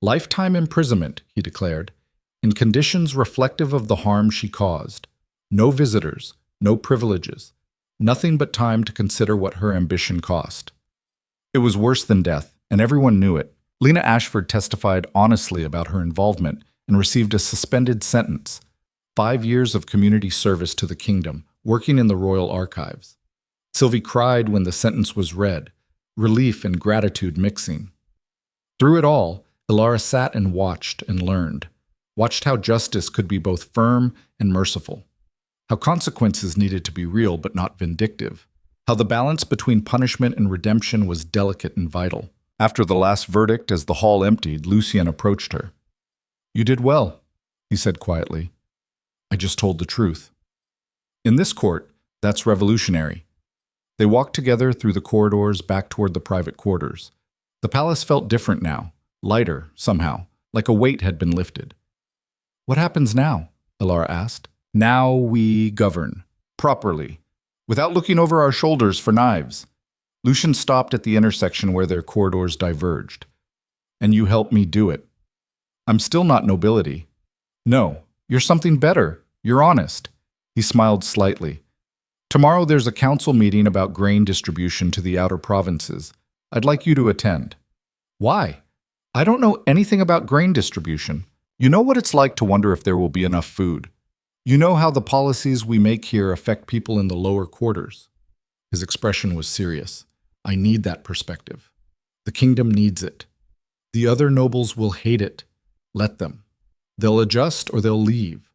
Lifetime imprisonment, he declared, in conditions reflective of the harm she caused. No visitors, no privileges, nothing but time to consider what her ambition cost. It was worse than death, and everyone knew it. Lena Ashford testified honestly about her involvement and received a suspended sentence, 5 years of community service to the kingdom, working in the royal archives. Sylvie cried when the sentence was read, relief and gratitude mixing. Through it all, Elara sat and watched and learned, watched how justice could be both firm and merciful, how consequences needed to be real but not vindictive, how the balance between punishment and redemption was delicate and vital. After the last verdict, as the hall emptied, Lucien approached her. You did well, he said quietly. I just told the truth. In this court, that's revolutionary. They walked together through the corridors back toward the private quarters. The palace felt different now, lighter, somehow, like a weight had been lifted. What happens now? Elara asked. Now we govern, properly, without looking over our shoulders for knives. Lucien stopped at the intersection where their corridors diverged. and you helped me do it. I'm still not nobility. No, you're something better. You're honest." He smiled slightly. "Tomorrow there's a council meeting about grain distribution to the outer provinces. I'd like you to attend." "Why?" "I don't know anything about grain distribution. You know what it's like to wonder if there will be enough food. You know how the policies we make here affect people in the lower quarters." His expression was serious. "I need that perspective. The kingdom needs it. The other nobles will hate it. Let them. They'll adjust or they'll leave."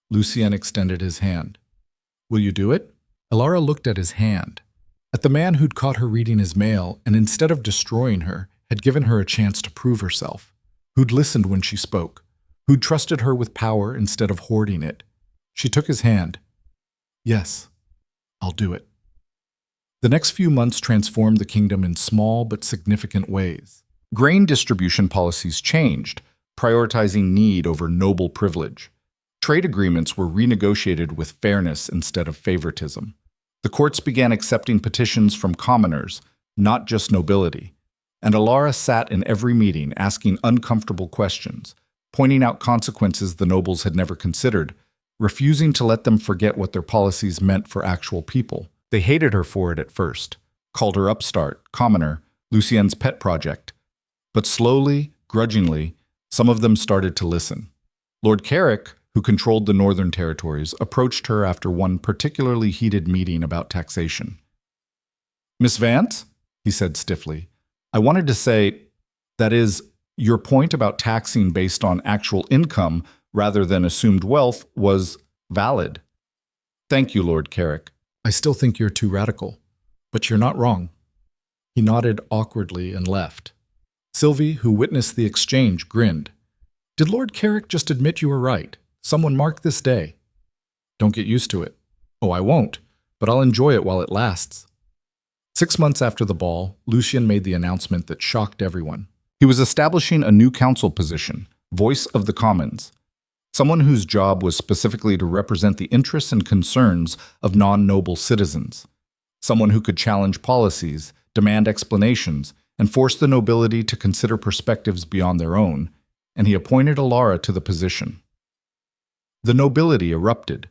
Lucien extended his hand. "Will you do it?" Elara looked at his hand, at the man who'd caught her reading his mail and instead of destroying her, had given her a chance to prove herself, who'd listened when she spoke, who'd trusted her with power instead of hoarding it. She took his hand. "Yes, I'll do it." The next few months transformed the kingdom in small but significant ways. Grain distribution policies changed, prioritizing need over noble privilege. Trade agreements were renegotiated with fairness instead of favoritism. The courts began accepting petitions from commoners, not just nobility. And Elara sat in every meeting asking uncomfortable questions, pointing out consequences the nobles had never considered, refusing to let them forget what their policies meant for actual people. They hated her for it at first, called her upstart, commoner, Lucien's pet project. But slowly, grudgingly, some of them started to listen. Lord Carrick, who controlled the northern territories, approached her after one particularly heated meeting about taxation. "Miss Vance," he said stiffly, "I wanted to say, that is, your point about taxing based on actual income rather than assumed wealth was valid." "Thank you, Lord Carrick. I still think you're too radical, but you're not wrong." He nodded awkwardly and left. Sylvie, who witnessed the exchange, grinned. "Did Lord Carrick just admit you were right? Someone mark this day." "Don't get used to it." "Oh, I won't, but I'll enjoy it while it lasts." 6 months after the ball, Lucien made the announcement that shocked everyone. He was establishing a new council position, Voice of the Commons, someone whose job was specifically to represent the interests and concerns of non-noble citizens, someone who could challenge policies, demand explanations, and force the nobility to consider perspectives beyond their own, and he appointed Elara to the position. The nobility erupted,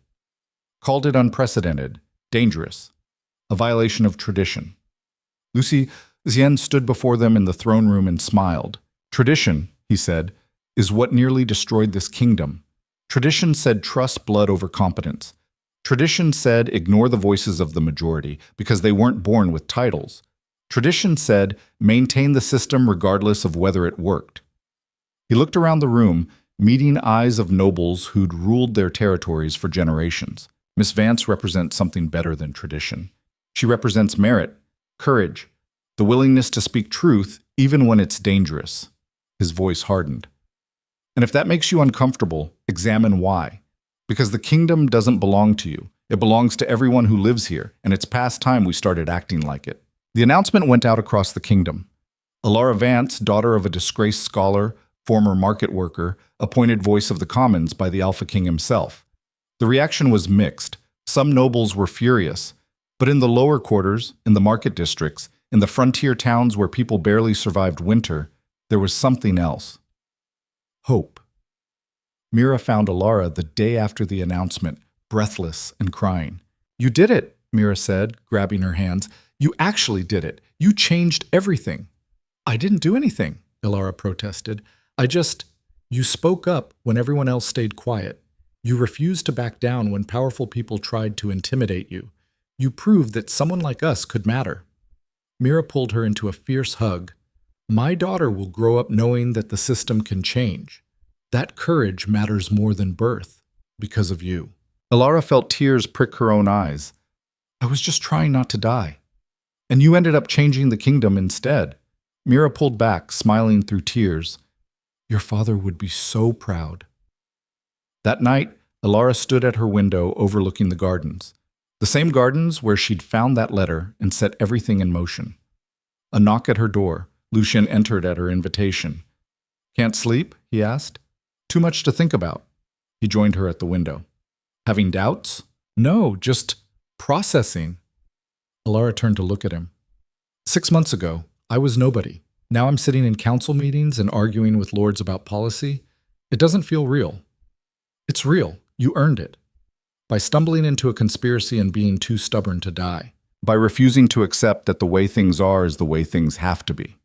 called it unprecedented, dangerous, a violation of tradition. Lucien stood before them in the throne room and smiled. "Tradition," he said, "is what nearly destroyed this kingdom. Tradition said trust blood over competence. Tradition said ignore the voices of the majority because they weren't born with titles. Tradition said maintain the system regardless of whether it worked." He looked around the room, meeting eyes of nobles who'd ruled their territories for generations. Miss Vance represents something better than tradition. She represents merit, courage, the willingness to speak truth even when it's dangerous. His voice hardened. "And if that makes you uncomfortable, examine why. Because the kingdom doesn't belong to you. It belongs to everyone who lives here, and it's past time we started acting like it." The announcement went out across the kingdom. Elara Vance, daughter of a disgraced scholar, former market worker, appointed Voice of the Commons by the Alpha King himself. The reaction was mixed. Some nobles were furious, but in the lower quarters, in the market districts, in the frontier towns where people barely survived winter, there was something else. Hope. Mira found Elara the day after the announcement, breathless and crying. "You did it," Mira said, grabbing her hands. "You actually did it. You changed everything." "I didn't do anything," Elara protested. You spoke up when everyone else stayed quiet. You refused to back down when powerful people tried to intimidate you. You proved that someone like us could matter." Mira pulled her into a fierce hug. "My daughter will grow up knowing that the system can change. That courage matters more than birth, because of you." Elara felt tears prick her own eyes. "I was just trying not to die. And you ended up changing the kingdom instead." Mira pulled back, smiling through tears. "Your father would be so proud." That night, Elara stood at her window overlooking the gardens. The same gardens where she'd found that letter and set everything in motion. A knock at her door. Lucien entered at her invitation. "Can't sleep?" he asked. "Too much to think about." He joined her at the window. "Having doubts?" "No, just processing." Elara turned to look at him. 6 months ago, I was nobody. Now I'm sitting in council meetings and arguing with lords about policy. It doesn't feel real. It's real. You earned it. By stumbling into a conspiracy and being too stubborn to die. By refusing to accept that the way things are is the way things have to be.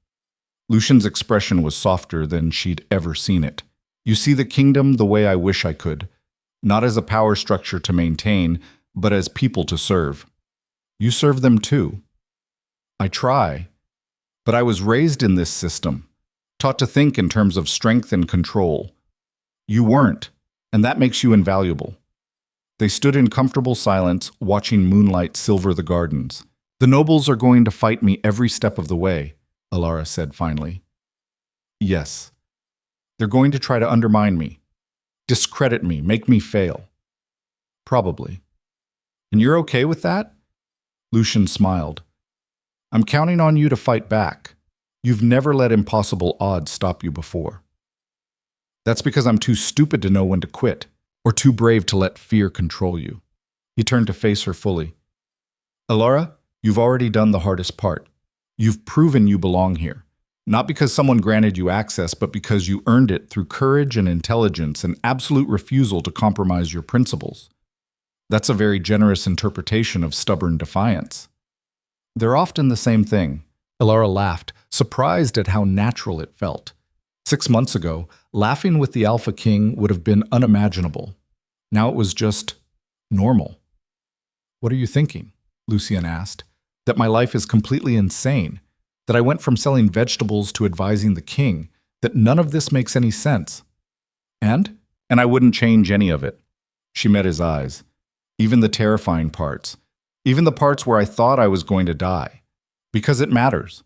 Lucian's expression was softer than she'd ever seen it. You see the kingdom the way I wish I could, not as a power structure to maintain, but as people to serve. You serve them too. I try, but I was raised in this system, taught to think in terms of strength and control. You weren't, and that makes you invaluable. They stood in comfortable silence, watching moonlight silver the gardens. The nobles are going to fight me every step of the way, Elara said finally. Yes. They're going to try to undermine me, discredit me, make me fail. Probably. And you're okay with that? Lucian smiled. I'm counting on you to fight back. You've never let impossible odds stop you before. That's because I'm too stupid to know when to quit, or too brave to let fear control you. He turned to face her fully. Elara, you've already done the hardest part. You've proven you belong here. Not because someone granted you access, but because you earned it through courage and intelligence and absolute refusal to compromise your principles. That's a very generous interpretation of stubborn defiance. They're often the same thing. Elara laughed, surprised at how natural it felt. 6 months ago, laughing with the Alpha King would have been unimaginable. Now it was just normal. What are you thinking? Lucian asked. That my life is completely insane. That I went from selling vegetables to advising the king. That none of this makes any sense. And I wouldn't change any of it. She met his eyes. Even the terrifying parts. Even the parts where I thought I was going to die. Because it matters.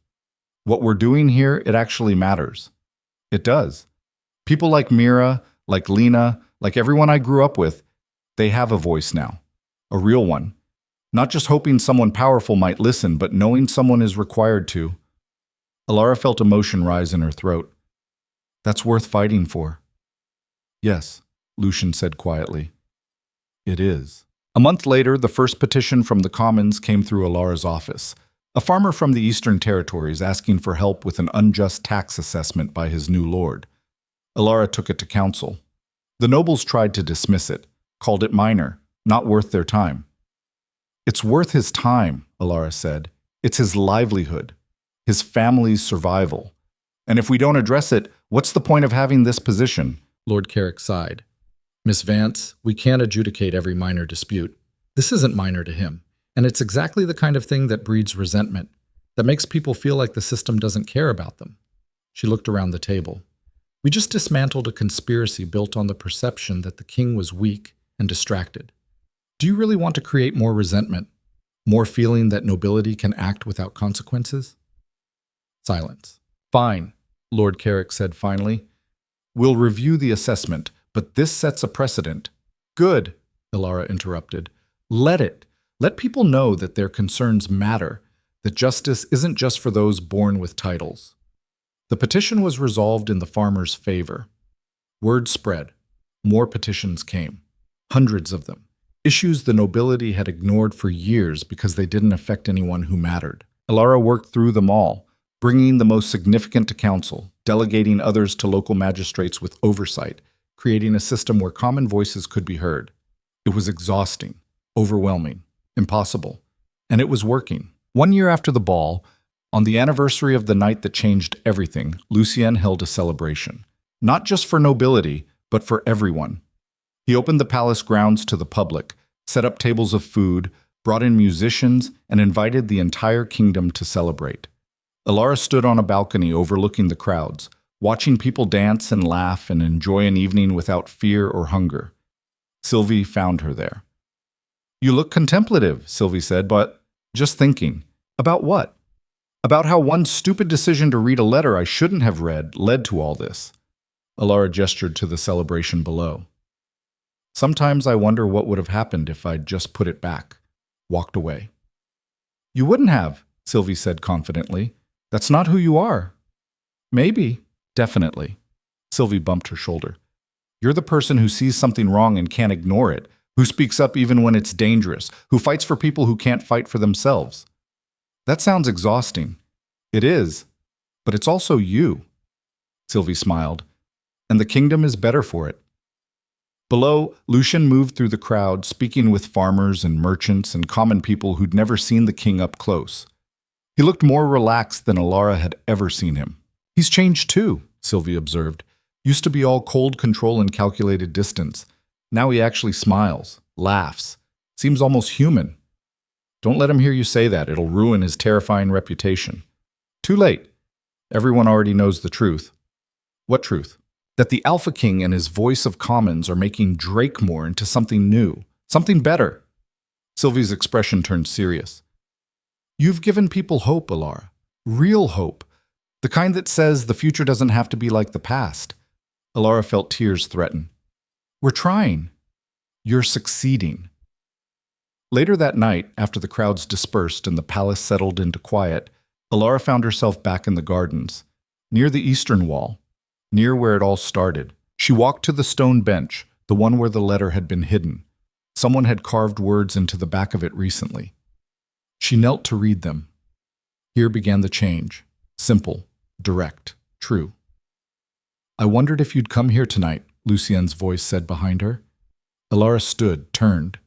What we're doing here, it actually matters. It does. People like Mira, like Lena, like everyone I grew up with, they have a voice now. A real one. Not just hoping someone powerful might listen, but knowing someone is required to. Elara felt emotion rise in her throat. That's worth fighting for. Yes, Lucian said quietly. It is. A month later, the first petition from the Commons came through Elara's office. A farmer from the Eastern Territories asking for help with an unjust tax assessment by his new lord. Elara took it to council. The nobles tried to dismiss it, called it minor, not worth their time. It's worth his time, Elara said. It's his livelihood, his family's survival. And if we don't address it, what's the point of having this position? Lord Carrick sighed. Miss Vance, we can't adjudicate every minor dispute. This isn't minor to him. And it's exactly the kind of thing that breeds resentment, that makes people feel like the system doesn't care about them. She looked around the table. We just dismantled a conspiracy built on the perception that the king was weak and distracted. Do you really want to create more resentment? More feeling that nobility can act without consequences? Silence. Fine, Lord Carrick said finally. We'll review the assessment, but this sets a precedent. Good, Elara interrupted. Let it. Let people know that their concerns matter, that justice isn't just for those born with titles. The petition was resolved in the farmers' favor. Word spread. More petitions came. Hundreds of them. Issues the nobility had ignored for years because they didn't affect anyone who mattered. Elara worked through them all, bringing the most significant to council, delegating others to local magistrates with oversight, creating a system where common voices could be heard. It was exhausting, overwhelming. Impossible. And it was working. 1 year after the ball, on the anniversary of the night that changed everything, Lucien held a celebration. Not just for nobility, but for everyone. He opened the palace grounds to the public, set up tables of food, brought in musicians, and invited the entire kingdom to celebrate. Elara stood on a balcony overlooking the crowds, watching people dance and laugh and enjoy an evening without fear or hunger. Sylvie found her there. You look contemplative, Sylvie said, but just thinking. About what? About how one stupid decision to read a letter I shouldn't have read led to all this. Elara gestured to the celebration below. Sometimes I wonder what would have happened if I'd just put it back, walked away. You wouldn't have, Sylvie said confidently. That's not who you are. Maybe, definitely. Sylvie bumped her shoulder. You're the person who sees something wrong and can't ignore it, who speaks up even when it's dangerous, who fights for people who can't fight for themselves. That sounds exhausting. It is. But it's also you, Sylvie smiled, and the kingdom is better for it. Below, Lucian moved through the crowd, speaking with farmers and merchants and common people who'd never seen the king up close. He looked more relaxed than Elara had ever seen him. He's changed too, Sylvie observed. Used to be all cold control and calculated distance. Now he actually smiles, laughs, seems almost human. Don't let him hear you say that. It'll ruin his terrifying reputation. Too late. Everyone already knows the truth. What truth? That the Alpha King and his voice of commons are making Drakemore into something new, something better. Sylvie's expression turned serious. You've given people hope, Elara. Real hope. The kind that says the future doesn't have to be like the past. Elara felt tears threaten. We're trying. You're succeeding. Later that night, after the crowds dispersed and the palace settled into quiet, Elara found herself back in the gardens, near the eastern wall, near where it all started. She walked to the stone bench, the one where the letter had been hidden. Someone had carved words into the back of it recently. She knelt to read them. Here began the change. Simple, direct, true. I wondered if you'd come here tonight, Lucien's voice said behind her. Elara stood, turned.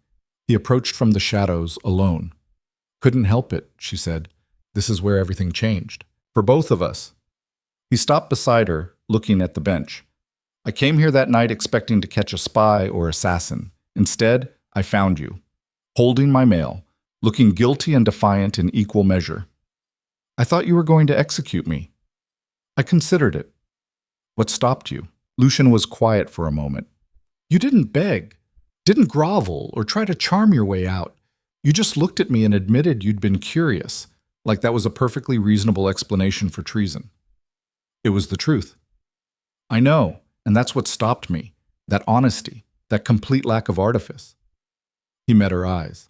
He approached from the shadows, alone. Couldn't help it, she said. This is where everything changed. For both of us. He stopped beside her, looking at the bench. I came here that night expecting to catch a spy or assassin. Instead, I found you, holding my mail, looking guilty and defiant in equal measure. I thought you were going to execute me. I considered it. What stopped you? Lucian was quiet for a moment. You didn't beg, didn't grovel or try to charm your way out. You just looked at me and admitted you'd been curious, like that was a perfectly reasonable explanation for treason. It was the truth. I know, and that's what stopped me, that honesty, that complete lack of artifice. He met her eyes.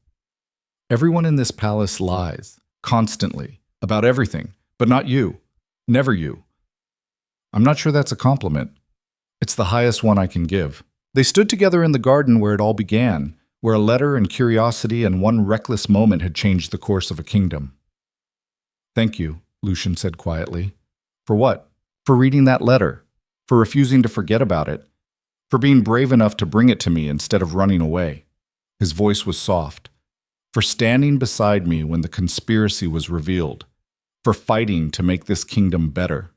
Everyone in this palace lies, constantly, about everything, but not you, never you. I'm not sure that's a compliment. It's the highest one I can give. They stood together in the garden where it all began, where a letter and curiosity and one reckless moment had changed the course of a kingdom. Thank you, Lucian said quietly. For what? For reading that letter, for refusing to forget about it, for being brave enough to bring it to me instead of running away. His voice was soft. For standing beside me when the conspiracy was revealed, for fighting to make this kingdom better,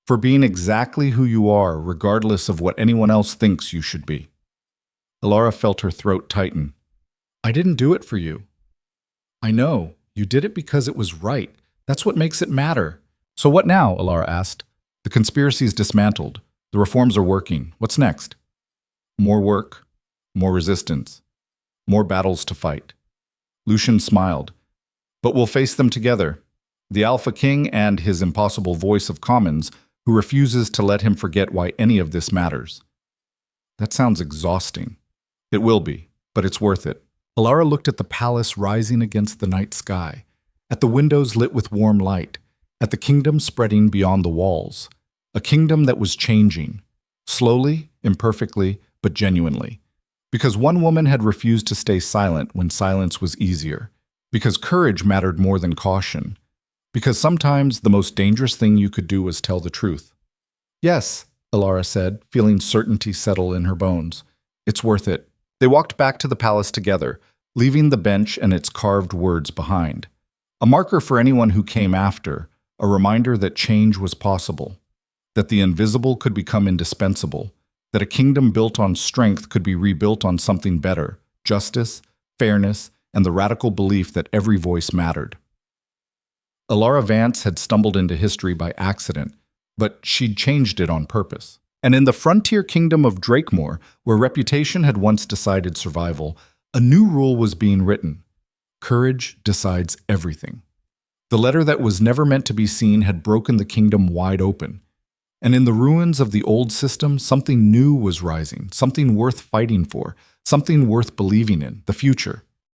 for being exactly who you are regardless of what anyone else thinks you should be. Elara felt her throat tighten. I didn't do it for you. I know, you did it because it was right. That's what makes it matter. So what now? Elara asked. The conspiracy's dismantled. The reforms are working. What's next? More work, more resistance, more battles to fight. Lucian smiled. But we'll face them together. The Alpha King and his impossible voice of commons, who refuses to let him forget why any of this matters. That sounds exhausting. It will be, but it's worth it. Elara looked at the palace rising against the night sky, at the windows lit with warm light, at the kingdom spreading beyond the walls. A kingdom that was changing, slowly, imperfectly, but genuinely. Because one woman had refused to stay silent when silence was easier. Because courage mattered more than caution. Because sometimes the most dangerous thing you could do was tell the truth. Yes, Elara said, feeling certainty settle in her bones. It's worth it. They walked back to the palace together, leaving the bench and its carved words behind. A marker for anyone who came after, a reminder that change was possible, that the invisible could become indispensable, that a kingdom built on strength could be rebuilt on something better, justice, fairness, and the radical belief that every voice mattered. Elara Vance had stumbled into history by accident, but she'd changed it on purpose. And in the frontier kingdom of Drakemore, where reputation had once decided survival, a new rule was being written. Courage decides everything. The letter that was never meant to be seen had broken the kingdom wide open. And in the ruins of the old system, something new was rising, something worth fighting for, something worth believing in, the future.